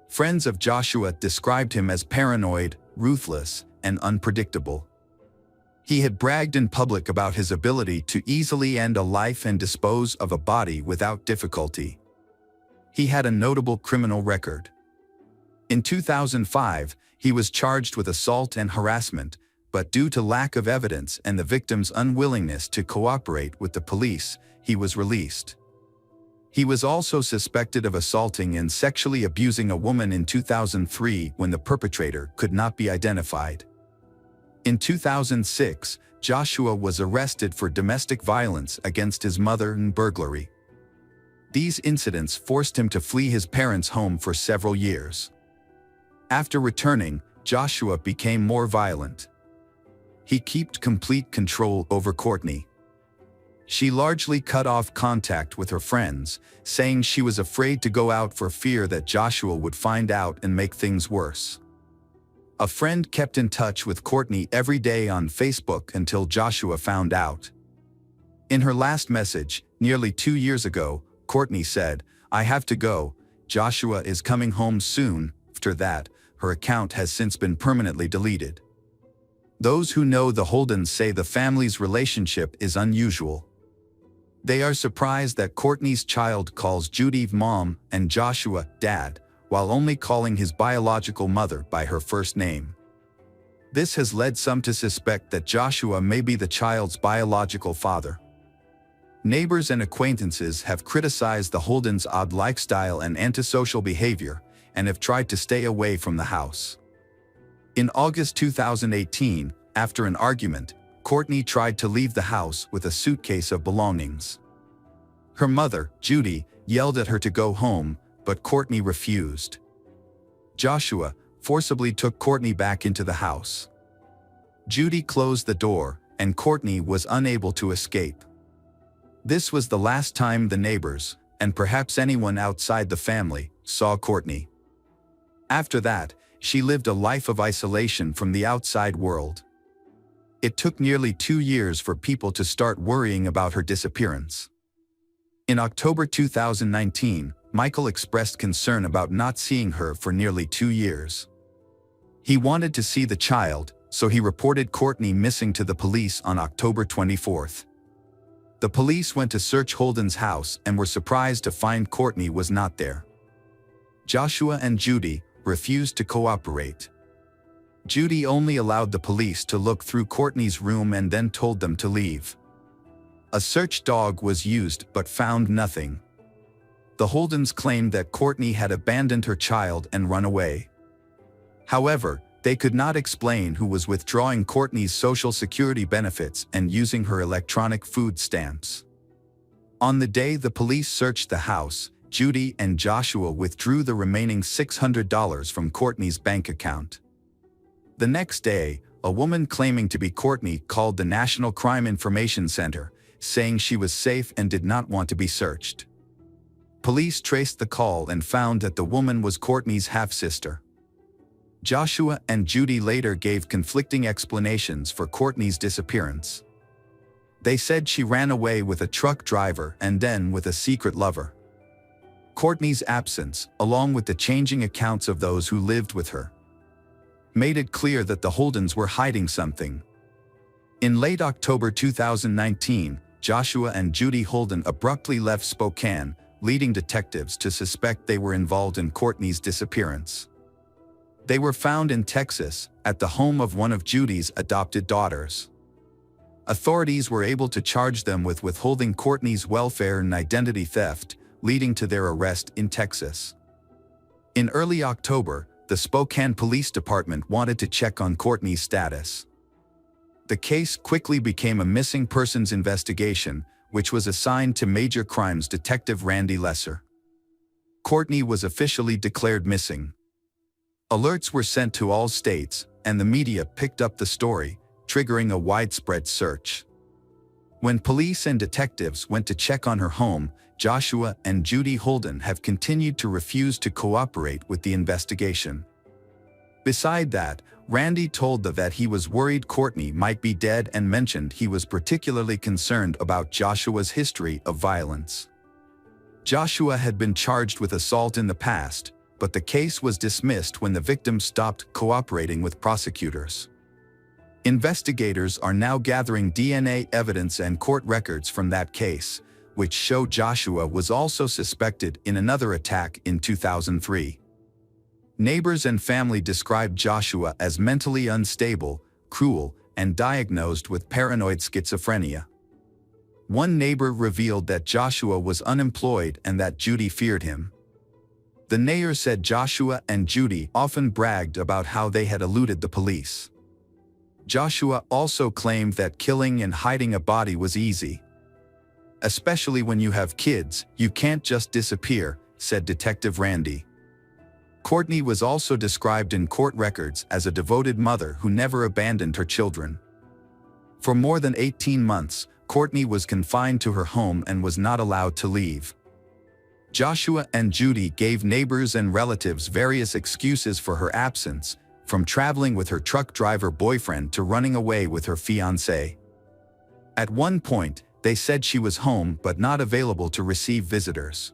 Friends of Joshua described him as paranoid, ruthless, and unpredictable. He had bragged in public about his ability to easily end a life and dispose of a body without difficulty. He had a notable criminal record. In 2005, he was charged with assault and harassment, but due to lack of evidence and the victim's unwillingness to cooperate with the police, he was released. He was also suspected of assaulting and sexually abusing a woman in 2003 when the perpetrator could not be identified. In 2006, Joshua was arrested for domestic violence against his mother and burglary. These incidents forced him to flee his parents' home for several years. After returning, Joshua became more violent. He kept complete control over Courtney. She largely cut off contact with her friends, saying she was afraid to go out for fear that Joshua would find out and make things worse. A friend kept in touch with Courtney every day on Facebook until Joshua found out. In her last message, nearly 2 years ago, Courtney said, "I have to go. Joshua is coming home soon." After that, her account has since been permanently deleted. Those who know the Holdens say the family's relationship is unusual. They are surprised that Courtney's child calls Judy mom and Joshua dad, while only calling his biological mother by her first name. This has led some to suspect that Joshua may be the child's biological father. Neighbors and acquaintances have criticized the Holdens' odd lifestyle and antisocial behavior, and have tried to stay away from the house. In August 2018, after an argument, Courtney tried to leave the house with a suitcase of belongings. Her mother, Judy, yelled at her to go home, but Courtney refused. Joshua forcibly took Courtney back into the house. Judy closed the door, and Courtney was unable to escape. This was the last time the neighbors, and perhaps anyone outside the family, saw Courtney. After that, she lived a life of isolation from the outside world. It took nearly 2 years for people to start worrying about her disappearance. In October 2019, Michael expressed concern about not seeing her for nearly 2 years. He wanted to see the child, so he reported Courtney missing to the police on October 24th. The police went to search Holden's house and were surprised to find Courtney was not there. Joshua and Judy refused to cooperate. Judy only allowed the police to look through Courtney's room and then told them to leave. A search dog was used but found nothing. The Holdens claimed that Courtney had abandoned her child and run away. However, they could not explain who was withdrawing Courtney's Social Security benefits and using her electronic food stamps. On the day the police searched the house, Judy and Joshua withdrew the remaining $600 from Courtney's bank account. The next day, a woman claiming to be Courtney called the National Crime Information Center, saying she was safe and did not want to be searched. Police traced the call and found that the woman was Courtney's half-sister. Joshua and Judy later gave conflicting explanations for Courtney's disappearance. They said she ran away with a truck driver and then with a secret lover. Courtney's absence, along with the changing accounts of those who lived with her, made it clear that the Holdens were hiding something. In late October 2019, Joshua and Judy Holden abruptly left Spokane, leading detectives to suspect they were involved in Courtney's disappearance. They were found in Texas, at the home of one of Judy's adopted daughters. Authorities were able to charge them with withholding Courtney's welfare and identity theft, leading to their arrest in Texas. In early October, the Spokane Police Department wanted to check on Courtney's status. The case quickly became a missing persons investigation, which was assigned to Major Crimes Detective Randy Lesser. Courtney was officially declared missing. Alerts were sent to all states, and the media picked up the story, triggering a widespread search. When police and detectives went to check on her home, Joshua and Judy Holden have continued to refuse to cooperate with the investigation. Beside that, Randy told the vet he was worried Courtney might be dead and mentioned he was particularly concerned about Joshua's history of violence. Joshua had been charged with assault in the past, but the case was dismissed when the victim stopped cooperating with prosecutors. Investigators are now gathering DNA evidence and court records from that case, which show Joshua was also suspected in another attack in 2003. Neighbors and family described Joshua as mentally unstable, cruel, and diagnosed with paranoid schizophrenia. One neighbor revealed that Joshua was unemployed and that Judy feared him. The neighbor said Joshua and Judy often bragged about how they had eluded the police. Joshua also claimed that killing and hiding a body was easy. Especially when you have kids, you can't just disappear, said Detective Randy. Courtney was also described in court records as a devoted mother who never abandoned her children. For more than 18 months, Courtney was confined to her home and was not allowed to leave. Joshua and Judy gave neighbors and relatives various excuses for her absence, from traveling with her truck driver boyfriend to running away with her fiancé. At one point, they said she was home but not available to receive visitors.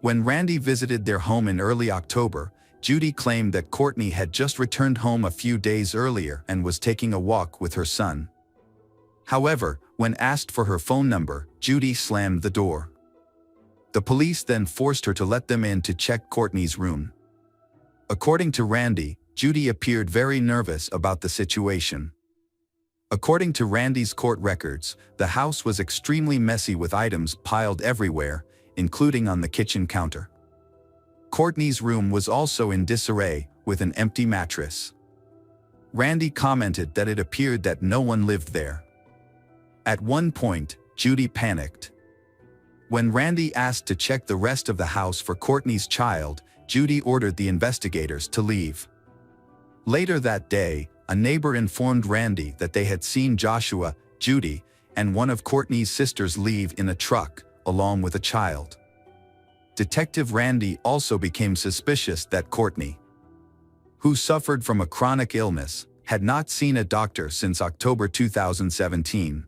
When Randy visited their home in early October, Judy claimed that Courtney had just returned home a few days earlier and was taking a walk with her son. However, when asked for her phone number, Judy slammed the door. The police then forced her to let them in to check Courtney's room. According to Randy, Judy appeared very nervous about the situation. According to Randy's court records, the house was extremely messy with items piled everywhere, including on the kitchen counter. Courtney's room was also in disarray, with an empty mattress. Randy commented that it appeared that no one lived there. At one point, Judy panicked. When Randy asked to check the rest of the house for Courtney's child, Judy ordered the investigators to leave. Later that day, a neighbor informed Randy that they had seen Joshua, Judy, and one of Courtney's sisters leave in a truck, along with a child. Detective Randy also became suspicious that Courtney, who suffered from a chronic illness, had not seen a doctor since October 2017.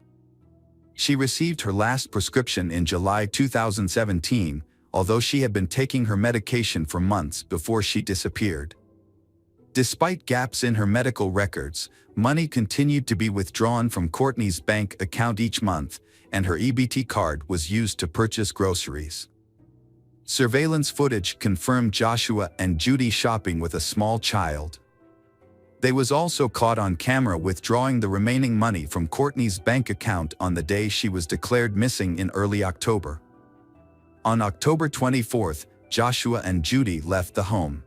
She received her last prescription in July 2017, although she had been taking her medication for months before she disappeared. Despite gaps in her medical records, money continued to be withdrawn from Courtney's bank account each month, and her EBT card was used to purchase groceries. Surveillance footage confirmed Joshua and Judy shopping with a small child. They was also caught on camera withdrawing the remaining money from Courtney's bank account on the day she was declared missing in early October. On October 24th, Joshua and Judy left the home.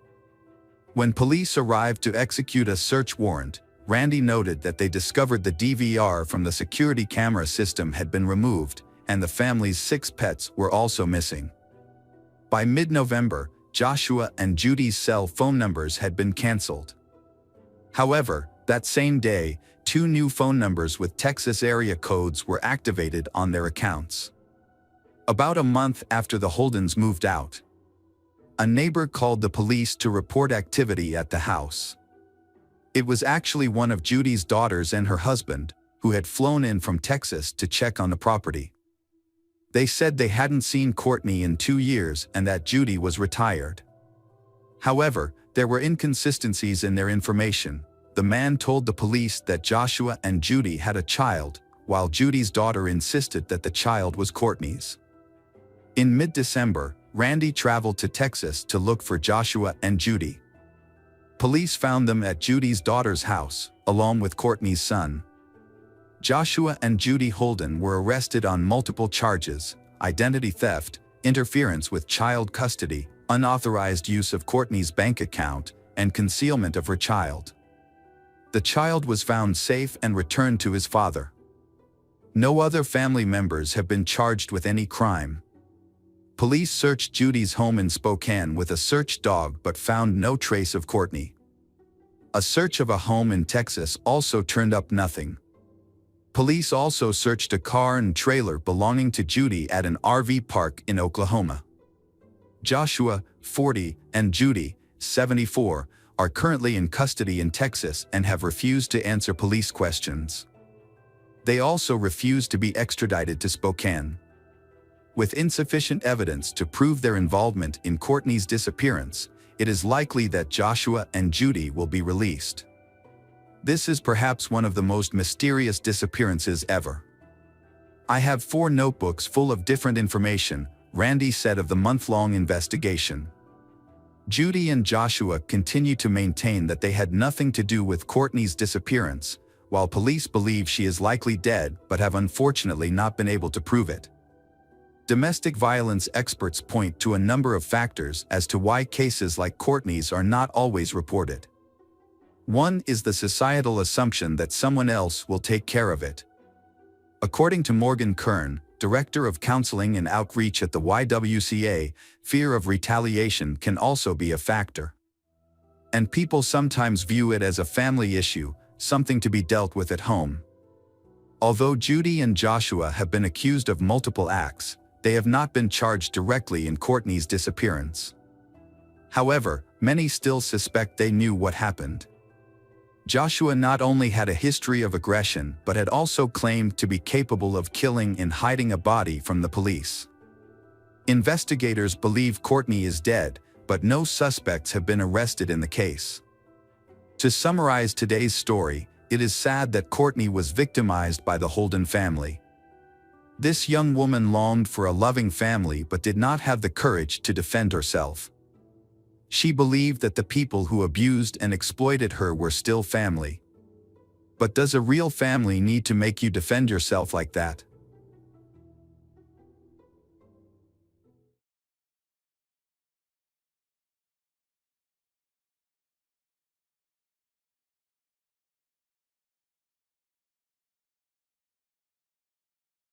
When police arrived to execute a search warrant, Randy noted that they discovered the DVR from the security camera system had been removed, and the family's 6 pets were also missing. By mid-November, Joshua and Judy's cell phone numbers had been canceled. However, that same day, 2 new phone numbers with Texas area codes were activated on their accounts. About a month after the Holdens moved out, a neighbor called the police to report activity at the house. It was actually one of Judy's daughters and her husband, who had flown in from Texas to check on the property. They said they hadn't seen Courtney in 2 years and that Judy was retired. However, there were inconsistencies in their information. The man told the police that Joshua and Judy had a child, while Judy's daughter insisted that the child was Courtney's. In mid-December, Randy traveled to Texas to look for Joshua and Judy. Police found them at Judy's daughter's house, along with Courtney's son. Joshua and Judy Holden were arrested on multiple charges: identity theft, interference with child custody, unauthorized use of Courtney's bank account, and concealment of her child. The child was found safe and returned to his father. No other family members have been charged with any crime. Police searched Judy's home in Spokane with a search dog but found no trace of Courtney. A search of a home in Texas also turned up nothing. Police also searched a car and trailer belonging to Judy at an RV park in Oklahoma. Joshua, 40, and Judy, 74, are currently in custody in Texas and have refused to answer police questions. They also refused to be extradited to Spokane. With insufficient evidence to prove their involvement in Courtney's disappearance, it is likely that Joshua and Judy will be released. This is perhaps one of the most mysterious disappearances ever. I have 4 notebooks full of different information, Randy said of the month-long investigation. Judy and Joshua continue to maintain that they had nothing to do with Courtney's disappearance, while police believe she is likely dead but have unfortunately not been able to prove it. Domestic violence experts point to a number of factors as to why cases like Courtney's are not always reported. One is the societal assumption that someone else will take care of it. According to Morgan Kern, Director of Counseling and Outreach at the YWCA, fear of retaliation can also be a factor. And people sometimes view it as a family issue, something to be dealt with at home. Although Judy and Joshua have been accused of multiple acts, they have not been charged directly in Courtney's disappearance. However, many still suspect they knew what happened. Joshua not only had a history of aggression but had also claimed to be capable of killing and hiding a body from the police. Investigators believe Courtney is dead, but no suspects have been arrested in the case. To summarize today's story, it is sad that Courtney was victimized by the Holden family. This young woman longed for a loving family but did not have the courage to defend herself. She believed that the people who abused and exploited her were still family. But does a real family need to make you defend yourself like that?